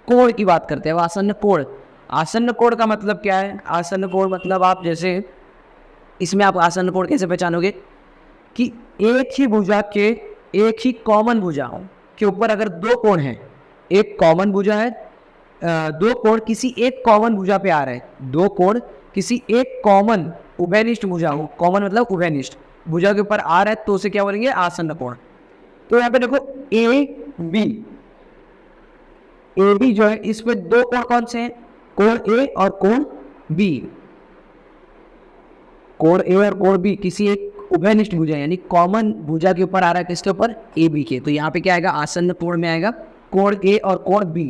कोण की बात करते हैं, आसन्न कोण। आसन्न कोण का मतलब क्या है, आसन्न कोण मतलब आप जैसे इसमें आप आसन्न कोण कैसे पहचानोगे कि एक ही भुजा के, एक ही कॉमन भुजा के ऊपर अगर दो कोण हैं, एक कॉमन भुजा है, दो कोण किसी एक कॉमन भुजा पे आ रहे हैं, दो कोण किसी एक कॉमन उभयनिष्ठ भुजा हो, कॉमन मतलब उभयनिष्ठ भुजा के ऊपर आ रहा है, तो उसे क्या बोलेंगे, आसन्न कोण। तो यहाँ पे देखो ए बी, ए बी जो है इसमें दो कोण कौन से हैं, कोण ए और कोण बी। कोण ए और कोण बी किसी एक उभयनिष्ठ भुजा यानी कॉमन भुजा के ऊपर आ रहा है, किसके ऊपर, ए बी के। तो यहाँ पे क्या आएगा, आसन्न कोण में आएगा कोण ए और कोण बी।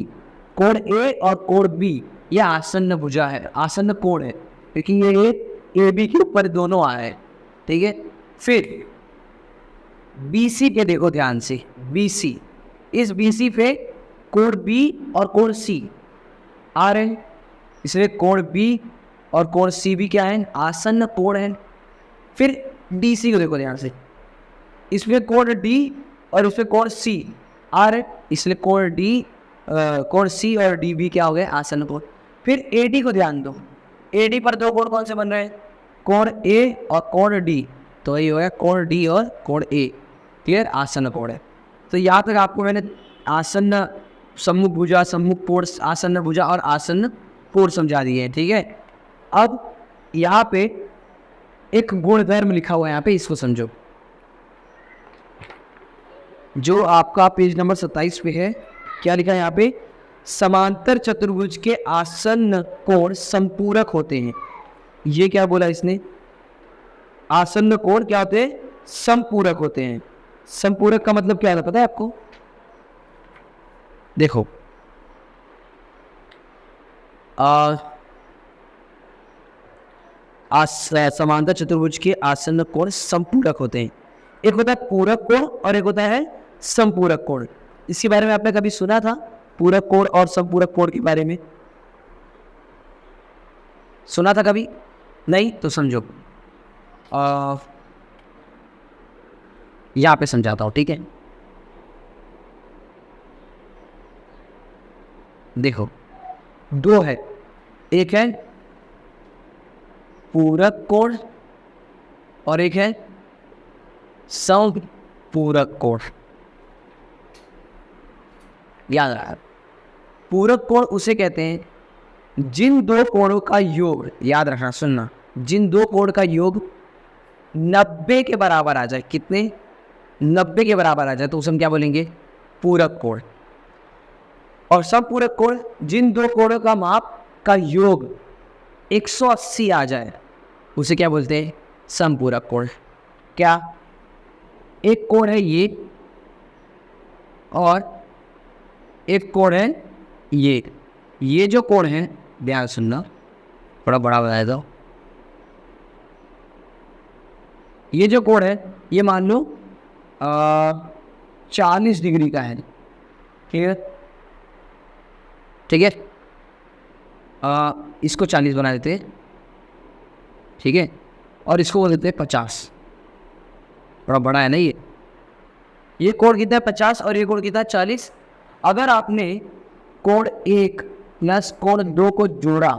कोण ए और कोण बी यह आसन्न भुजा है, आसन्न कोण है, क्योंकि ये ए बी के ऊपर दोनों आ रहे हैं, ठीक है। फिर बी सी पे देखो ध्यान से, बी सी, इस बी सी पे कोण बी और कोण सी आ रहे हैं, इसलिए कोण बी और कोण सी भी क्या है, आसन्न कोण है। फिर डी सी को देखो ध्यान से, इसमें कोण डी और उसमें कोण सी आ रहे, इसलिए कोण डी, कोण सी और डी भी क्या हो गए, आसन्न कोण। फिर ए डी को ध्यान दो, ए डी पर दो कोण कौन से बन रहे हैं, कोण ए और कोण डी, तो ये हो गया कोण डी और कोण ए। क्लियर, आसन्न कोण है। तो यहाँ तक आपको मैंने आसन्न, सम्मुख भुजा, सम्मुख कोण, आसन्न भुजा और आसन्न कोण समझा दिए हैं, ठीक है। अब यहाँ पे एक गुणधर्म लिखा हुआ है, यहाँ पे इसको समझो, जो आपका पेज नंबर 27 पे है। क्या लिखा है यहाँ पे, समांतर चतुर्भुज के आसन्न कोण संपूरक होते हैं। ये क्या बोला इसने, आसन्न कोण क्या होते हैं, संपूरक होते हैं। संपूरक का मतलब क्या है पता है आपको, देखो समांतर चतुर्भुज के आसन्न कोण संपूरक होते हैं। एक होता है पूरक कोण और एक होता है संपूरक कोण। इसके बारे में आपने कभी सुना था, पूरक कोण और संपूरक कोण के बारे में सुना था कभी, नहीं? तो समझो, यहाँ पे समझाता हूँ, ठीक है। देखो दो है, एक है पूरक कोण और एक है समपूरक कोण। याद रखना, पूरक कोण उसे कहते हैं जिन दो कोणों का योग, याद रखना सुनना, जिन दो कोण का योग 90 के बराबर आ जाए। कितने? 90 के बराबर आ जाए तो उसे हम क्या बोलेंगे? पूरक कोण। और समपूरक कोण जिन दो कोणों का माप का योग 180 आ जाए उसे क्या बोलते हैं? समपूरक कोण। क्या? एक कोण है ये और एक कोण है ये जो कोण है, ध्यान सुनना, थोड़ा बड़ा बताया दो। ये जो कोण है ये मान लो 40 डिग्री का है। ठीक है, ठीक है, इसको 40 बना देते हैं। ठीक है, और इसको बोल देते हैं 50। थोड़ा बड़ा है ना ये कोण कितना है? 50 और ये कोण कितना है? 40। अगर आपने कोण 1 प्लस कोण 2 को जोड़ा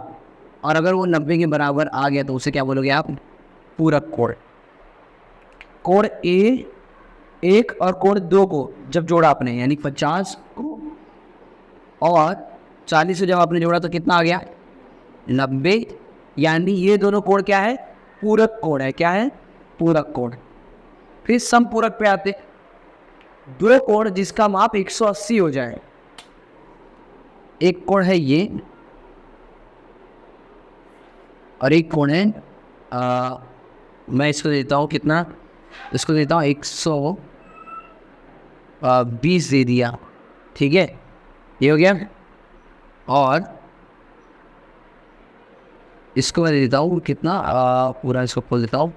और अगर वो 90 के बराबर आ गया तो उसे क्या बोलोगे आप? पूरक कोण। कोण A1 और कोण 2 को जब जोड़ा आपने, यानी 50 को और 40 से जब आपने जोड़ा तो कितना आ गया? 90। यानी ये दोनों कोण क्या है? पूरक कोण है। क्या है? पूरक कोण। फिर समपूरक पे आते, दो कोण जिसका माप 180 हो जाए। एक कोण है ये और एक कोण है मैं इसको देता हूँ कितना? इसको देता हूँ 120 दे दिया। ठीक है, ये हो गया। और इसको मैं दे देता हूँ कितना? पूरा इसको खोल देता हूँ।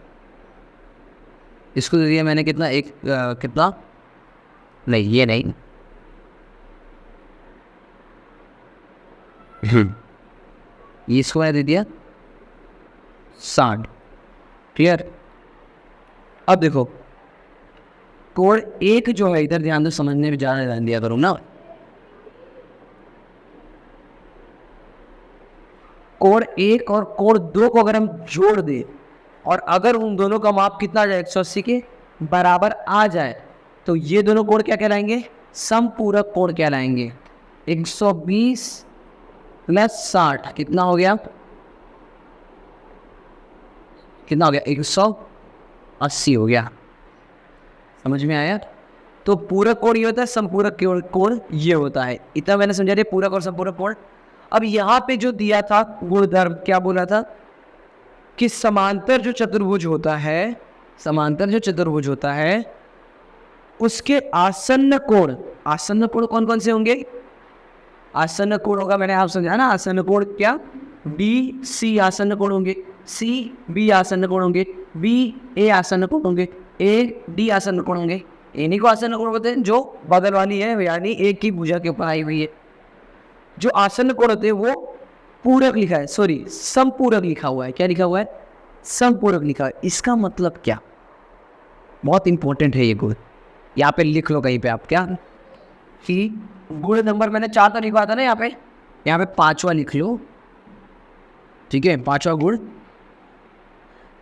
इसको दे दिया मैंने कितना? कितना? नहीं, ये नहीं, ये इसको मैंने दे दिया 60। क्लियर? अब देखो कोण 1 जो है, इधर ध्यान दो, समझने में ज़्यादा ध्यान दिया करो ना। कोण 1 और कोण 2 को अगर हम जोड़ दें और अगर उन दोनों का माप कितना आ जाए? 180 के बराबर आ जाए तो ये दोनों कोण क्या कहलाएंगे? समपूरक कोण कहलाएंगे। 120 प्लस 60 कितना हो गया? कितना हो गया? 180 हो गया। समझ में आया? तो पूरक कोण ये होता है, समपूरक कोण ये होता है। इतना मैंने समझा दिया पूरक और समपूरक कोण। अब यहाँ पे जो दिया था गुणधर्म, क्या बोला था? कि समांतर जो चतुर्भुज होता है, समांतर जो चतुर्भुज होता है उसके आसन्न कोण, आसन्न कोण कौन कौन से होंगे? आसन्न कोण होगा, मैंने आप समझा ना, आसन्न कोण क्या? बी सी आसन्न कोण होंगे, सी बी आसन्न कोण होंगे, बी ए आसन्न कोण होंगे, ए डी आसन्न कोण होंगे। इन्हीं को आसन्न कोण होते हैं जो बगल वाली है, यानी एक की भुजा के ऊपर आई हुई है। जो आसन्न कोण होते हैं वो पूरक लिखा है, सॉरी समपूरक लिखा हुआ है। क्या लिखा हुआ है? समपूरक लिखा है। इसका मतलब क्या? बहुत इंपॉर्टेंट है ये गुण, यहाँ पे लिख लो कहीं पे आप। क्या कि गुण नंबर मैंने 4 तो लिखवा था ना, यहाँ पे 5वां लिख लो। ठीक है, 5वां गुण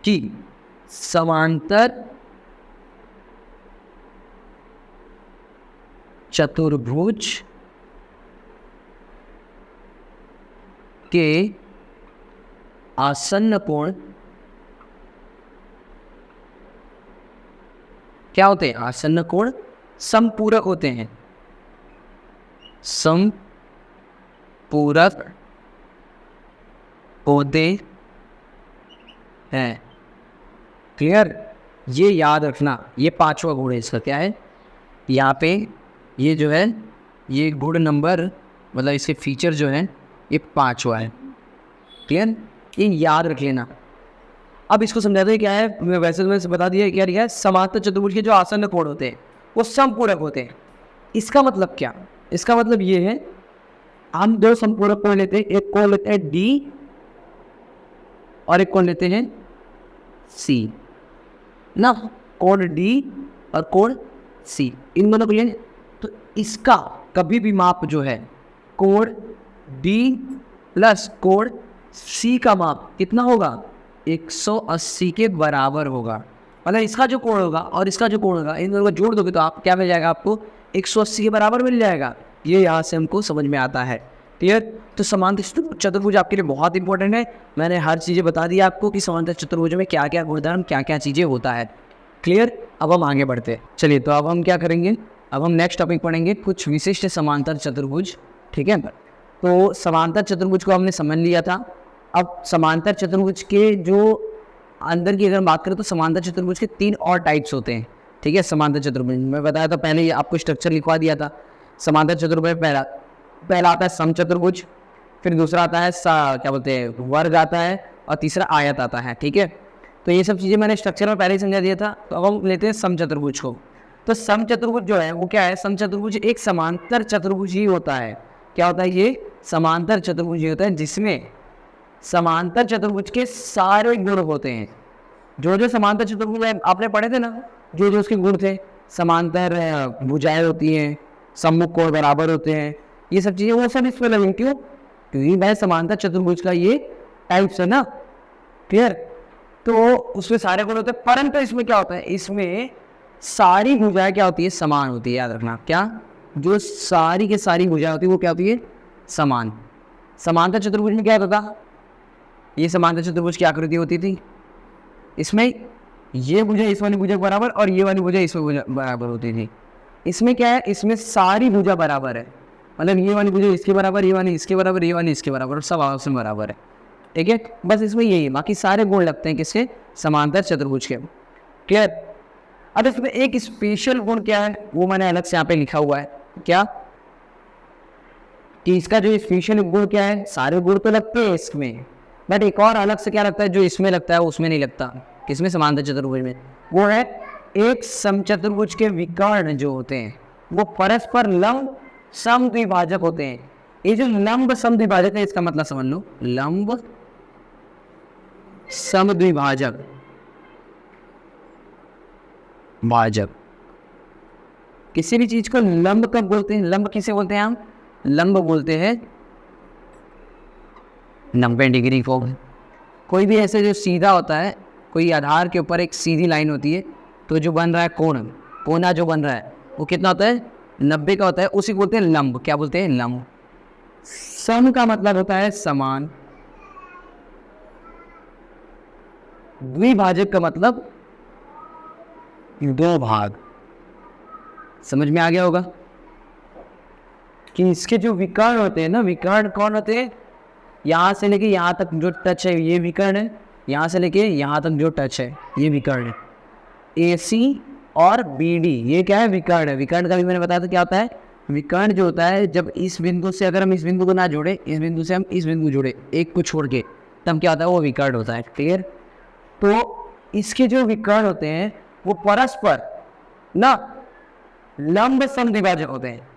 कि समांतर चतुर्भुज के आसन्न कोण क्या होते हैं? आसन्न कोण समपूरक होते हैं। समपूरक होते हैं। क्लियर? ये याद रखना, ये 5वां गुण है इसका। क्या है? यहाँ पे ये जो है ये गुण नंबर, मतलब इसके फीचर जो है ये 5वां है। क्लियर? ये याद रख लेना। अब इसको समझाते हैं क्या है। वैसे तो मैंने बता दिया क्या लिखा है? समांतर चतुर्भुज के जो आसन्न कोण होते हैं वो समपूरक होते हैं। इसका मतलब क्या? इसका मतलब ये है, हम दो समपूरक कोण लेते हैं, एक कोण लेते हैं डी और एक कोण लेते हैं सी ना, कोण डी और कोण सी, इन दोनों को लेंगे तो इसका कभी भी माप जो है कोण डी प्लस कोण सी का माप कितना होगा? 180 के बराबर होगा। मतलब इसका जो कोण होगा और इसका जो कोण होगा, इन दोनों को जोड़ दोगे तो आप क्या मिल जाएगा, आपको 180 के बराबर मिल जाएगा। ये यहाँ से हमको समझ में आता है। क्लियर। तो समांतर चतुर्भुज आपके लिए बहुत इंपॉर्टेंट है। मैंने हर चीज़ें बता दी आपको कि समांतर चतुर्भुज में क्या क्या गुणधर्म, क्या क्या चीज़ें होता है। क्लियर। अब हम आगे बढ़ते हैं। चलिए, तो अब हम क्या करेंगे, अब हम नेक्स्ट टॉपिक पढ़ेंगे, कुछ विशिष्ट समांतर चतुर्भुज। ठीक है। तो समांतर चतुर्भुज को हमने समझ लिया था। अब समांतर चतुर्भुज के जो अंदर की अगर बात करें तो समांतर चतुर्भुज के 3 और टाइप्स होते हैं। ठीक है। समांतर चतुर्भुज मैं बताया था पहले ही, आपको स्ट्रक्चर लिखवा दिया था। समांतर चतुर्भुज पहला आता है समचतुर्भुज, फिर दूसरा आता है क्या बोलते हैं वर्ग आता है, और तीसरा आयत आता है। ठीक है। तो ये सब चीज़ें मैंने स्ट्रक्चर में पहले ही समझा दिया था। तो अब हम लेते हैं समचतुर्भुज को। तो समचतुर्भुज जो है वो क्या है, समचतुर्भुज एक समांतर चतुर्भुज ही होता है। क्या होता है, ये समांतर चतुर्भुज ही होता है जिसमें समांतर चतुर्भुज के सारे गुण होते हैं। जो जो समांतर चतुर्भुज में आपने पढ़े थे ना, जो जो उसके गुण थे, समांतर भुजाएं होती हैं, सम्मुख कोण बराबर होते हैं, ये सब चीज़ें वो सब इसमें लगे। क्यों? क्योंकि भाई समांतर चतुर्भुज का ये टाइप्स है ना। क्लियर। तो उसमें सारे गुण होते हैं, परंतु इसमें क्या होता है, इसमें सारी भुजाएं क्या होती है, समान होती है। याद रखना, क्या, जो सारी के सारी भुजाएं होती है वो क्या होती है, समान। समांतर चतुर्भुज में क्या होता था, ये समांतर चतुर्भुज की आकृति होती थी। इसमें ये भुजा इस वाली भुजा बराबर और ये वाली भुजा इस वाली बराबर होती थी। इसमें क्या है, इसमें सारी भुजा बराबर है। मतलब ये वाली भुजा इसके बराबर, ये वाली इसके बराबर, ये वाली इसके बराबर, सब आपस में बराबर है। ठीक है। बस इसमें यही है, बाकी सारे गुण लगते हैं किसके, समांतर चतुर्भुज के। क्लियर। अब इसमें एक स्पेशल गुण क्या है वो मैंने अलग से यहाँ पे लिखा हुआ है। क्या कि इसका जो स्पेशल गुण क्या है, सारे गुण तो लगते हैं इसमें, बट एक और अलग से क्या लगता है जो इसमें लगता है वो उसमें नहीं लगता। किसमें, समांतर चतुर्भुज में। वो है एक समचतुर्भुज के विकर्ण जो होते हैं वो परस्पर लंब समद्विभाजक होते हैं। ये जो लंब समद्विभाजक है, इसका मतलब समझ लो, लंब समद्विभाजक भाजक। किसी भी चीज को लंब कब बोलते हैं, लंब किसे बोलते हैं हम, लंब बोलते हैं 90 डिग्री को। कोई भी ऐसे जो सीधा होता है, कोई आधार के ऊपर एक सीधी लाइन होती है, तो जो बन रहा है कोण, कोना जो बन रहा है वो कितना होता है, 90 का होता है, उसी को बोलते हैं लंब। क्या बोलते हैं, लंब। सम का मतलब होता है समान, द्विभाजक का मतलब दो भाग। समझ में आ गया होगा कि इसके जो विकर्ण होते हैं ना, विकर्ण कौन होते हैं, यहाँ से लेके यहाँ तक जो टच है ये विकर्ण है, यहाँ से लेके यहाँ तक जो टच है ये विकर्ण है। AC और BD ये क्या है, विकर्ण है। विकर्ण का भी मैंने बताया था क्या होता है, विकर्ण जो होता है जब इस बिंदु से अगर हम इस बिंदु को ना जोड़े, इस बिंदु से हम इस बिंदु जोड़े, एक को छोड़ के, तब क्या होता है, वो विकर्ण होता है। क्लियर। तो इसके जो विकर्ण होते हैं वो परस्पर ना लंब समद्विभाजक होते हैं।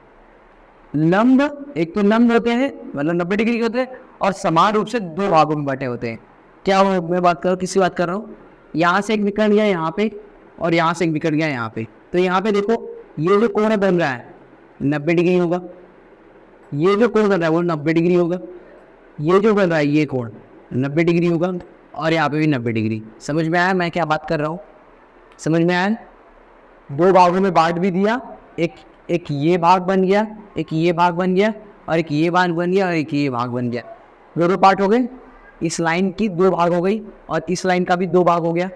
लंब, एक तो लंब होते हैं मतलब 90 डिग्री के होते हैं, और समान रूप से दो भागों में बटे होते हैं। क्या मैं बात कर रहा हूँ, किसी बात कर रहा हूँ, यहाँ से एक विकर्ण गया यहाँ पे और यहाँ से एक विकर्ण गया यहाँ पे। तो यहाँ पे देखो ये जो कोण बन रहा है 90 डिग्री होगा, ये जो कोण बन रहा है वो 90 डिग्री होगा, ये जो बन रहा है ये कोण 90 डिग्री होगा, और यहाँ पे भी 90 डिग्री। समझ में आया मैं क्या बात कर रहा हूँ, समझ में आया। दो भागों में बांट भी दिया, एक ये भाग बन गया, एक ये भाग बन गया, और एक ये भाग बन गया, और एक ये भाग बन गया। दोनों पार्ट हो गए। इस लाइन की दो भाग हो गई और इस लाइन का भी दो भाग हो गया।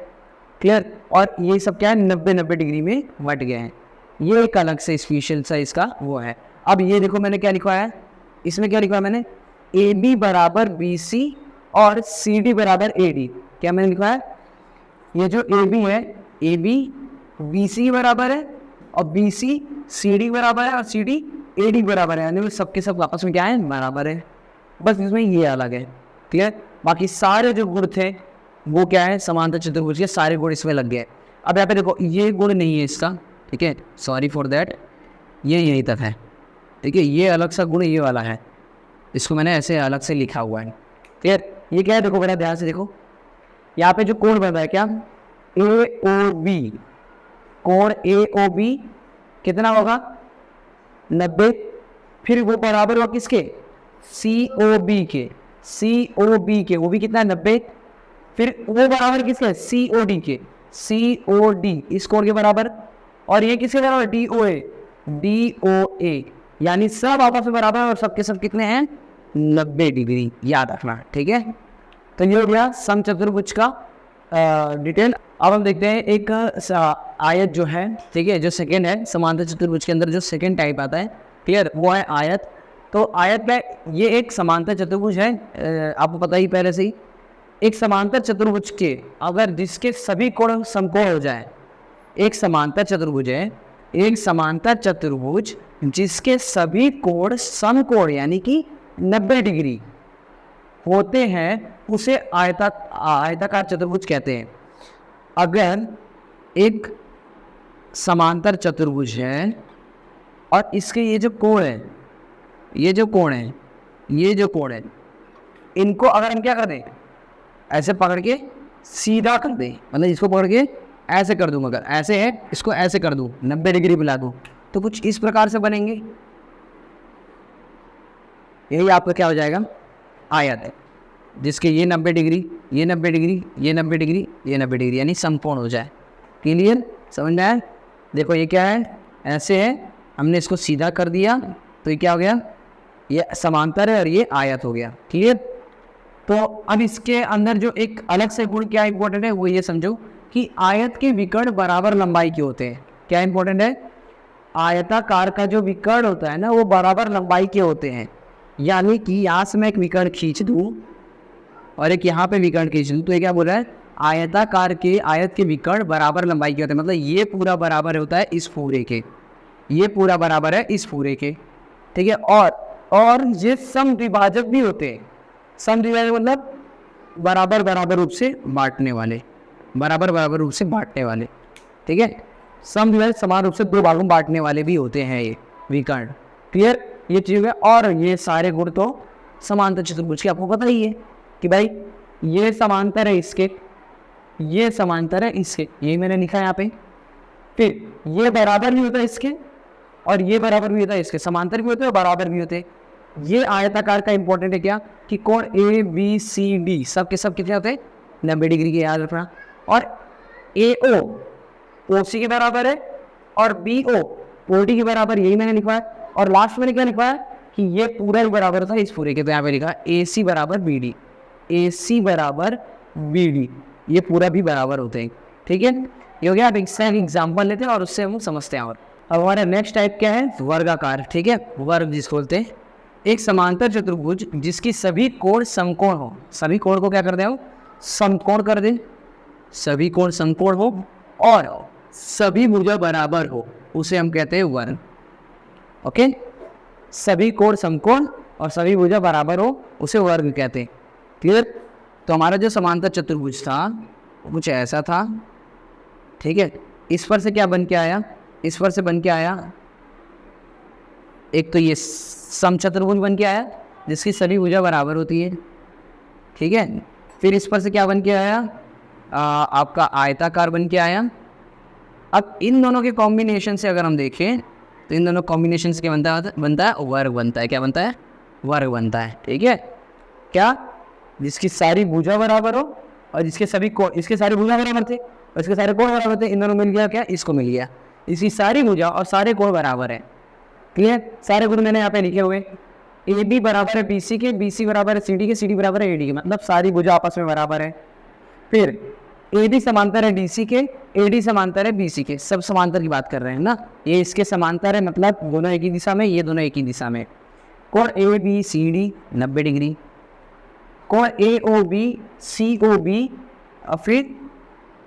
क्लियर। और ये सब क्या है, 90 डिग्री में बट गए हैं। ये एक अलग से स्पेशल सा इसका वो है। अब ये देखो मैंने क्या लिखा है, इसमें क्या लिखा है मैंने, AB बराबर BC और CD बराबर AD। क्या मैंने लिखा है, ये जो AB है, AB BC बराबर है और BC CD बराबर है और CD AD बराबर है, यानी सबके सब आपस में क्या है, बराबर है। बस इसमें ये अलग है। क्लियर। बाकी सारे जो गुण थे वो क्या है, समांतर चतुर्भुज के सारे गुण इसमें लग गए। अब यहाँ पे देखो ये गुण नहीं है इसका, ठीक है, सॉरी फॉर दैट, ये यहीं तक है। ठीक है, ये अलग सा गुण ये वाला है, इसको मैंने ऐसे अलग से लिखा हुआ है। क्लियर। ये क्या है, देखो बड़ा ध्यान से देखो, यहाँ पे जो कोण बन रहा है क्या, AOB, कोण AOB कितना होगा, 90। फिर वो बराबर हुआ किसके, COB के, COB के, वो भी कितना है, 90। फिर वो बराबर किसके, COD के, COD इस कोण के बराबर, और ये किसके बराबर, DOA, DOA, यानी सब आपस में बराबर और सबके सब कितने हैं, 90 डिग्री, याद रखना, ठीक है। तो ये हो गया समचतुर्भुज का डिटेल। अब हम देखते हैं एक आयत जो है, ठीक है, जो सेकंड है समांतर चतुर्भुज के अंदर जो सेकंड टाइप आता है, क्लियर, वो है आयत। तो आयत में ये एक समांतर चतुर्भुज है, आपको पता ही पहले से ही, एक समांतर चतुर्भुज के अगर जिसके सभी कोण समकोण हो जाए, एक समांतर चतुर्भुज है, एक समांतर चतुर्भुज जिसके सभी कोण समकोण यानी कि 90 डिग्री होते हैं, उसे आयताकार चतुर्भुज कहते हैं। अगर एक समांतर चतुर्भुज है और इसके ये जो कोण है, ये जो कोण है, ये जो कोण है, इनको अगर हम क्या कर दें, ऐसे पकड़ के सीधा कर दें, मतलब इसको पकड़ के ऐसे कर दूँ, अगर ऐसे है इसको ऐसे कर दूँ, 90 डिग्री बुला दूँ, तो कुछ इस प्रकार से बनेंगे। यही आपका क्या हो जाएगा, आयत है, जिसके ये 90 डिग्री, ये 90 डिग्री, ये 90 डिग्री, ये 90 डिग्री, यानी समकोण हो जाए। क्लियर, समझ में आया। देखो ये क्या है, ऐसे है, हमने इसको सीधा कर दिया तो ये क्या हो गया, ये समांतर है और ये आयत हो गया। क्लियर। तो अब इसके अंदर जो एक अलग से गुण क्या इंपॉर्टेंट है, वो ये समझो कि आयत के विकर्ण बराबर लंबाई के होते हैं। क्या इंपॉर्टेंट है, आयताकार का जो विकर्ण होता है ना, वो बराबर लंबाई के होते हैं। यानी कि यहाँ से मैं एक विकर्ण खींच दूँ और एक यहाँ पे विकर्ण खींच दूँ, तो ये क्या बोल रहा है, आयताकार के, आयत के विकर्ण बराबर लंबाई के होते हैं। मतलब ये पूरा बराबर होता है इस पूरे के, ये पूरा बराबर है इस पूरे के, ठीक है। और ये समद्विभाजक भी होते हैं। समद्विभाजक मतलब बराबर बराबर रूप से बांटने वाले, बराबर बराबर रूप से बांटने वाले, ठीक है। समद्विभाजक समान रूप से दो भागों में बांटने वाले भी होते हैं ये विकर्ण। क्लियर, ये चीज है। और ये सारे गुण तो समांतर चतुर्भुज के आपको पता ही है कि भाई ये समांतर है इसके, ये समांतर है इसके, यही मैंने लिखा है यहाँ पे। फिर ये बराबर भी होता है इसके और ये बराबर भी होता है इसके, समांतर भी होते हैं और बराबर भी होते हैं। ये आयताकार का इंपॉर्टेंट है क्या, कि कोण ABCD सब के सब कितने होते हैं, 90 डिग्री के, याद रखना। और AO OC के बराबर है और BO OD के बराबर, यही मैंने लिखा है। और लास्ट में क्या लिखा है कि ये पूरा बराबर था इस पूरे के, तो यहाँ पे लिखा AC बराबर BD, AC बराबर BD, ये पूरा भी बराबर होते हैं, ठीक है। ये हो गया। अब इसका एक एग्जाम्पल लेते हैं और उससे हम समझते हैं। और अब हमारा नेक्स्ट टाइप क्या है, वर्गाकार, ठीक है, वर्ग जिसको बोलते हैं। एक समांतर चतुर्भुज जिसकी सभी कोण समकोण हो, सभी कोण को क्या कर दें, समकोण कर दें, सभी कोण समकोण हो और सभी भुजा बराबर हो, उसे हम कहते हैं वर्ग। ओके, सभी कोण समकोण और सभी भुजा बराबर हो, उसे वर्ग कहते हैं। क्लियर। तो हमारा जो समांतर चतुर्भुज था वो कुछ ऐसा था, ठीक है। इस पर से क्या बन के आया, इस पर से बन के आया एक तो ये समचतुर्भुज बन के आया जिसकी सभी भुजा बराबर होती है, ठीक है। फिर इस पर से क्या बन के आया, आपका आयताकार बन के आया। अब इन दोनों के कॉम्बिनेशन से अगर हम देखें तो इन दोनों कॉम्बिनेशन से क्या बनता है वर्ग बनता है। क्या बनता है, वर्ग बनता है, ठीक है। क्या, जिसकी सारी भुजा बराबर हो और जिसके सभी कोण, इसके सारे भुजा बराबर थे और इसके सारे कोण बराबर थे, इन दोनों मिल गया क्या, इसको मिल गया, इसकी सारी भुजा और सारे कोण बराबर है। क्लियर। सारे गुण मैंने यहाँ पे लिखे हुए, AB बराबर है BC के, BC बराबर है CD के, CD बराबर है AD के, मतलब सारी भुजा आपस में बराबर है। फिर AD समांतर है DC के, AD समांतर है BC के, सब समांतर की बात कर रहे हैं ना, ये इसके समांतर है, मतलब दोनों एक ही दिशा में, ये दोनों एक ही दिशा में। कोण ABCD 90 डिग्री, कोण AOB COB, फिर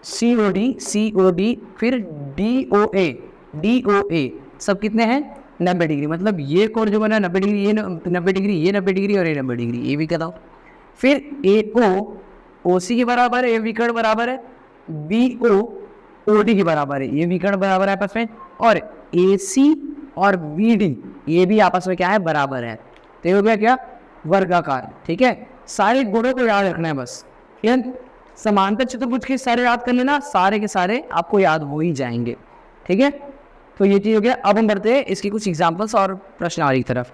COD, फिर DOA सब कितने हैं, 90 डिग्री। मतलब ये कोण जो बना 90 डिग्री, ये 90 डिग्री, ये 90 डिग्री और ये 90 डिग्री, ये भी कहता हूँ। फिर AO OC के बराबर है, ये विकर्ण बराबर है। BO OD के बराबर है, ये विकर्ण बराबर है आपस में। और AC और BD ये भी आपस में क्या है, बराबर है। तो ये हो गया क्या, वर्गाकार, ठीक है। सारे गुणों को याद रखना है बस। ठीक, समांतर चतुर्भुज के सारे याद कर लेना, सारे के सारे आपको याद हो ही जाएंगे, ठीक है। तो ये चीज़ हो गया। अब हम बढ़ते हैं इसकी कुछ एग्जांपल्स और प्रश्नावली की तरफ।